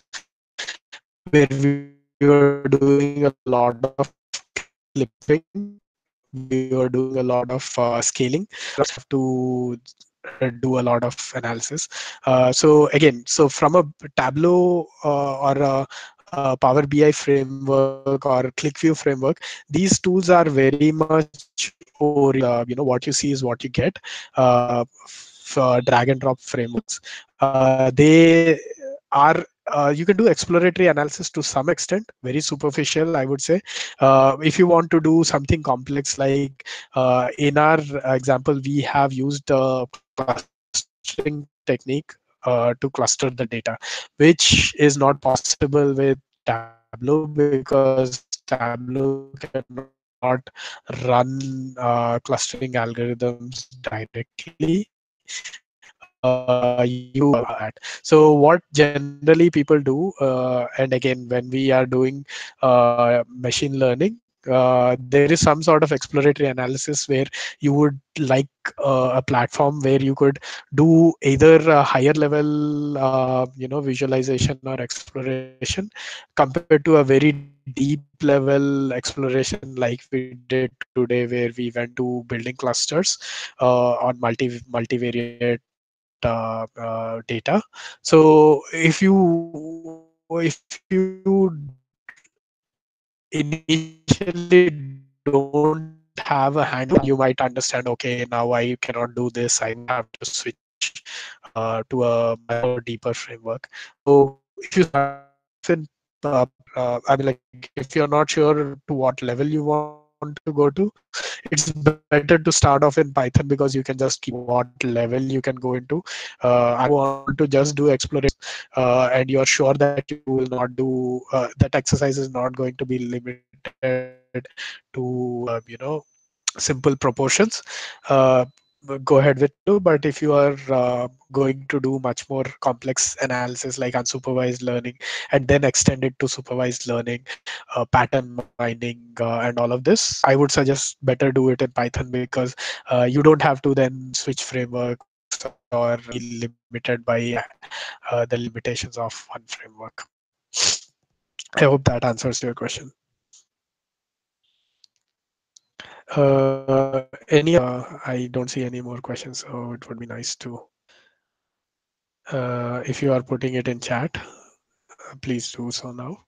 where we were doing a lot of clipping. We were doing a lot of scaling. We don't have to do a lot of analysis. So again, so from a Tableau or a Power BI framework or ClickView framework, these tools are very much oriented towards what you see is what you get. Drag and drop frameworks. They are you can do exploratory analysis to some extent, very superficial, I would say. If you want to do something complex, like in our example, we have used clustering technique to cluster the data, which is not possible with Tableau because Tableau cannot run clustering algorithms directly. You have to do that. So what generally people do, and again, when we are doing machine learning, there is some sort of exploratory analysis where you would like a platform where you could do either a higher level visualization or exploration compared to a very deep level exploration like we did today, where we went to building clusters on multivariate data. So if you initially don't have a handle on it, you might understand, okay, now I cannot do this, I would have to switch to a much more deeper framework. So if you start off in if you're not sure to what level you want to go to, it's better to start off in Python, because you can just keep what level you can go into. I would say go if you want to just do exploratory analysis, and you're sure that you will not do that exercise is not going to be limited to simple proportions. uh, go ahead with Tableau. But if you are going to do much more complex analysis like unsupervised learning and then extend it to supervised learning, pattern mining, and all of this, I would suggest better do it in Python, because you don't have to then switch frameworks or be limited by the limitations of one framework. I hope that answers your question. Any I don't see any more questions, so it would be nice to, if you are putting it in chat, please do so now.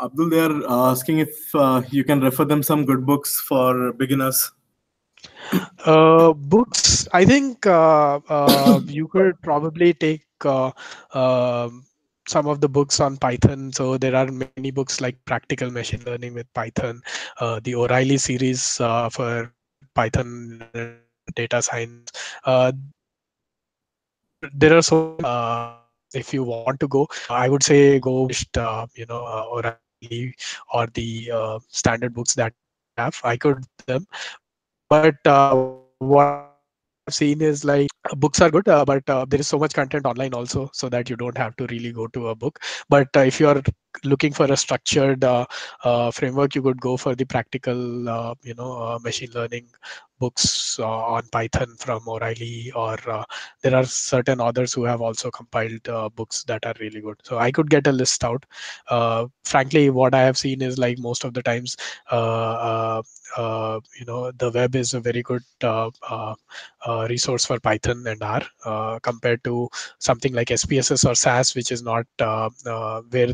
Abdul, they are asking if you can refer them some good books for beginners. Books, I think you could probably take some of the books on Python. So there are many books like Practical Machine Learning with Python, the O'Reilly series for Python data science. There are so many. If you want to go, I would say go with O'Reilly or the standard books that we have. I could them, but what I've seen is like books are good, but there is so much content online also, so that you don't have to really go to a book. But if you are looking for a structured framework, you could go for the practical machine learning books on Python from O'Reilly, or there are certain authors who have also compiled books that are really good. So I could get a list out. Frankly, what I have seen is like most of the times, the web is a very good resource for Python and R compared to something like SPSS or SAS, which is not where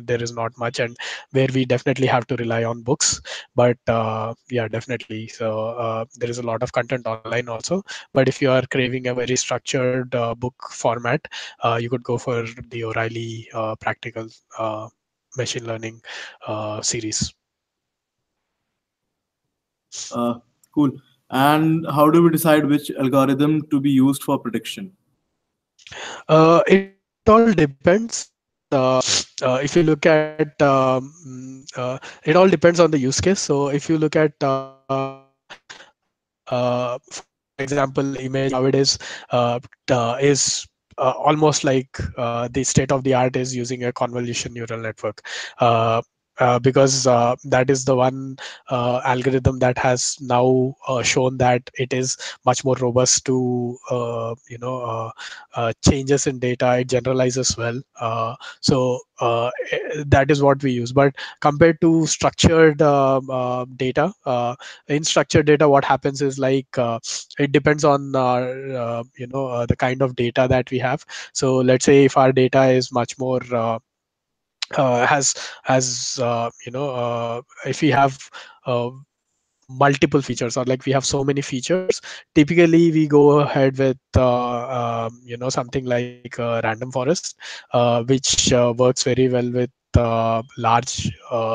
there is not much, and where we definitely have to rely on books. But yeah, definitely. So there is a lot of content online also. But if you are craving a very structured book format, you could go for the O'Reilly practical machine learning series. Cool. And how do we decide which algorithm to be used for prediction? It all depends. If you look at, it all depends on the use case. So if you look at, for example, image nowadays is almost like the state of the art is using a convolution neural network. Uh, because that is the one algorithm that has now shown that it is much more robust to changes in data. It generalizes well. That is what we use. But compared to structured data, in structured data, what happens is like it depends on the kind of data that we have. So let's say if our data is much more has if we have uh, multiple features, or like we have so many features, typically we go ahead with something like random forest, which works very well with large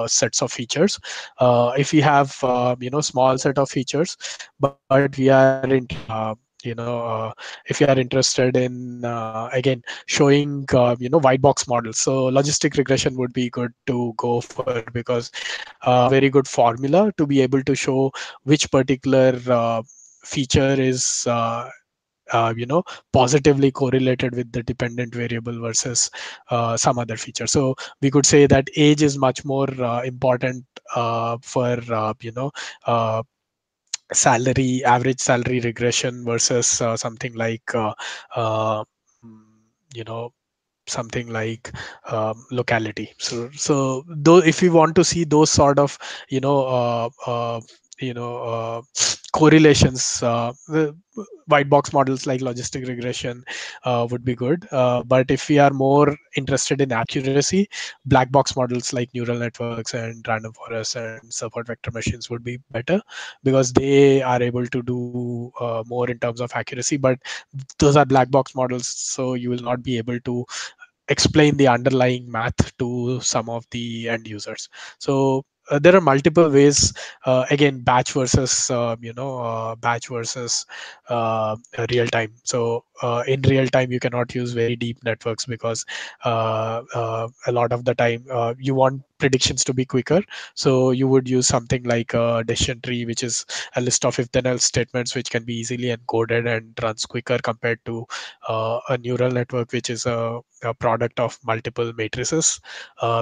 sets of features. If we have small set of features, but we are interested if you are interested in again showing white box models, so logistic regression would be good to go for, because we have a very good formula to be able to show which particular feature is positively correlated with the dependent variable versus some other feature. So we could say that age is much more important for uh, average salary regression versus something like mm, you know something like locality. So though if we want to see those sort of you know uh, uh, you know uh, correlations, the white box models like logistic regression would be good. But if we are more interested in accuracy, black box models like neural networks and random forests and support vector machines would be better, because they are able to do more in terms of accuracy. But those are black box models, so you will not be able to explain the underlying math to some of the end users. So there are multiple ways. Again, batch versus real time. So in real time, you cannot use very deep networks, because a lot of the time you want predictions to be quicker. So you would use something like a decision tree, which is a list of if then else statements which can be easily encoded and runs quicker, compared to a neural network, which is a product of multiple matrices,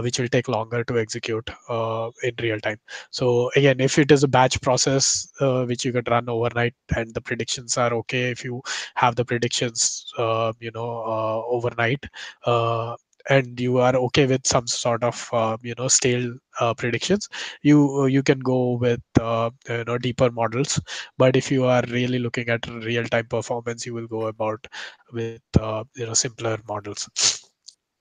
which will take longer to execute in real time. So again, if it is a batch process which you could run overnight and the predictions are okay, if you have the predictions overnight, and you are okay with some sort of stale predictions, you can go with deeper models. But if you are really looking at real time performance, you will go about with simpler models.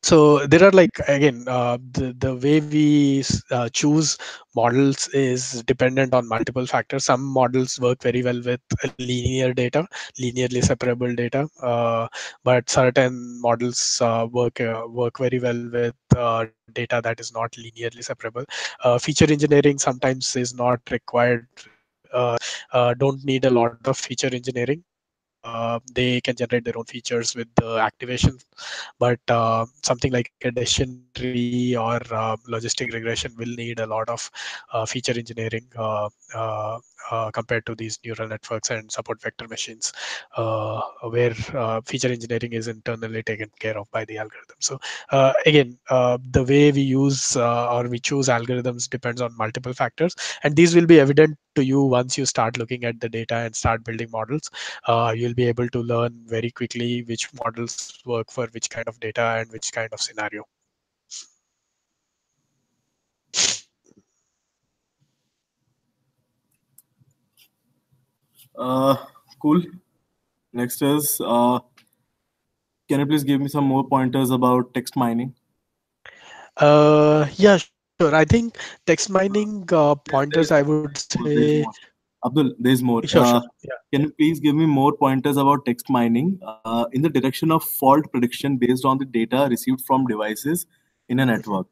So there are like, again, the way we choose models is dependent on multiple factors. Some models work very well with linear data, linearly separable data, but certain models work very well with data that is not linearly separable. Feature engineering sometimes is not required. Don't need a lot of feature engineering. they can generate their own features with the activation, but something like a decision tree or logistic regression will need a lot of feature engineering compared to these neural networks and support vector machines, where feature engineering is internally taken care of by the algorithm. So again, the way we use or we choose algorithms depends on multiple factors, and these will be evident to you once you start looking at the data and start building models. You'll be able to learn very quickly which models work for which kind of data and which kind of scenario. Uh, cool. Next is, can you please give me some more pointers about text mining? Yeah, sure. I think text mining pointers, I would say, There's more. Abdul, there's more. sure, sure. Yeah. Can you please give me more pointers about text mining in the direction of fault prediction based on the data received from devices in a network?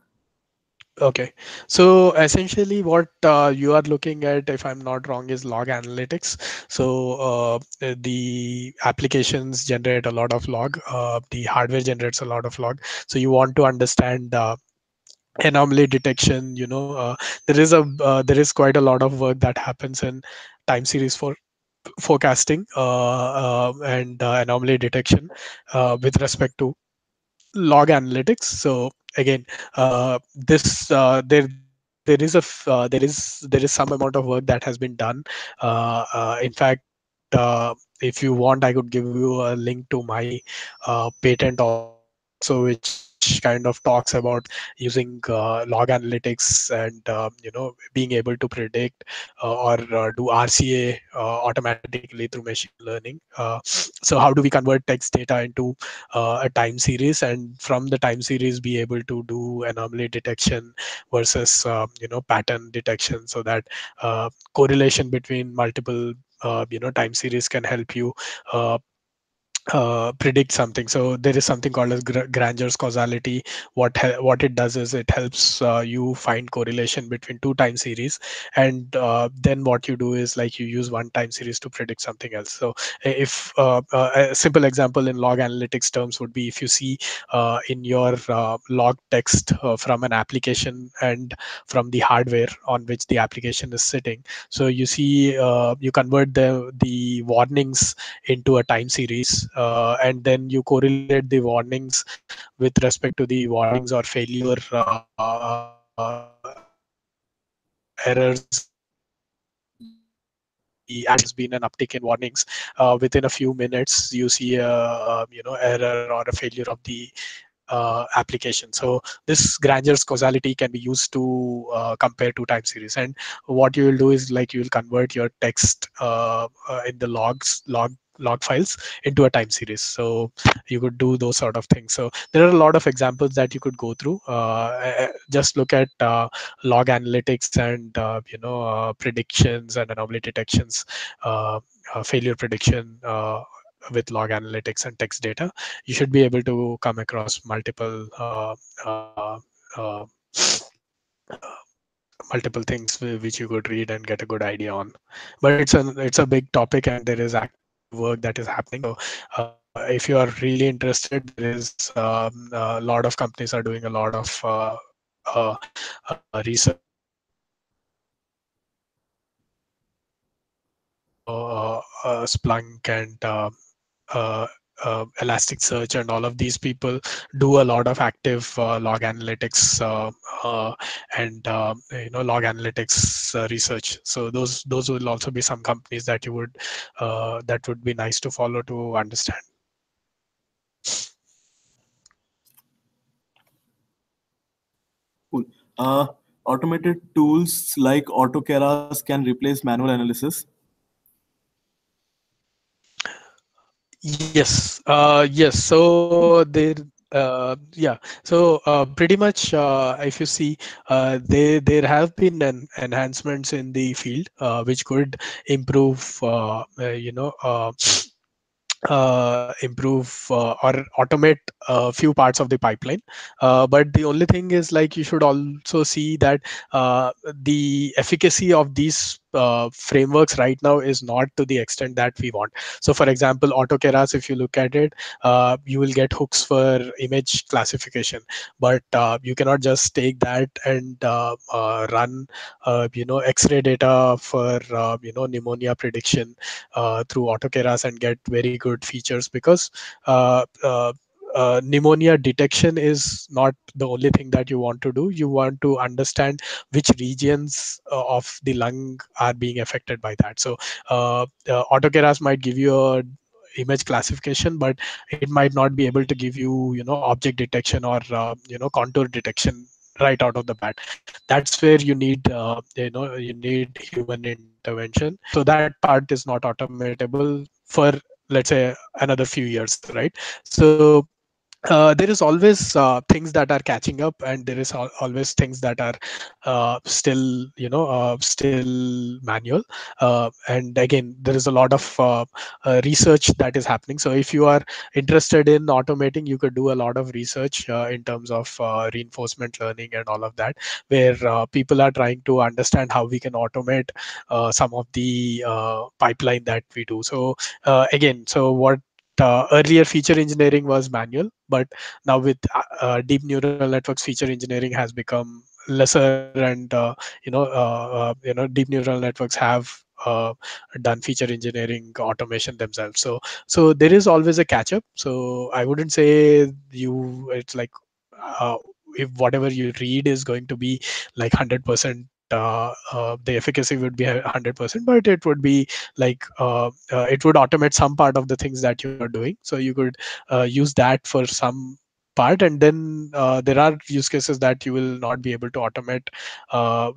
Okay. So essentially, what you are looking at, if I'm not wrong, is log analytics. So the applications generate a lot of log. The hardware generates a lot of log. So you want to understand anomaly detection. There is quite a lot of work that happens in time series for forecasting and anomaly detection with respect to log analytics. So again, this there is some amount of work that has been done. In fact, if you want, I could give you a link to my patent also, which kind of talks about using log analytics and being able to predict or do RCA automatically through machine learning. So how do we convert text data into a time series, and from the time series be able to do anomaly detection versus pattern detection, so that correlation between multiple time series can help you uh, predict something. So there is something called as Granger's causality. What it does is it helps you find correlation between two time series, and then what you do is like you use one time series to predict something else. So if a simple example in log analytics terms would be, if you see in your log text from an application and from the hardware on which the application is sitting, so you see you convert the warnings into a time series, and then you correlate the warnings with respect to the warnings or failure errors in the application. So if there's been an uptick in warnings, within a few minutes you see error or a failure of the application. So this Granger's causality can be used to compare two time series. And what you will do is like you will convert your text in the log files into a time series. So you could do those sort of things. So there are a lot of examples that you could go through. Just look at log analytics and predictions and anomaly detections, failure prediction with log analytics and text data. You should be able to come across uh, multiple things which you could read and get a good idea on. But it's a big topic, and there is active work that is happening. So if you are really interested, there is a lot of companies are doing a lot of uh, research on this. Splunk and uh, Elasticsearch and all of these people do a lot of active log analytics and log analytics research. So those will also be some companies that you would that would be nice to follow to understand. Cool. Automated tools like AutoKeras can replace manual analysis. Yes. So there, yeah. So pretty much, if you see, there have been enhancements in the field which could improve, improve or automate a few parts of the pipeline. But the only thing is like you should also see that the efficacy of these frameworks right now is not to the extent that we want. So for example, AutoKeras, if you look at it, you will get hooks for image classification, but you cannot just take that and run X-ray data for pneumonia prediction through AutoKeras and get very good features, because pneumonia detection is not the only thing that you want to do. You want to understand which regions of the lung are being affected by that. So AutoKeras might give you a image classification, but it might not be able to give you object detection or contour detection right out of the bat. That's where you need you need human intervention. So that part is not automatable for, let's say, another few years, right? So there is always things that are catching up, and there is always things that are still still manual. And again, there is a lot of research that is happening. So if you are interested in automating, you could do a lot of research in terms of reinforcement learning and all of that, where people are trying to understand how we can automate some of the pipeline that we do. So again, so what earlier feature engineering was manual, but now with deep neural networks, feature engineering has become lesser, and deep neural networks have done feature engineering automation themselves. So there is always a catch up. So I wouldn't say it's like uh, if whatever you read is going to be like 100%, the efficacy would be 100%, but it would be like it would automate some part of the things that you are doing. So you could use that for some part, and then there are use cases that you will not be able to automate,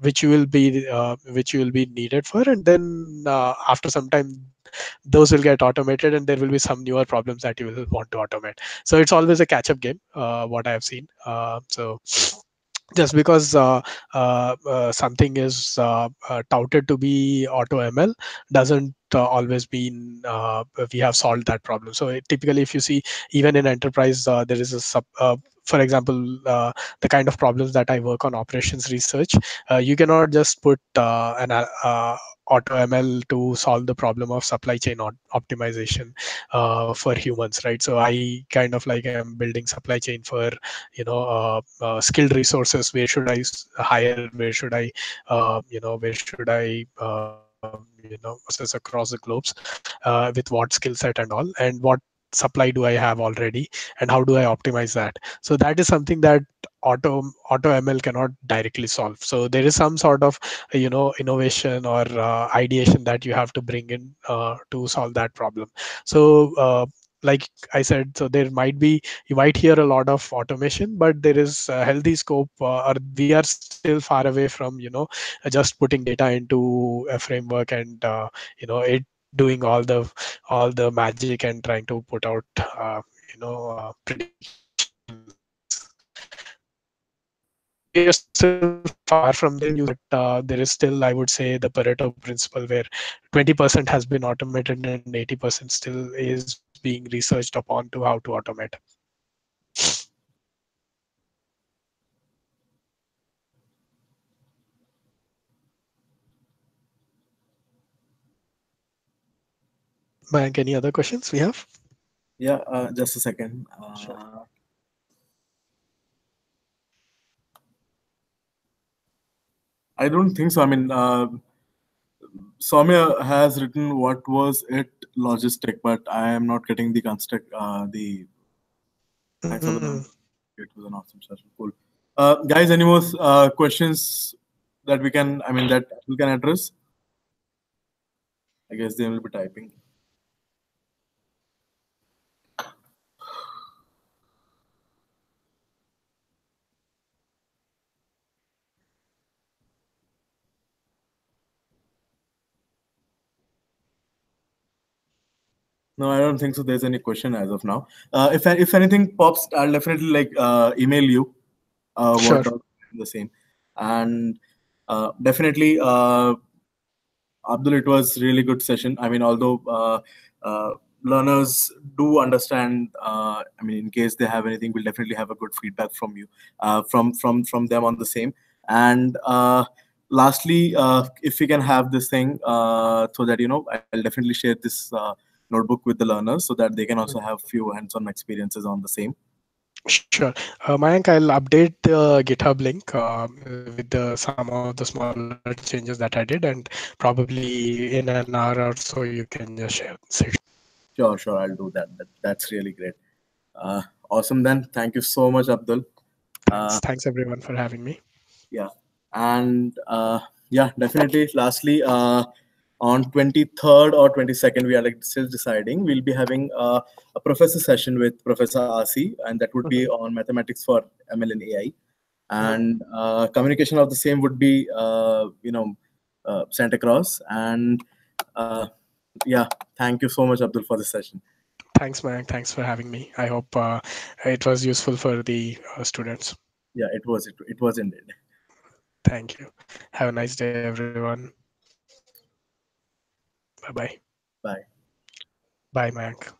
which you will be needed for, and then after some time those will get automated, and there will be some newer problems that you will want to automate. So it's always a catch up game, what I have seen. So just because something is touted to be auto ML doesn't always mean we have solved that problem. So typically, if you see, even in enterprise, there is a for example, the kind of problems that I work on, operations research, you cannot just put an auto ML to solve the problem of supply chain optimization for humans, right? So I kind of like am building supply chain for skilled resources. Where should I hire? Where should I where should I process across the globes, with what skill set and all, and what supply do I have already, and how do I optimize that? So that is something that auto ML cannot directly solve. So there is some sort of innovation or ideation that you have to bring in to solve that problem. So like I said, so there might be, you might hear a lot of automation, but there is a healthy scope, or we are still far away from just putting data into a framework and it doing all the magic and trying to put out prediction like so we are still far from there. You can use it, but there is still, I would say, the Pareto principle, where 20% has been automated and 80% still is being researched upon to how to automate. Mayank, any other questions we have? Yeah, just a second. Sure. I don't think so. I mean, Soumya has written what was it logistic, but I am not getting the construct. The thanks for the number. It was an awesome session. Cool. Guys, any more questions that we can? I mean, that we can address? I guess they will be typing. No, I don't think so. There's any question as of now. If anything pops, I'll definitely like email you. Sure. What are the same, and definitely, Abdul, it was really good session. I mean, although learners do understand, I mean, in case they have anything, we'll definitely have a good feedback from you, from them on the same. And lastly, if we can have this thing, so that I'll definitely share this notebook with the learners so that they can also have few hands-on experiences on the same. Sure. Mayank, I'll update the GitHub link with some of the smaller changes that I did, and probably in an hour or so you can just share. Sure, I'll do that. That's really great. Awesome then. Thank you so much, Abdul. Thanks everyone for having me. Yeah, and yeah, definitely. Lastly, on 23rd or 22nd, we are like still deciding. We'll be having a professor session with Professor Asi, and that would be on mathematics for ML and AI. And communication of the same would be sent across. And yeah, thank you so much, Abdul, for this session. Thanks, Mayank. Thanks for having me. I hope it was useful for the students. Yeah, it was indeed. Thank you. Have a nice day, everyone. Bye bye. Bye. Bye, Mayank.